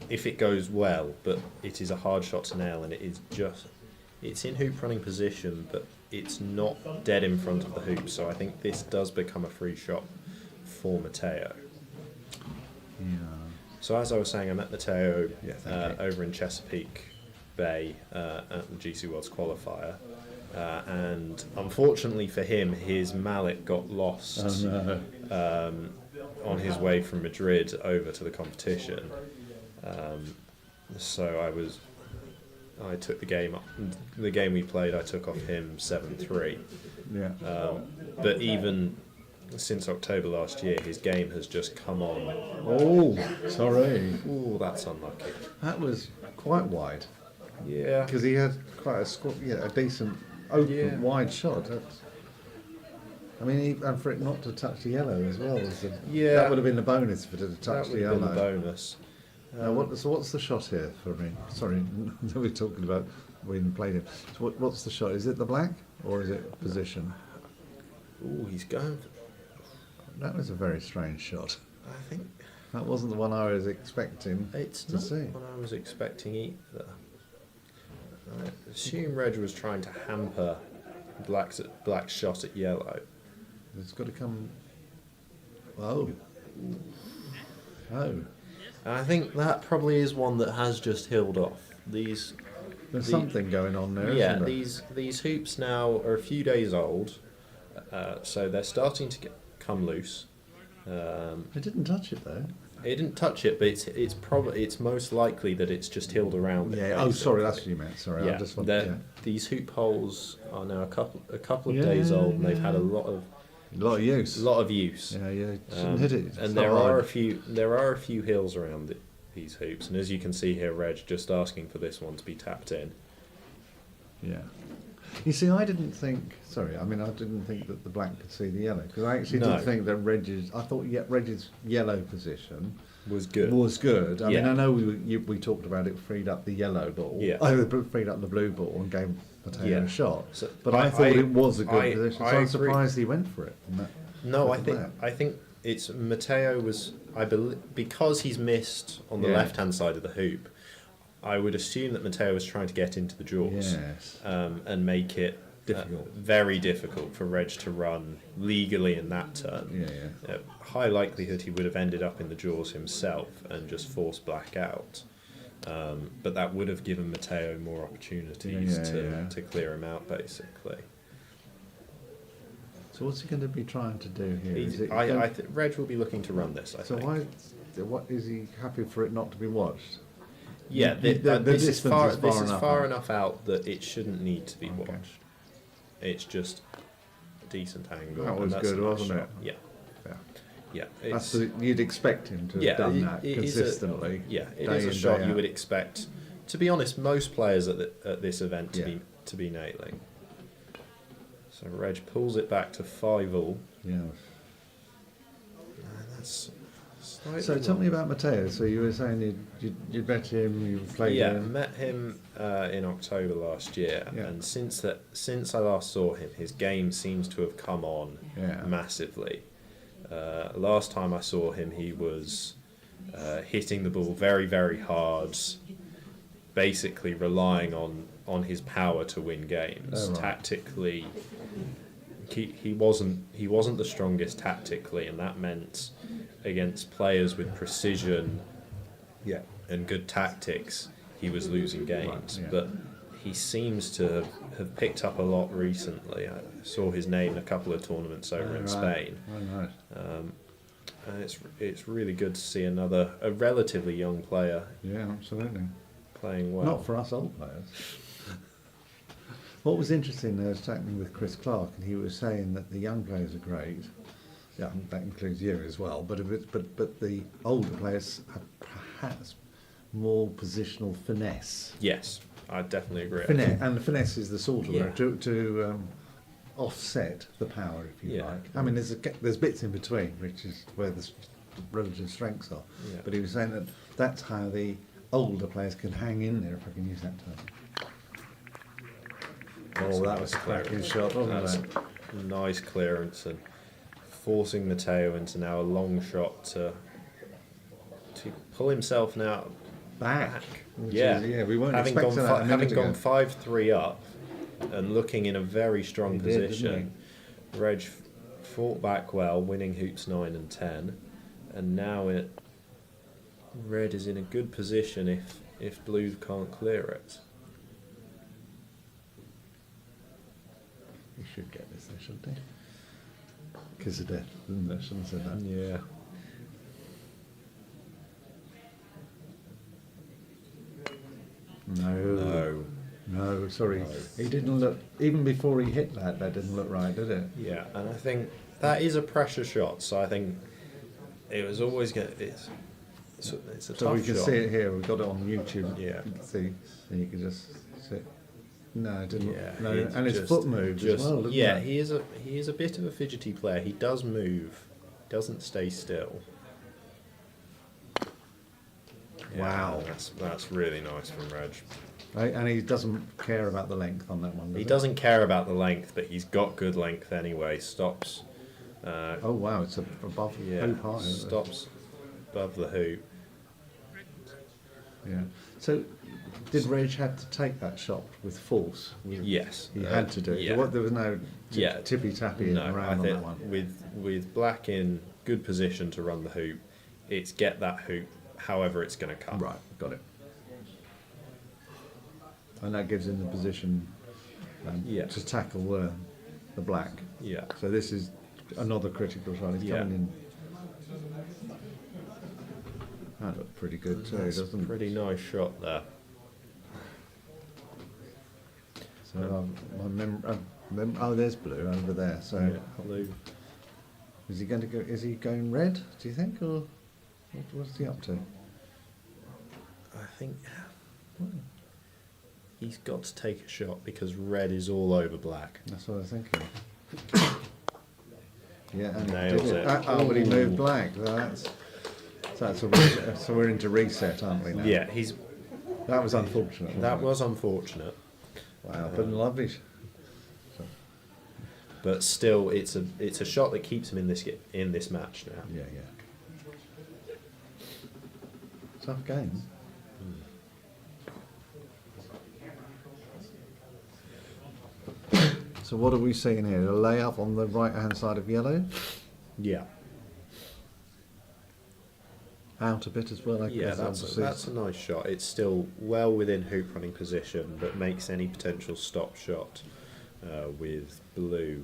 if it goes well, but it is a hard shot to nail, and it's in hoop running position, but it's not dead in front of the hoop. So I think this does become a free shot for Matteo. Yeah. So as I was saying, I met Matteo Yeah, thank you. over in Chesapeake Bay at the GC Worlds qualifier, and unfortunately for him, his mallet got lost Oh, no. on his way from Madrid over to the competition. So I took the game up. The game we played, I took off him 7-3. Yeah. But even since October last year, his game has just come on. Oh, sorry. Ooh, that's unlucky. That was quite wide. Yeah. Because he had quite a decent, open, Yeah. wide shot. I mean, and for it not to touch the yellow as well. Yeah. That would have been the bonus if it had touched That the would have been yellow. the bonus. So what's the shot here for me? Sorry, we're talking about we didn't play him. So what's the shot? Is it the black or is it position? Oh, he's going. That was a very strange shot. I think That wasn't the one I was expecting it's to not see. what I was expecting either. I assume Reg was trying to hamper Black's shot at yellow. It's got to come. Oh. Oh. And I think that probably is one that has just hilled off. There's The- something going on there, Yeah, isn't there? these hoops now are a few days old, so they're starting to come loose. I didn't touch it though. It didn't touch it, but it's most likely that it's just hilled around. it, Yeah. Oh, sorry, that's basically. what you meant. Sorry, Yeah, I just wanted. these hoop holes are now a couple of Yeah, days yeah, old, and they've had a yeah. lot of A lot of use. use. Yeah, yeah. Shouldn't hit it. It's And not there are hard. there are a few hills around these hoops, and as you can see here, Reg just asking for this one to be tapped in. Yeah. You see, I didn't think. Sorry, I mean, I didn't think that the black could see the yellow because I actually No. did think that Reg's. I thought Reg's yellow position Was good. was good. I mean, Yeah. I know we talked about it freed up the yellow ball. Yeah. Freed up the blue ball and gave Mateo Yeah. a shot. So, But I thought it was a good position, so I I'm agree. surprised he went for it. And that, No, with that. I think it's Mateo was because he's missed on the Yeah. left-hand side of the hoop. I would assume that Mateo was trying to get into the jaws Yes. and make it Difficult. very difficult for Reg to run legally in that turn. Yeah, yeah. High likelihood he would have ended up in the jaws himself and just forced Black out. But that would have given Mateo more opportunities Yeah. to clear him out, basically. So what's he going to be trying to do here? Is it I think Reg will be looking to run this, I so think. what is he happy for it not to be watched? Yeah, The this is distance far is enough out that it shouldn't need to be Okay. watched. It's just a decent angle. That and was that's good, a nice wasn't shot. it? Yeah, Yeah. yeah. That's you'd expect him to have done that it is consistently. it day is a in, shot day you out. would expect. To be honest, most players at this event to be nailing. So Reg pulls it back to 5-all. Yeah. And that's slightly So tell me wrong. about Mateo. So you were saying you'd met him, you played Yeah, him. met him in October last year, Yeah. and since I last saw him, his game seems to have come on Yeah. massively. Last time I saw him, he was hitting the ball very, very hard, basically relying on his power to win games. Oh, right. Tactically, he wasn't the strongest tactically, and that meant against players with precision Yeah. and good tactics, he was losing games. Yeah. But he seems to have picked up a lot recently. I saw his name in a couple of tournaments over in Right. Spain. Oh, right. And it's really good to see a relatively young player Yeah, absolutely. playing well. Not for us old players. What was interesting, I was chatting with Chris Clark, and he was saying that the young players are great. Yeah, that includes you as well. But but the older players have perhaps more positional finesse. Yes, I definitely agree. Finesse, and the finesse is the sort of Yeah. to offset the power, if you Yeah. like. I mean, there's bits in between, which is where the relative strengths are. Yeah. But he was saying that that's how the older players can hang in there, if I can use that term. That's Oh, a that nice was a cracking clearance. shot, wasn't That's it? a nice clearance and forcing Mateo into now a long shot to pull himself now Back. Which Yeah, is- yeah, we weren't having expecting gone that a having minute gone ago. 5-3 up and looking in a very strong He did, didn't position. Reg fought back well, winning hoops 9 and 10, and now Red is in a good position if Blue can't clear it. You should get this, there, shouldn't he? Kiss of death, isn't it? Shouldn't have said that. Yeah. No, sorry. He didn't look, even before he hit that didn't look right, did it? Yeah, and I think that is a pressure shot, so I think it was always going to... It's a So tough we can shot. see it here, we've got it on YouTube. Yeah. You can see, and you can just see it. No, it didn't. Yeah, No, it's and his just- foot moved as well, didn't yeah, it? he is a bit of a fidgety player. He does move, doesn't stay still. Wow. That's really nice from Reg. Right, and he doesn't care about the length on that one, does He doesn't care about the length, but he's got good length anyway. Stops. Oh wow, it's above Yeah, hoop height. Isn't it? stops above the hoop. Yeah. So, did Reg have to take that shot with force? Yes, He had to do it. yeah. There was no Yeah. tippy tappy No, I around on think that one. with black in good position to run the hoop, it's get that hoop however it's going to come. Right, got it. And that gives him the position Yeah. to tackle the black. Yeah. So this is another critical shot. He's Yeah. coming in. That looked pretty good too, That's a doesn't it? pretty nice shot there. So oh, there's blue over there. So Yeah, blue. is he going to go? Is he going red? Do you think, or what's he up to? I think he's got to take a shot because red is all over black. That's what I was thinking. Yeah, and he Nails did it. Oh, but he Ooh. moved black. So we're into reset, aren't we now? Yeah, That was unfortunate. that wasn't was unfortunate, it? Wow, but lovely. but still, it's a shot that keeps him in this match now. Yeah, yeah. Tough game. So what are we seeing here? A layup on the right-hand side of yellow, Yeah, out a bit as well. I yeah, guess, obviously. that's a nice shot. It's still well within hoop running position, but makes any potential stop shot with blue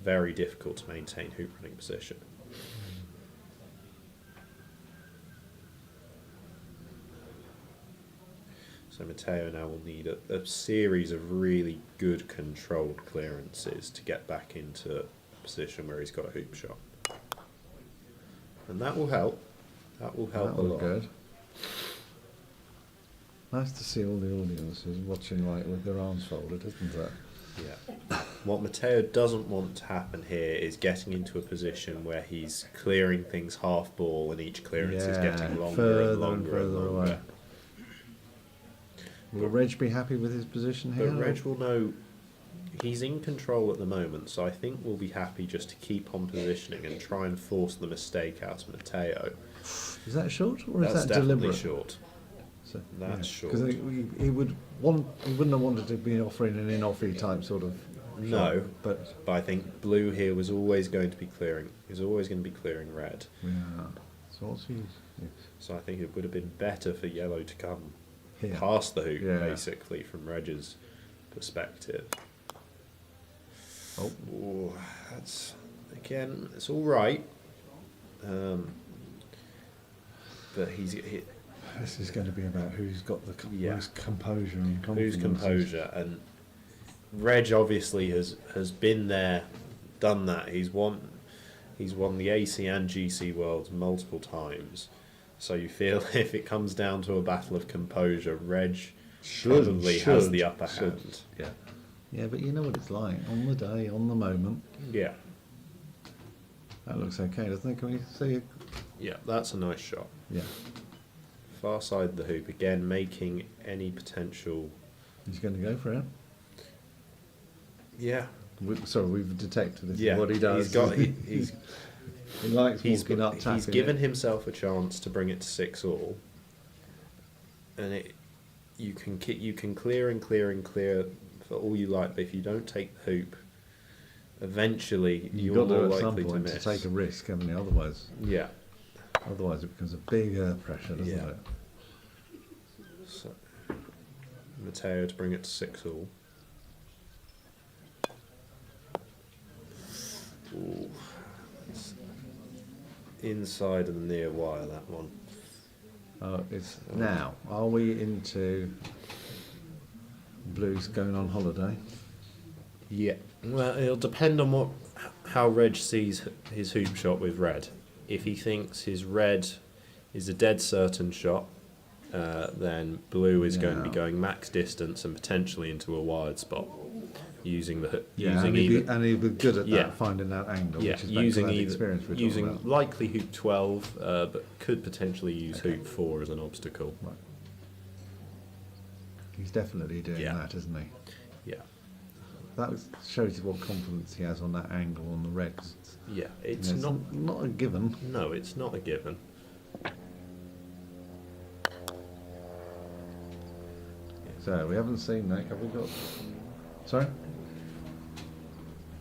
very difficult to maintain hoop running position. So Matteo now will need a series of really good controlled clearances to get back into a position where he's got a hoop shot. And that will help. That will help That a was lot. good. Nice to see all the audiences watching like with their arms folded, isn't it? Yeah. What Matteo doesn't want to happen here is getting into a position where he's clearing things half ball and each clearance is getting longer further and longer and further longer. away. Will Reg be happy with his position here? But Reg will know he's in control at the moment, so I think we'll be happy just to keep on positioning and try and force the mistake out of Matteo. Is that short or That's is that definitely deliberate? short. So, That's short. Because he wouldn't have wanted to be offering an in-offy type sort of. No, shot, but But I think blue here was always going to be clearing. He was always going to be clearing red. yeah. So what's he? Yes. So I think it would have been better for yellow to come Here. past the hoop, Yeah. basically, from Reg's perspective. Oh. Ooh, that's again, it's all right. But This is going to be about who's got the Yeah. most composure and confidence. whose composure, and Reg obviously has been there, done that. He's won the AC and GC Worlds multiple times. So you feel if it comes down to a battle of composure, Reg probably has the upper hand. Yeah. Yeah, but you know what it's like on the day, on the moment. Yeah, That looks okay, doesn't it? Can we see it? yeah, that's a nice shot. Yeah. Far side of the hoop again, making any potential. He's going to go for it. Yeah, We've detected this. yeah. What he does. He's He likes he's walking up, tapping he's given it. himself a chance to bring it to 6-all, and you can clear and clear and clear for all you like, but if you don't take the hoop, eventually You've you're got more to at some likely to point miss. to take a risk, haven't you? Yeah. Otherwise it becomes a bigger pressure, doesn't Yeah. it? So, Matteo to bring it to 6-all. Ooh, it's inside and near wire, that one. It's now. Are we into Blues going on holiday? Yeah. Well, it'll depend on how Reg sees his hoop shot with red. If he thinks his red is a dead certain shot, then blue is going to be Yeah. going max distance and potentially into a wired spot. using the Yeah, using either and he'd be good at Yeah. that, finding that angle, yeah which is back to using that either experience we're talking using about. likely hoop 12, but could potentially use hoop 4 as an obstacle. Right. He's definitely doing Yeah. that, isn't he? Yeah, That shows you what confidence he has on that angle on the red. yeah. It's You know, not. not a given. No, it's not a given. So we haven't seen that. Have we got? Sorry.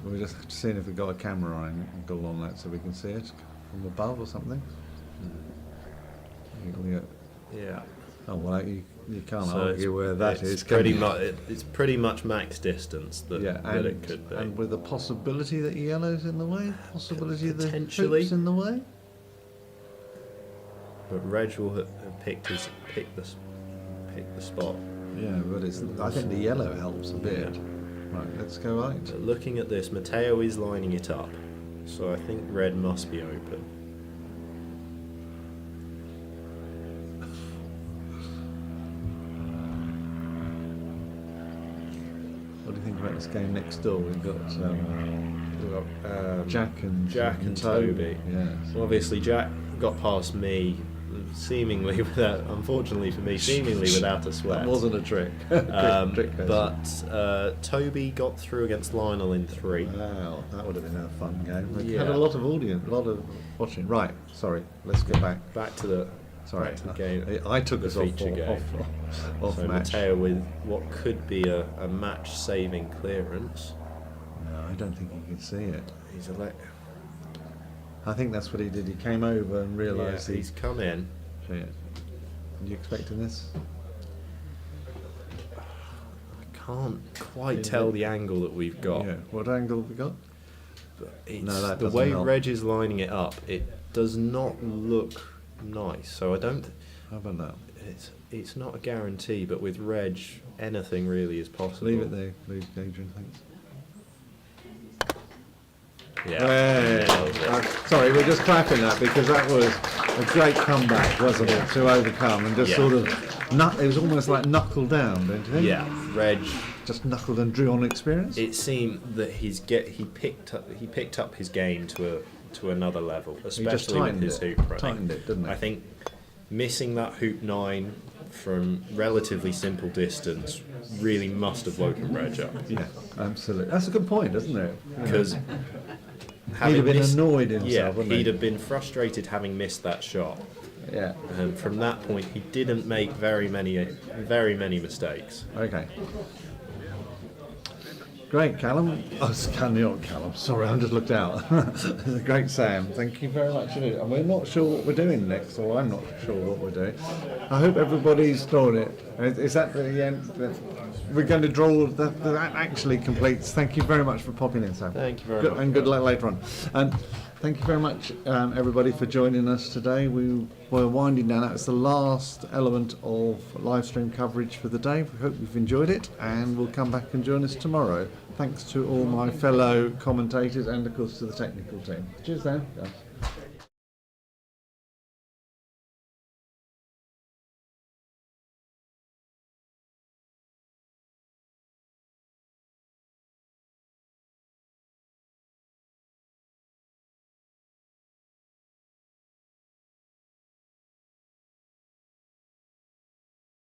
We're just seeing if we've got a camera angle on that so we can see it from above or something. Yeah. Oh well, you can't So argue where that it's is. can Pretty you? much, it's pretty much max distance that, Yeah, that it could be. and with the possibility that yellow's in the way, possibility that Potentially. hoop's in the way. But Reg will have picked the spot. Yeah, but it's. I think the yellow helps a bit. Yeah. Right, let's go right. But looking at this, Matteo is lining it up, so I think red must be open. What do you think about this game next door? We've got Jack and Toby. Yeah. So obviously Jack got past me, seemingly without, unfortunately for me, seemingly without a sweat. That wasn't a trick. Trick question. But Toby got through against Lionel in 3. Wow, that would have been a fun game. We Yeah. had a lot of audience, a lot of watching. Right, sorry, let's go back. Back to the Sorry, back to the game. I took the us off, feature game. off So match. Matteo with what could be a match-saving clearance. No, I don't think he can see it. He's I think that's what he did. He came over and realised he's come in. Are you expecting this? I can't quite tell the angle that we've got. Yeah. What angle have we got? But it's, No, that the doesn't way help. Reg is lining it up, it does not look nice. So I don't. How about that? It's not a guarantee, but with Reg, anything really is possible. Leave it there, leave Adrian, thanks. Yeah. Hey. Nailed it. Sorry, we're just clapping that because that was a great comeback, wasn't it, to overcome and just Yeah. sort of, it was almost like knuckle down, don't you think? Yeah, Reg. Just knuckled and drew on experience. It seemed that he picked up his game to another level, especially with his hoop running. Tightened it, didn't he? I think missing that hoop 9 from relatively simple distance really must have woken Reg up. Yeah, absolutely. That's a good point, isn't it? Because He'd have been annoyed himself, yeah, wouldn't he'd he? have been frustrated having missed that shot. Yeah. And from that point, he didn't make very many mistakes. Okay. Great, Callum. Oh, it's not Callum. Sorry, I just looked out. Great, Sam. Thank you very much. And we're not sure what we're doing next, or I'm not sure what we're doing. I hope everybody's drawn it. Is that the end? We're going to draw. That actually completes. Thank you very much for popping in, Sam. Thank you very much. And good luck later on. And thank you very much, everybody, for joining us today. We were winding down. That was the last element of live stream coverage for the day. We hope you've enjoyed it, and we'll come back and join us tomorrow. Thanks to all my fellow commentators and, of course, to the technical team. Cheers, Dan.